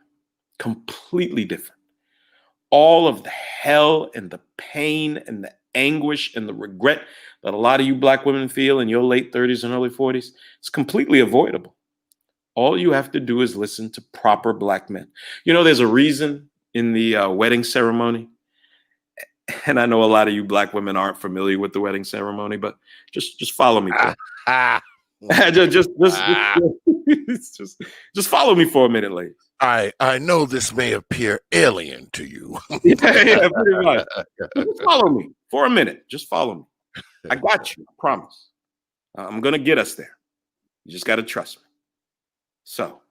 Completely different. All of the hell and the pain and the anguish and the regret that a lot of you black women feel in your late 30s and early 40s, it's completely avoidable. All you have to do is listen to proper black men. You know, there's a reason in the wedding ceremony, and I know a lot of you black women aren't familiar with the wedding ceremony, but just follow me. Just follow me for a minute, ladies. I know this may appear alien to you. Yeah, pretty much. Just follow me for a minute. Just follow me. I got you. I promise. I'm going to get us there. You just got to trust me. So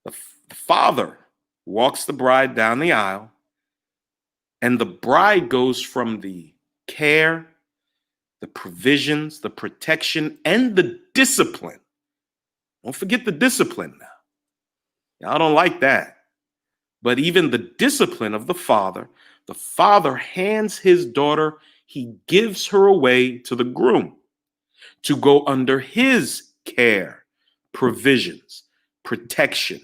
the father walks the bride down the aisle, and the bride goes from the care, the provisions, the protection, and the discipline. Don't forget the discipline now. I don't like that. But even the discipline of the father hands his daughter, he gives her away to the groom to go under his care, provisions, protection,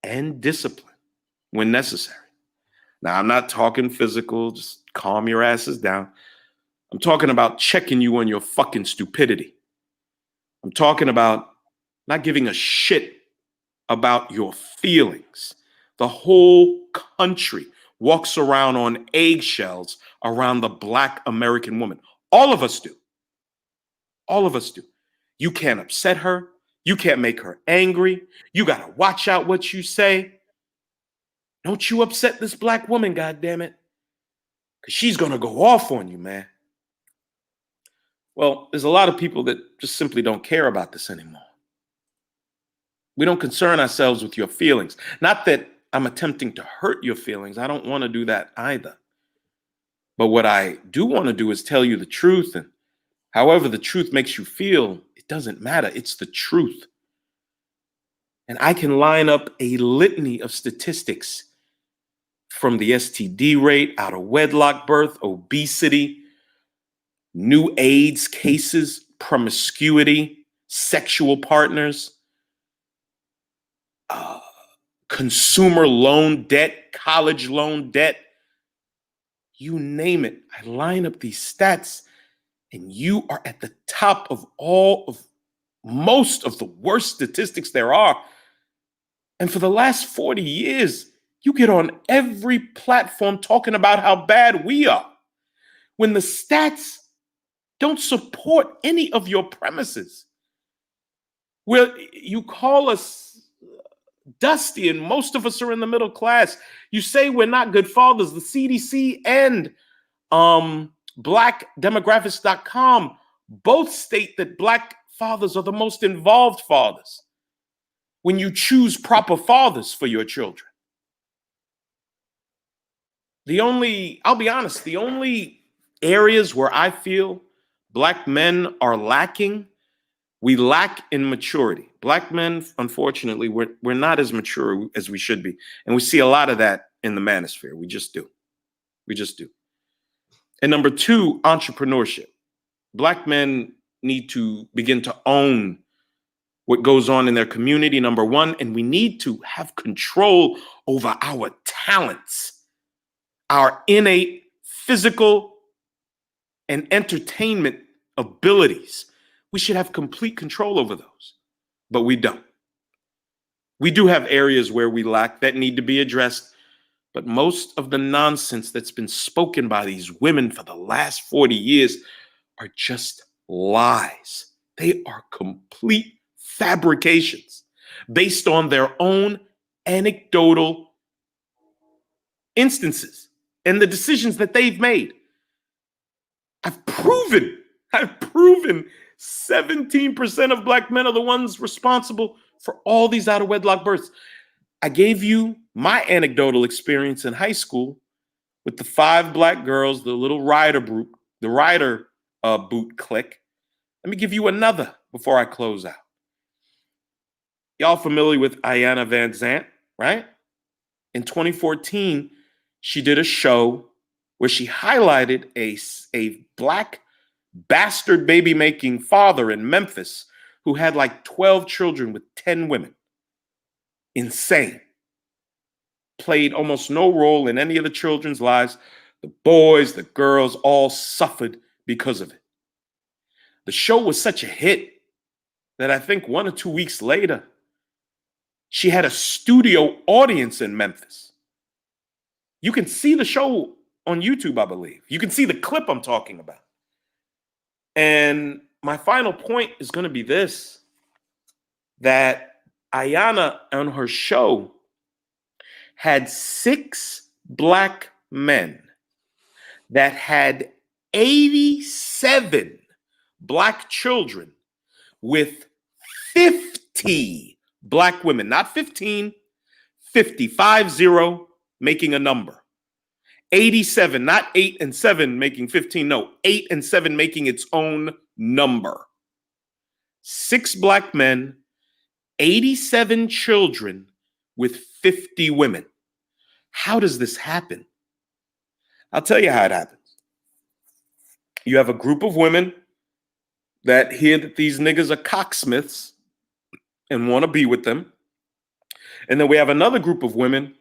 and discipline when necessary. Now, I'm not talking physical, just calm your asses down. I'm talking about checking you on your fucking stupidity. I'm talking about not giving a shit about your feelings. The whole country walks around on eggshells around the black American woman. All of us do. All of us do. You can't upset her. You can't make her angry. You got to watch out what you say. Don't you upset this black woman, goddammit. Because she's going to go off on you, man. Well, there's a lot of people that just simply don't care about this anymore. We don't concern ourselves with your feelings. Not that I'm attempting to hurt your feelings. I don't want to do that either. But what I do want to do is tell you the truth. And however the truth makes you feel, it doesn't matter. It's the truth. And I can line up a litany of statistics from the STD rate, out of wedlock birth, obesity, new AIDS cases, promiscuity, sexual partners, consumer loan debt, college loan debt, you name it. I line up these stats and you are at the top of most of the worst statistics there are. And for the last 40 years, you get on every platform talking about how bad we are when the stats don't support any of your premises. Well, you call us dusty, and most of us are in the middle class. You say we're not good fathers. The CDC and blackdemographics.com both state that black fathers are the most involved fathers when you choose proper fathers for your children. I'll be honest, the only areas where I feel black men are lacking, we lack in maturity. Black men, unfortunately, we're not as mature as we should be. And we see a lot of that in the manosphere. We just do. We just do. And number two, entrepreneurship. Black men need to begin to own what goes on in their community, number one, and we need to have control over our talents, our innate physical and entertainment abilities. We should have complete control over those, but we don't. We do have areas where we lack that need to be addressed, but most of the nonsense that's been spoken by these women for the last 40 years are just lies. They are complete fabrications based on their own anecdotal instances and the decisions that they've made. I've proven 17% of black men are the ones responsible for all these out of wedlock births. I gave you my anecdotal experience in high school with the 5 black girls, the little rider boot clique. Let me give you another before I close out. Y'all familiar with Ayanna Van Zant, right? In 2014, she did a show where she highlighted a black bastard baby-making father in Memphis who had like 12 children with 10 women. Insane. Played almost no role in any of the children's lives. The boys, the girls all suffered because of it. The show was such a hit that I think 1 or 2 weeks later, she had a studio audience in Memphis. You can see the show on YouTube, I believe. You can see the clip I'm talking about. And my final point is going to be this, that Ayanna on her show had 6 black men that had 87 black children with 50 black women, not 15, 50, making a number. 87, not 8 and 7 making 15, no, 8 and 7 making its own number. 6 black men, 87 children with 50 women. How does this happen? I'll tell you how it happens. You have a group of women that hear that these niggas are cocksmiths and want to be with them. And then we have another group of women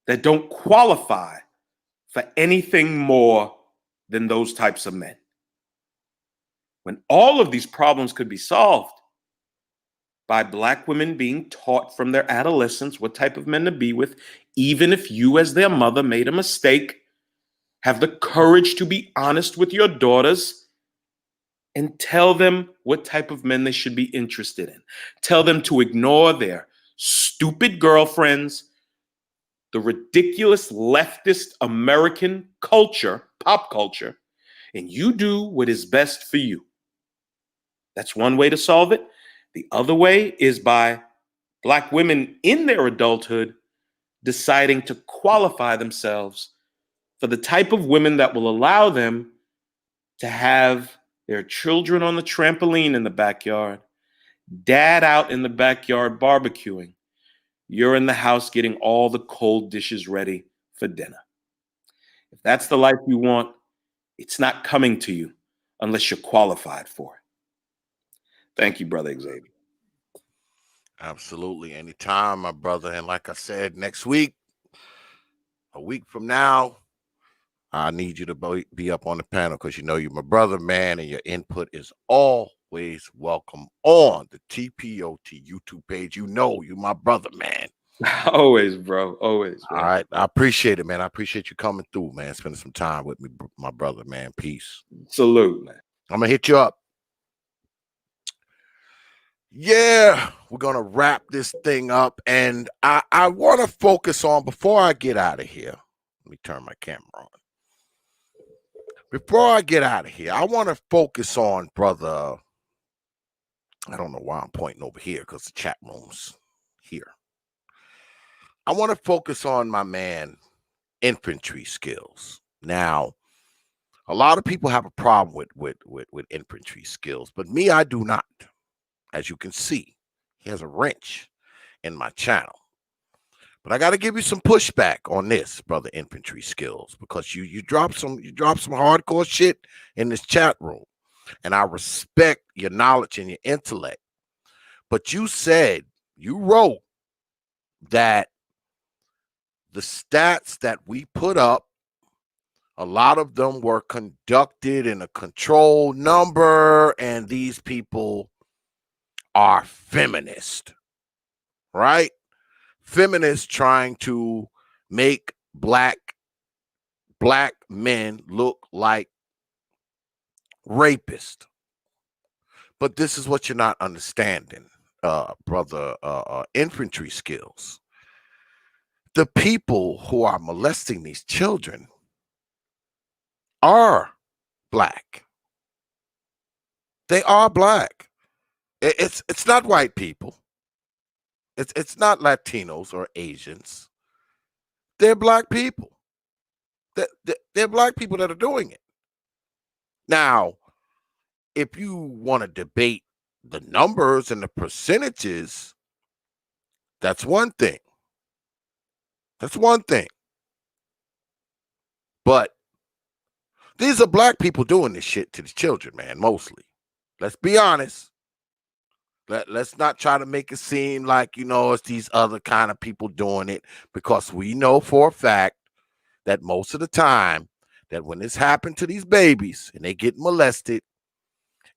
that don't qualify for anything more than those types of men. When all of these problems could be solved by black women being taught from their adolescence what type of men to be with, even if you as their mother made a mistake, have the courage to be honest with your daughters and tell them what type of men they should be interested in. Tell them to ignore their stupid girlfriends, the ridiculous leftist American culture, pop culture, and you do what is best for you. That's one way to solve it. The other way is by black women in their adulthood deciding to qualify themselves for the type of women that will allow them to have their children on the trampoline in the backyard, dad out in the backyard barbecuing, you're in the house getting all the cold dishes ready for dinner. If that's the life you want, it's not coming to you unless you're qualified for it. Thank you, Brother Xavier. Absolutely. Anytime, my brother. And like I said, next week, a week from now, I need you to be up on the panel because you know you're my brother, man, and your input is always welcome on the T.P.O.T YouTube page. You know you're my brother, man. Always, bro. Always. All right. I appreciate it, man. I appreciate you coming through, man. Spending some time with me, my brother, man. Peace. Salute, man. I'm going to hit you up. Yeah, we're going to wrap this thing up. And I want to focus on, before I get out of here, let me turn my camera on. Before I get out of here, I want to focus on brother. I don't know why I'm pointing over here because the chat room's here. I want to focus on my man, infantry skills. Now, a lot of people have a problem with infantry skills, but me, I do not. As you can see, he has a wrench in my channel. But I got to give you some pushback on this, brother infantry skills, because you dropped some hardcore shit in this chat room, and I respect your knowledge and your intellect. But you wrote that the stats that we put up, a lot of them were conducted in a controlled number, and these people are feminist, right? Feminists trying to make black men look like rapists. But this is what you're not understanding, brother infantry skills. The people who are molesting these children are black. They are black. It's not white people. It's not Latinos or Asians. They're black people. They're black people that are doing it. Now, if you want to debate the numbers and the percentages, that's one thing. That's one thing. But these are black people doing this shit to the children, man, mostly. Let's be honest. Let's not try to make it seem like, you know, it's these other kind of people doing it, because we know for a fact that most of the time that when this happened to these babies and they get molested,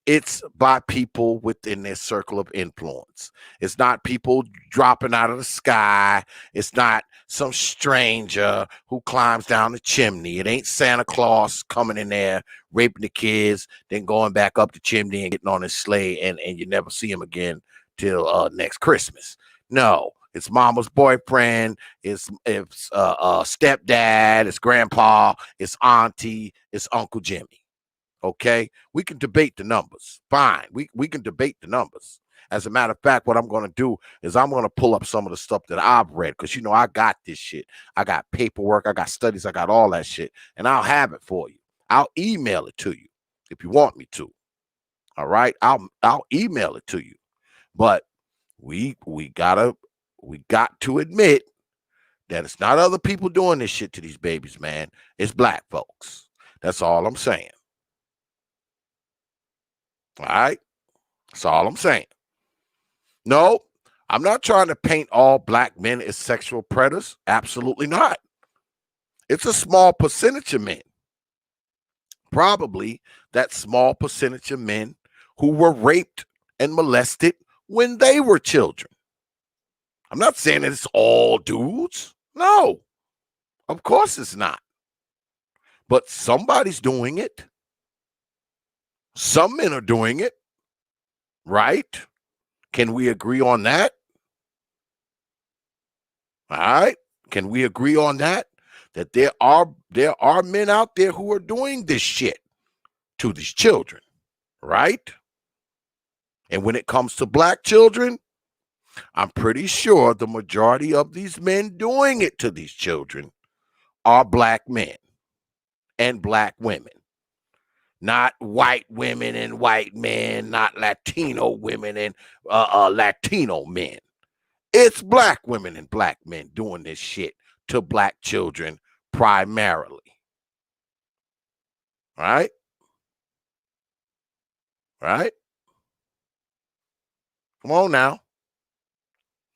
it's by people within their circle of influence. It's not people dropping out of the sky. It's not some stranger who climbs down the chimney. It ain't Santa Claus coming in there, raping the kids, then going back up the chimney and getting on his sleigh, and you never see him again till next Christmas. No, it's mama's boyfriend, it's stepdad, it's grandpa, it's auntie, it's Uncle Jimmy. Okay, we can debate the numbers. Fine, we can debate the numbers. As a matter of fact, what I'm going to do is I'm going to pull up some of the stuff that I've read, because, you know, I got this shit. I got paperwork, I got studies, I got all that shit, and I'll have it for you. I'll email it to you if you want me to. All right, I'll email it to you. But we got to admit that it's not other people doing this shit to these babies, man. It's black folks. That's all I'm saying. All right, that's all I'm saying. No, I'm not trying to paint all black men as sexual predators. Absolutely not. It's a small percentage of men. Probably that small percentage of men who were raped and molested when they were children. I'm not saying that it's all dudes. No, of course it's not. But somebody's doing it. Some men are doing it, right? Can we agree on that? All right. Can we agree on that? That there are men out there who are doing this shit to these children, right? And when it comes to black children, I'm pretty sure the majority of these men doing it to these children are black men and black women. Not white women and white men, not Latino women and Latino men. It's black women and black men doing this shit to black children primarily. Right? Right? Come on now.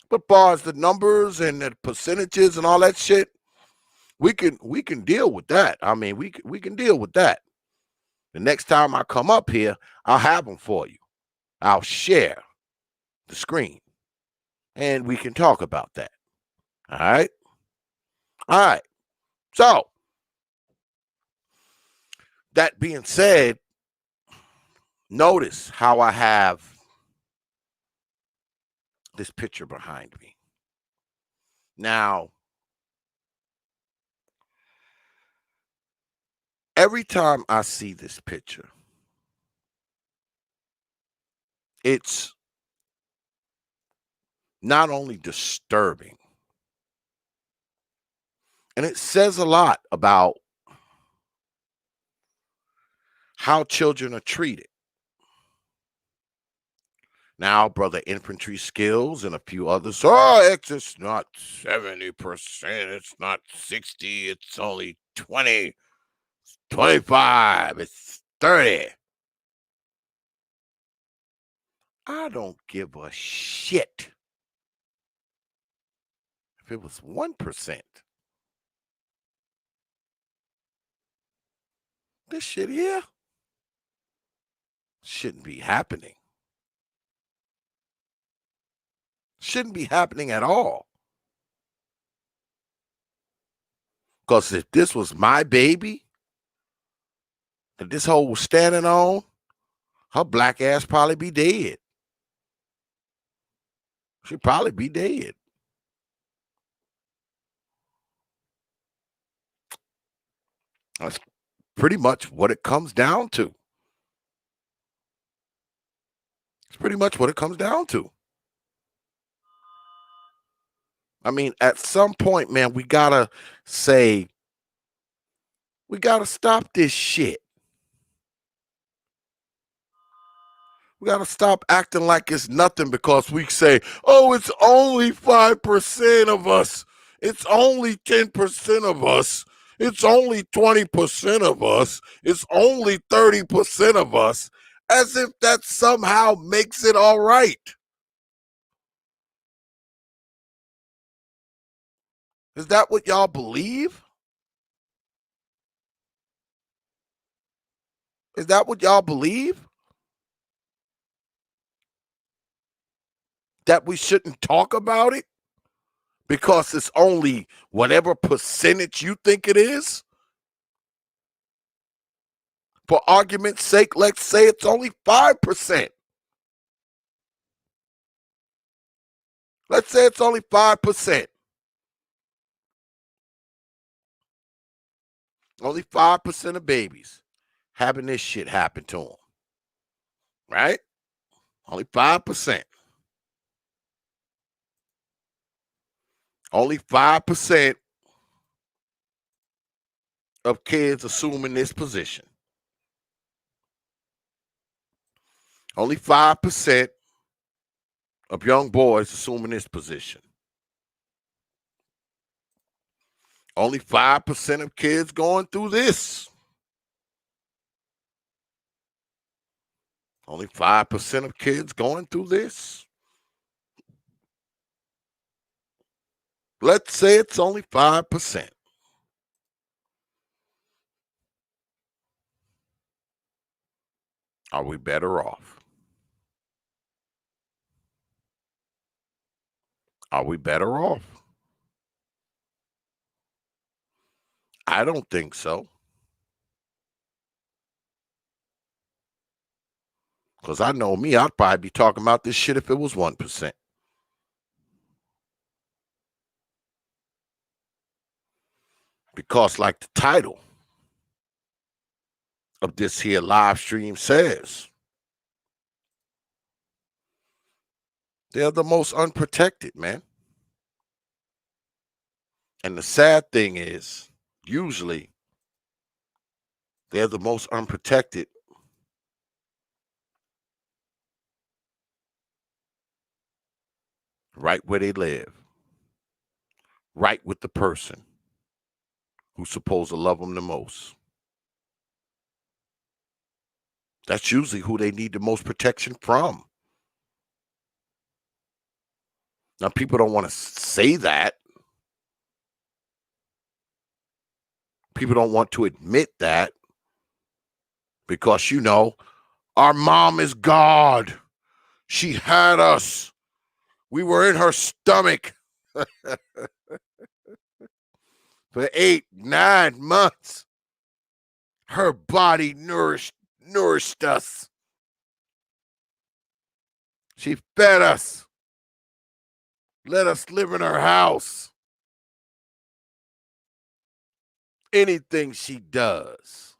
But far as the numbers and the percentages and all that shit, we can deal with that. I mean, we can deal with that. The next time I come up here, I'll have them for you. I'll share the screen, and we can talk about that. All right? All right. So, that being said, notice how I have this picture behind me. Now, every time I see this picture, it's not only disturbing, and it says a lot about how children are treated. Now, Brother Infantry Skills and a few others, it's not 70%, it's not 60, it's only 20, 25, it's 30. I don't give a shit if it was 1%. This shit here shouldn't be happening. Shouldn't be happening at all. Because if this was my baby that this hoe was standing on, her black ass probably be dead. She'd probably be dead. That's pretty much what it comes down to. It's pretty much what it comes down to. I mean, at some point, man, we gotta stop this shit. We gotta stop acting like it's nothing because we say, oh, it's only 5% of us. It's only 10% of us. It's only 20% of us. It's only 30% of us. As if that somehow makes it all right. Is that what y'all believe? Is that what y'all believe? That we shouldn't talk about it because it's only whatever percentage you think it is? For argument's sake, let's say it's only 5%. Let's say it's only 5%. Only 5% of babies having this shit happen to them. Right? Only 5%. Only 5% of kids assuming this position. Only 5% of young boys assuming this position. Only 5% of kids going through this. Only 5% of kids going through this. Let's say it's only 5%. Are we better off? Are we better off? I don't think so. Because I know me, I'd probably be talking about this shit if it was 1%. Because like the title of this here live stream says, they're the most unprotected, man. And the sad thing is, usually, they're the most unprotected right where they live, right with the person who's supposed to love them the most. That's usually who they need the most protection from. Now, people don't want to say that. People don't want to admit that because, you know, our mom is God. She had us. We were in her stomach for 8, 9 months. Her body nourished us. She fed us. Let us live in her house. Anything she does,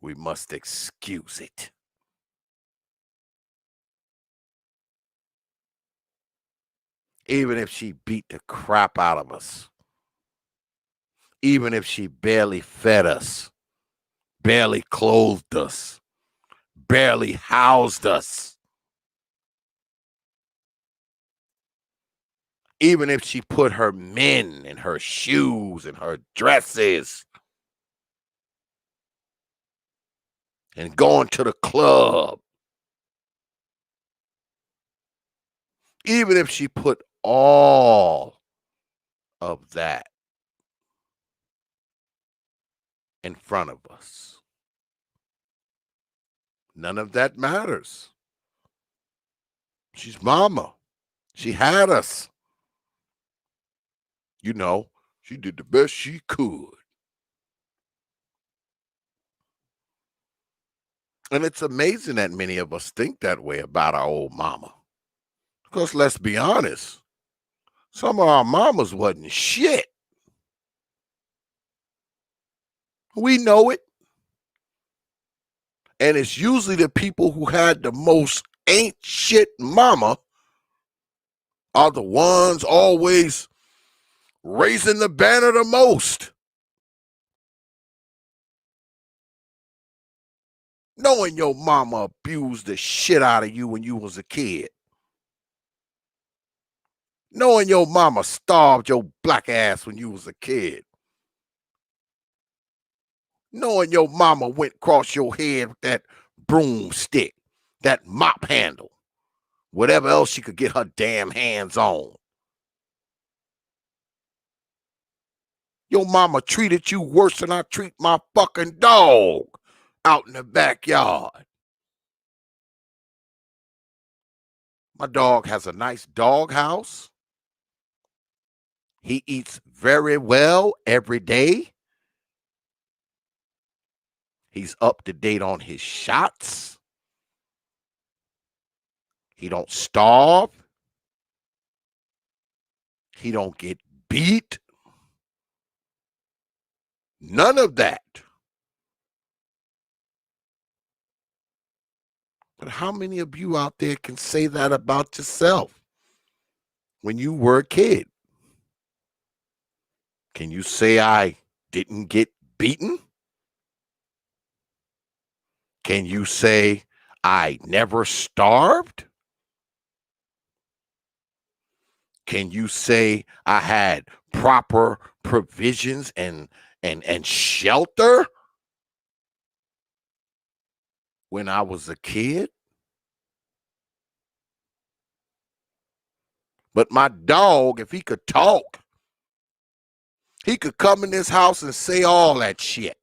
we must excuse it. Even if she beat the crap out of us. Even if she barely fed us, barely clothed us, barely housed us. Even if she put her men in her shoes and her dresses and going to the club. Even if she put all of that in front of us. None of that matters. She's mama. She had us. You know, she did the best she could. And it's amazing that many of us think that way about our old mama. Because let's be honest, some of our mamas wasn't shit. We know it. And it's usually the people who had the most ain't shit mama are the ones always raising the banner the most. Knowing your mama abused the shit out of you when you was a kid. Knowing your mama starved your black ass when you was a kid. Knowing your mama went across your head with that broomstick, that mop handle, whatever else she could get her damn hands on. Your mama treated you worse than I treat my fucking dog out in the backyard. My dog has a nice dog house. He eats very well every day. He's up to date on his shots. He don't starve. He don't get beat. None of that. But how many of you out there can say that about yourself when you were a kid? Can you say I didn't get beaten? Can you say I never starved? Can you say I had proper provisions and shelter when I was a kid? But my dog, if he could talk, he could come in this house and say all that shit.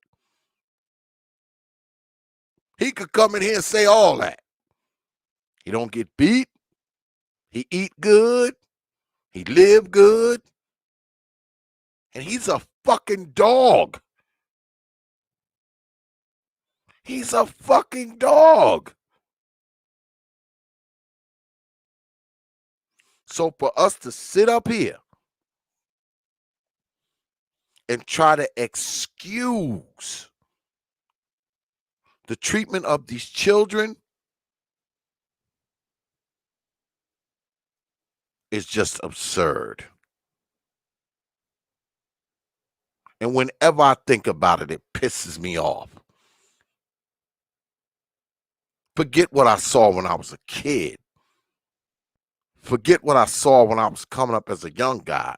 He could come in here and say all that. He don't get beat. He eat good. He live good. And he's a fucking dog. He's a fucking dog. So for us to sit up here and try to excuse the treatment of these children is just absurd. And whenever I think about it, it pisses me off. Forget what I saw when I was a kid. Forget what I saw when I was coming up as a young guy.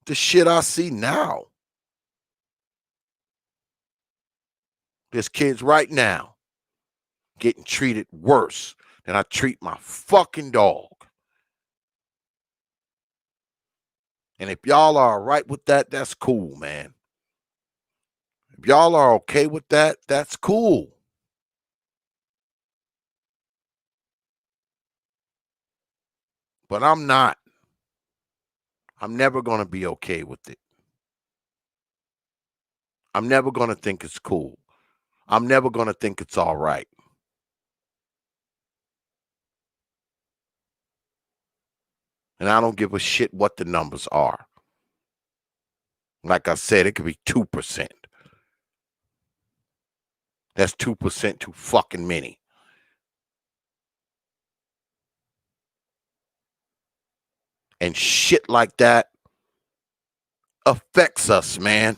The shit I see now. There's kids right now getting treated worse than I treat my fucking dog. And if y'all are all right with that, that's cool, man. If y'all are okay with that, that's cool. But I'm not. I'm never going to be okay with it. I'm never going to think it's cool. I'm never going to think it's all right. And I don't give a shit what the numbers are. Like I said, it could be 2%. That's 2% too fucking many. And shit like that affects us, man.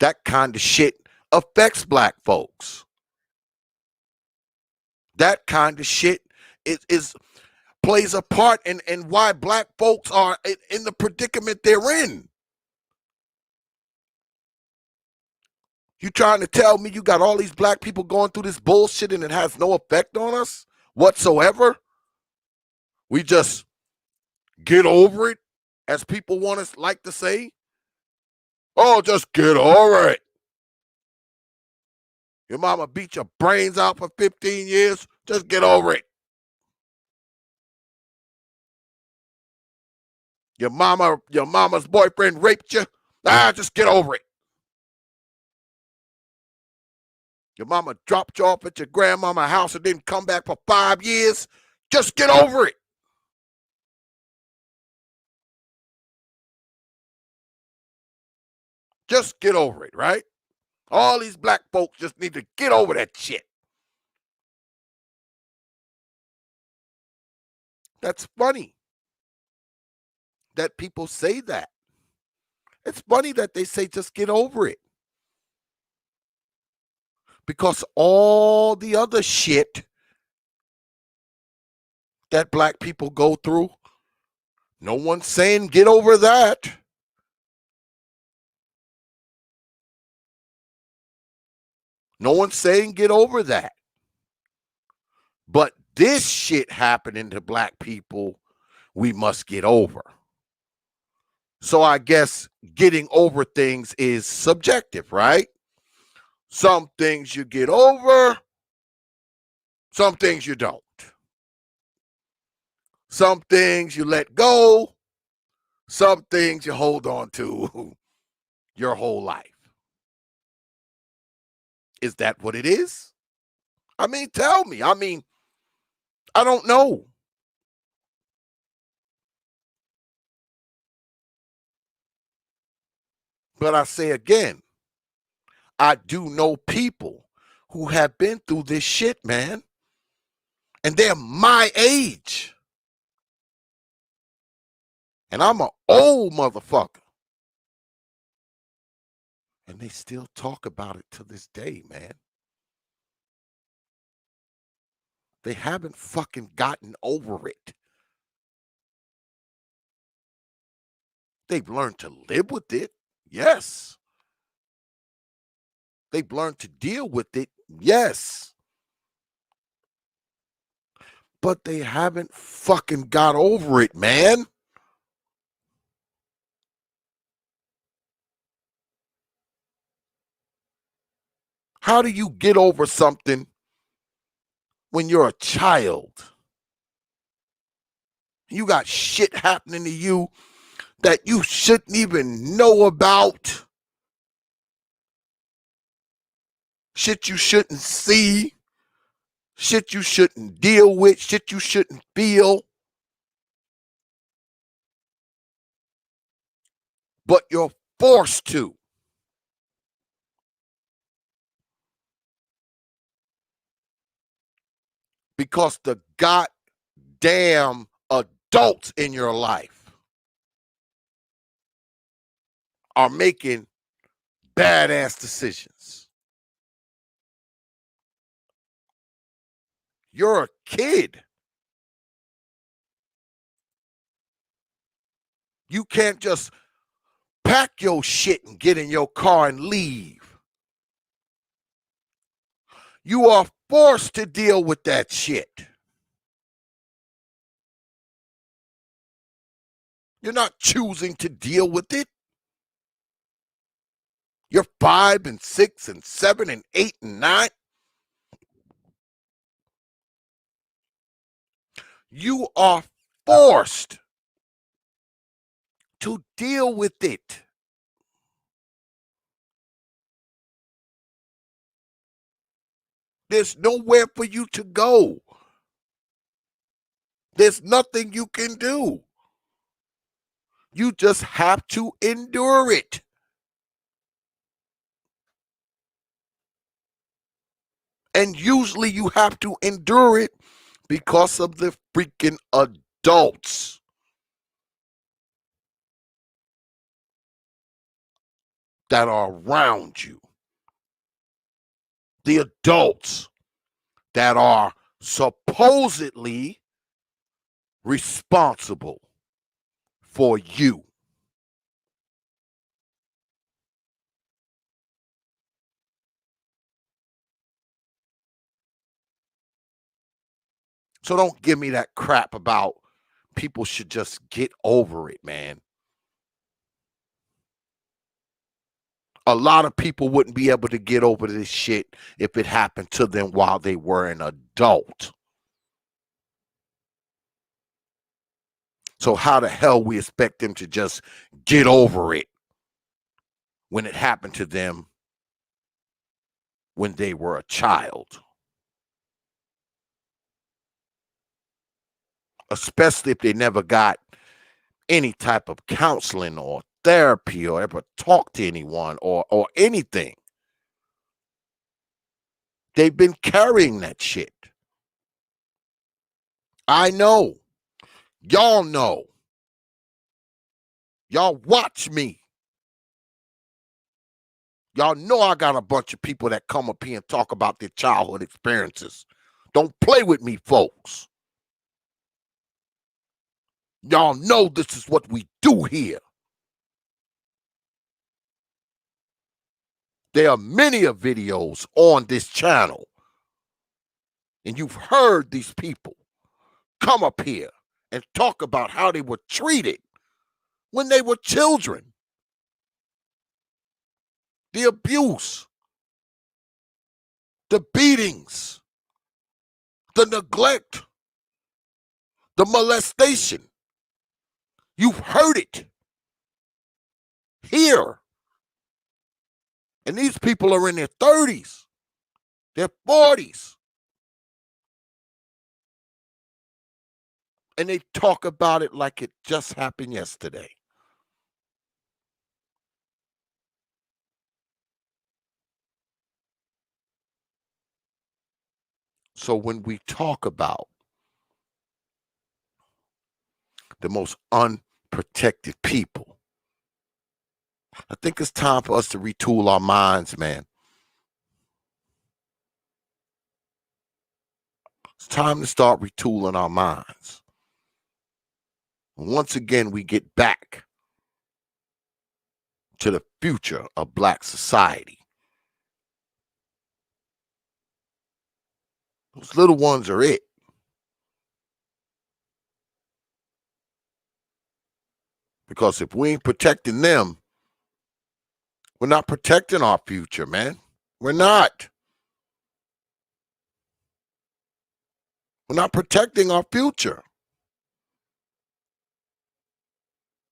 That kind of shit affects black folks. That kind of shit plays a part in why black folks are in the predicament they're in. You trying to tell me you got all these black people going through this bullshit and it has no effect on us whatsoever? We just get over it, as people want us like to say. Oh, just get over it. Your mama beat your brains out for 15 years. Just get over it. Your mama's boyfriend raped you. Just get over it. Your mama dropped you off at your grandmama's house and didn't come back for 5 years. Just get over it. Just get over it, right? All these black folks just need to get over that shit. That's funny that people say that. It's funny that they say just get over it. Because all the other shit that black people go through, no one's saying get over that. No one's saying get over that. But this shit happening to black people, we must get over. So I guess getting over things is subjective, right? Some things you get over, some things you don't. Some things you let go, some things you hold on to your whole life. Is that what it is? I mean, tell me. I mean, I don't know. But I say again, I do know people who have been through this shit, man. And they're my age. And I'm an old motherfucker. And they still talk about it to this day, man. They haven't fucking gotten over it. They've learned to live with it. Yes. They've learned to deal with it. Yes. But they haven't fucking got over it, man. How do you get over something when you're a child? You got shit happening to you that you shouldn't even know about. Shit you shouldn't see. Shit you shouldn't deal with. Shit you shouldn't feel. But you're forced to. Because the goddamn adults in your life are making badass decisions. You're a kid. You can't just pack your shit and get in your car and leave. You are forced to deal with that shit. You're not choosing to deal with it. You're 5 and 6 and 7 and 8 and 9. You are forced to deal with it. There's nowhere for you to go. There's nothing you can do. You just have to endure it. And usually you have to endure it because of the freaking adults that are around you. The adults that are supposedly responsible for you. So don't give me that crap about people should just get over it, man. A lot of people wouldn't be able to get over this shit if it happened to them while they were an adult. So how the hell we expect them to just get over it when it happened to them when they were a child? Especially if they never got any type of counseling or therapy or ever talked to anyone or anything. They've been carrying that shit. I know. Y'all know. Y'all watch me. Y'all know I got a bunch of people that come up here and talk about their childhood experiences. Don't play with me, folks. Y'all know this is what we do here. There are many of videos on this channel. And you've heard these people come up here and talk about how they were treated when they were children. The abuse, the beatings, the neglect, the molestation. You've heard it here. And these people are in their 30s, their 40s. And they talk about it like it just happened yesterday. So when we talk about the most unprotected people, I think it's time for us to retool our minds, man. It's time to start retooling our minds. Once again, we get back to the future of Black society. Those little ones are it. Because if we ain't protecting them, we're not protecting our future, man. We're not. We're not protecting our future.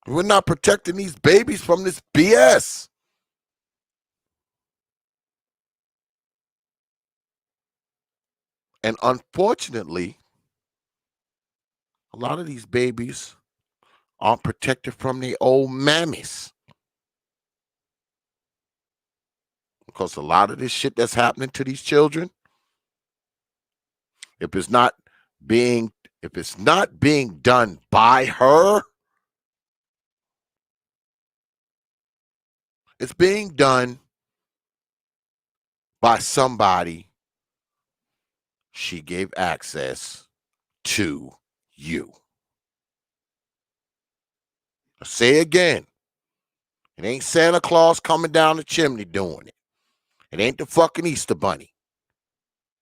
We're not protecting these babies from this BS. And unfortunately, a lot of these babies aren't protected from their old mammies. Because a lot of this shit that's happening to these children, if it's not being done by her, it's being done by somebody she gave access to you. I'll say again, it ain't Santa Claus coming down the chimney doing it. It ain't the fucking Easter Bunny.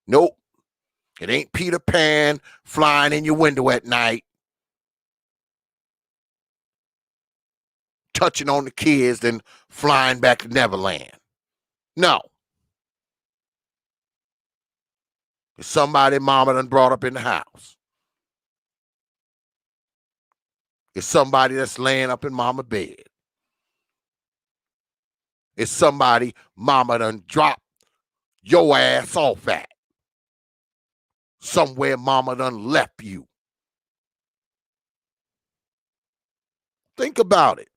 Nope. It ain't Peter Pan flying in your window at night, touching on the kids, then flying back to Neverland. No. It's somebody mama done brought up in the house. It's somebody that's laying up in mama's bed. It's somebody mama done dropped your ass off at. Somewhere mama done left you. Think about it.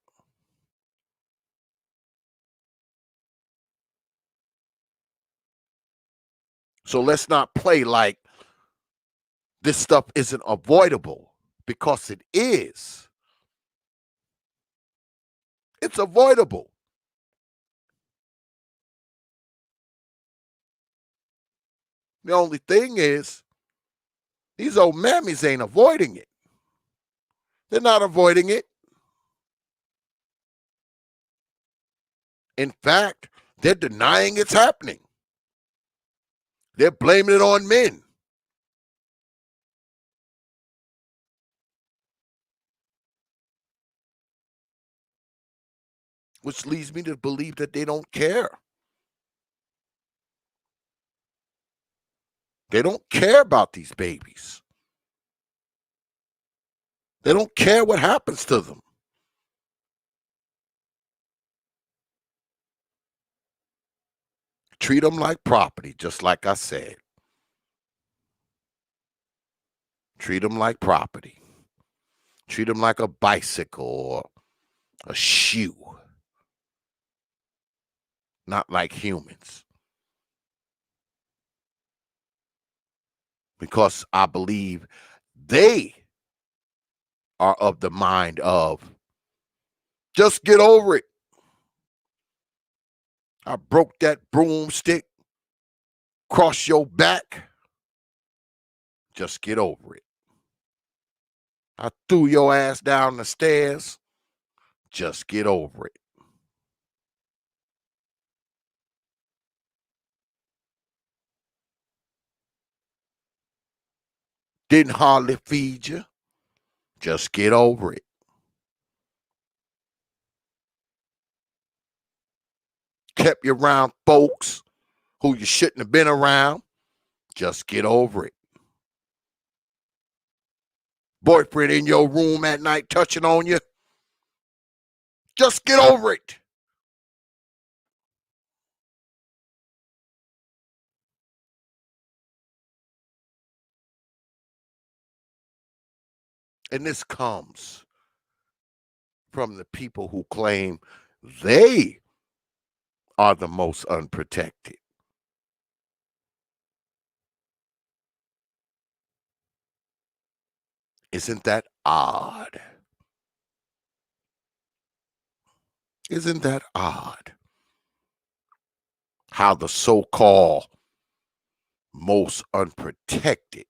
So let's not play like this stuff isn't avoidable, because it is. It's avoidable. The only thing is, these old mammies ain't avoiding it. They're not avoiding it. In fact, they're denying it's happening. They're blaming it on men. Which leads me to believe that they don't care. They don't care about these babies. They don't care what happens to them. Treat them like property, just like I said. Treat them like property. Treat them like a bicycle or a shoe. Not like humans. Because I believe they are of the mind of, just get over it. I broke that broomstick across your back. Just get over it. I threw your ass down the stairs. Just get over it. Didn't hardly feed you. Just get over it. kept you around folks who you shouldn't have been around. Just get over it. Boyfriend in your room at night touching on you. Just get over it. And this comes from the people who claim they are the most unprotected. Isn't that odd? Isn't that odd? How the so-called most unprotected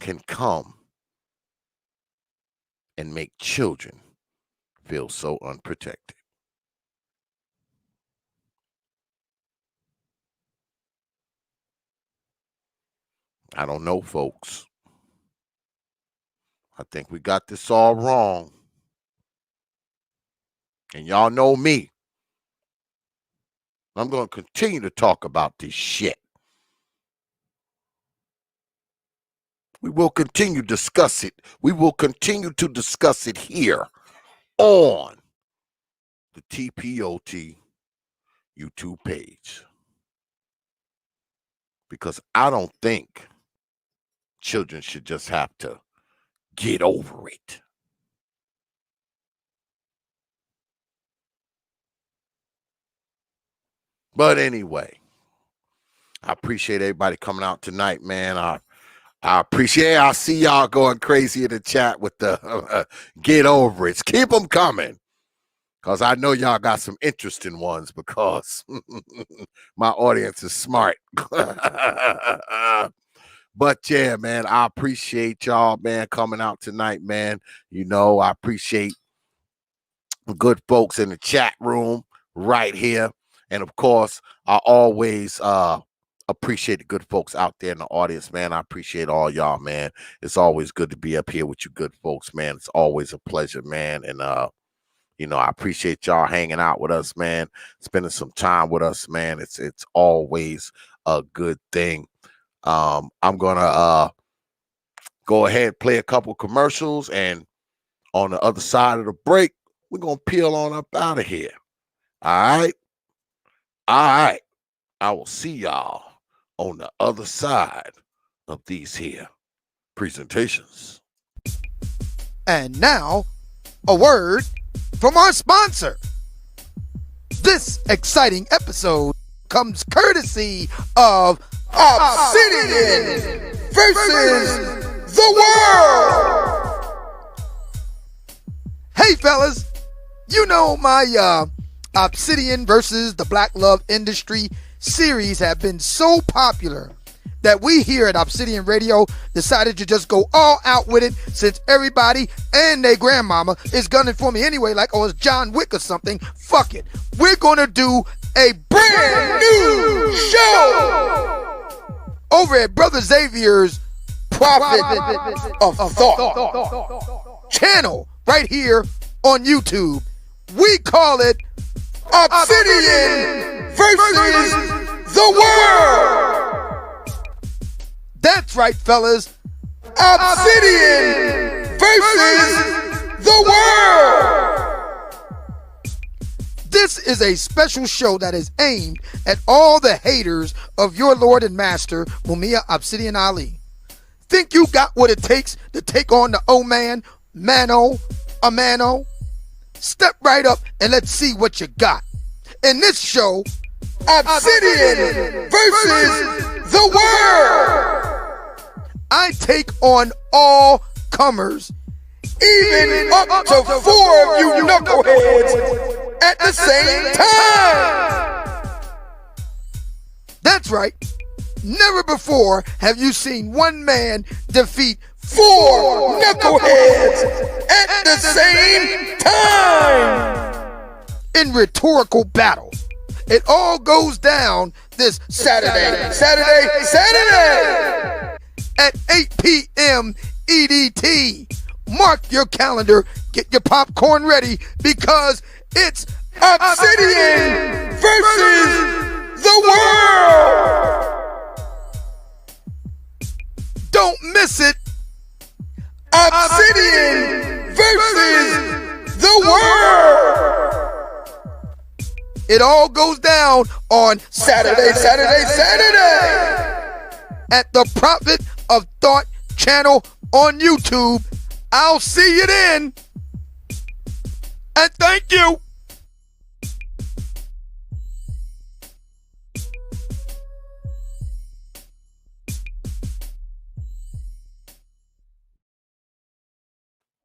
can come and make children feel so unprotected. I don't know, folks. I think we got this all wrong. And y'all know me. I'm going to continue to talk about this shit. We will continue to discuss it. We will continue to discuss it here on the T.P.O.T. YouTube page. Because I don't think children should just have to get over it. But anyway, I appreciate everybody coming out tonight, man. I appreciate it. I see y'all going crazy in the chat with the get over it. Keep them coming. Because I know y'all got some interesting ones because my audience is smart. But yeah, man, I appreciate y'all, man, coming out tonight, man. You know, I appreciate the good folks in the chat room right here. And of course, I always appreciate the good folks out there in the audience, man. I appreciate all y'all, man. It's always good to be up here with you good folks, man. It's always a pleasure, man. And you know, I appreciate y'all hanging out with us, man. Spending some time with us, man. It's always a good thing. I'm gonna go ahead and play a couple commercials, and on the other side of the break, we're gonna peel on up out of here. All right. I will see y'all on the other side of these here presentations. And now, a word from our sponsor. This exciting episode comes courtesy of Obsidian versus the World. Hey fellas, you know my Obsidian versus the Black Love Industry series have been so popular that we here at Obsidian Radio decided to just go all out with it, since everybody and their grandmama is gunning for me anyway, like I was John Wick or something. Fuck it. We're gonna do a brand new show over at Brother Xavier's Prophet of Thought channel right here on YouTube. We call it Obsidian versus the World. That's right, fellas. Obsidian versus the World. This is a special show that is aimed at all the haters of your Lord and Master, Mumia Obsidian Ali. Think you got what it takes to take on the O-Man, Amano? Step right up and let's see what you got. In this show, Obsidian versus the World. I take on all comers, even up to 4 of you knuckleheads at the same time. That's right. Never before have you seen one man defeat 4 knuckleheads at the same time in rhetorical battle. It all goes down this Saturday at 8 p.m. EDT, mark your calendar, get your popcorn ready, because it's Obsidian versus the world. Don't miss it. Obsidian versus the world. It all goes down on Saturday at the Prophet of Thought channel on YouTube. I'll see you then. And thank you.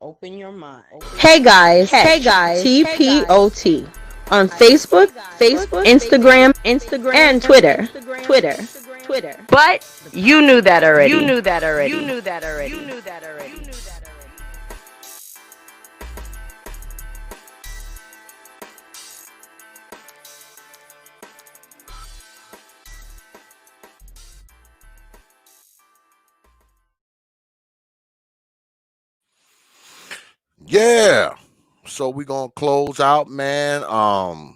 Open your mind. Hey guys, T.P.O.T. on Facebook, Instagram, and Twitter. But you knew that already. Yeah. So we're gonna close out, man. I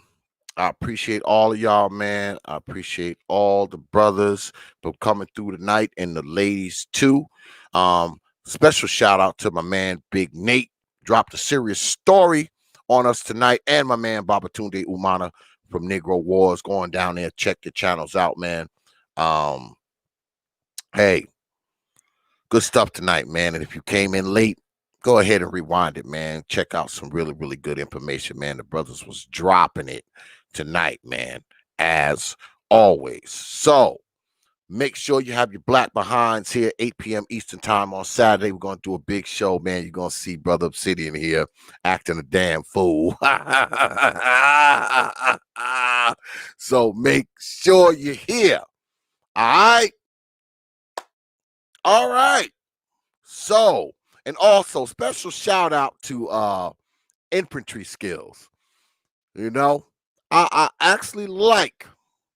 appreciate all of y'all, man. I appreciate all the brothers for coming through tonight and the ladies too. Special shout out to my man Big Nate. Dropped a serious story on us tonight, and my man BabaTunde Umanah from Negro Wars. Going down there, check your channels out, man. Hey, good stuff tonight, man. And if you came in late, go ahead and rewind it, man. Check out some really, really good information, man. The brothers was dropping it tonight, man, as always. So make sure you have your black behinds here, 8 p.m. Eastern time on Saturday. We're going to do a big show, man. You're going to see Brother Obsidian here acting a damn fool. So make sure you're here. All right. So, and also special shout out to infantry skills. You know, I actually like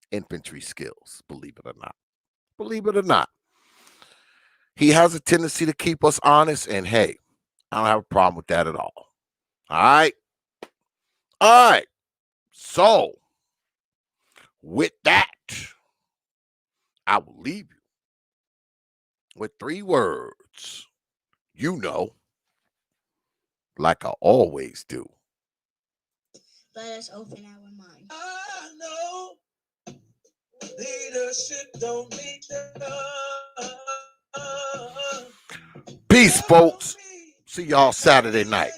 infantry skills, believe it or not. Believe it or not. He has a tendency to keep us honest, and hey, I don't have a problem with that at all. All right. So, with that, I will leave you with 3 words. You know, like I always do. Let us open our mind. I know leadership don't need Peace, folks. See y'all Saturday night.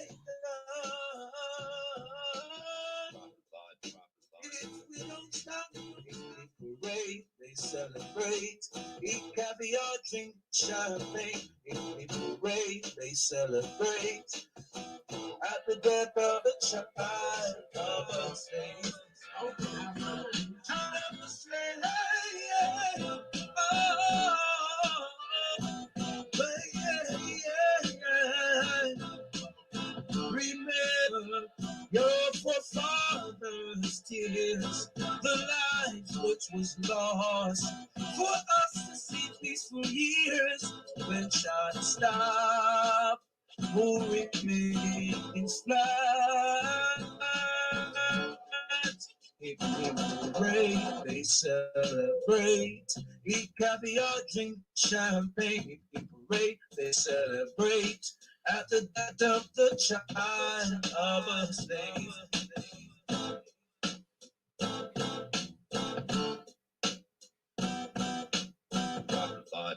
They celebrate, eat caviar, drink champagne. In a parade, they celebrate at the death of a child of a slave. Open our mind, turn up the slave. Remember your forefathers' tears, the lives which was lost for us to see peaceful years. When shots stop, who remains flat? In the parade, they celebrate. Eat caviar, drink champagne. In the parade, they celebrate. At the death of the child of a slave.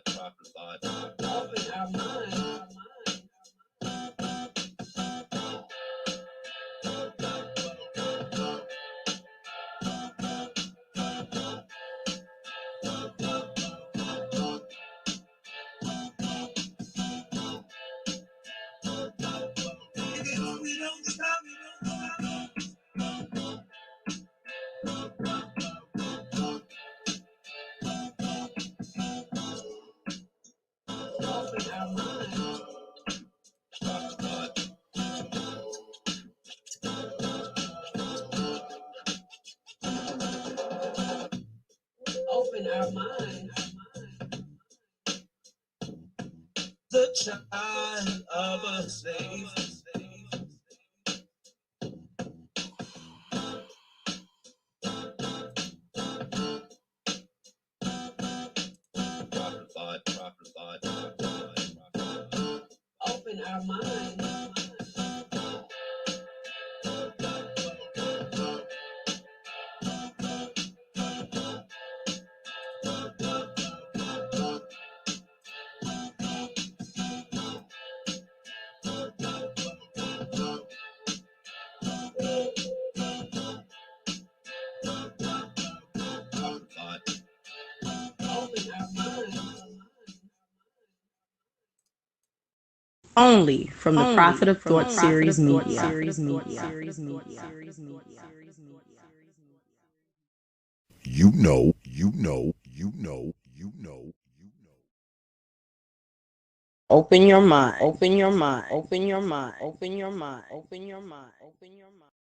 Proper thought. Open our mind. We don't stop. Open our mind. Open our mind. The a child of a slave. Proper thought. Open our minds. Only from the Prophet of Thought series media. You know. Open your mind. Open your mind. Open your mind. Open your mind. Open your mind. Open your mind.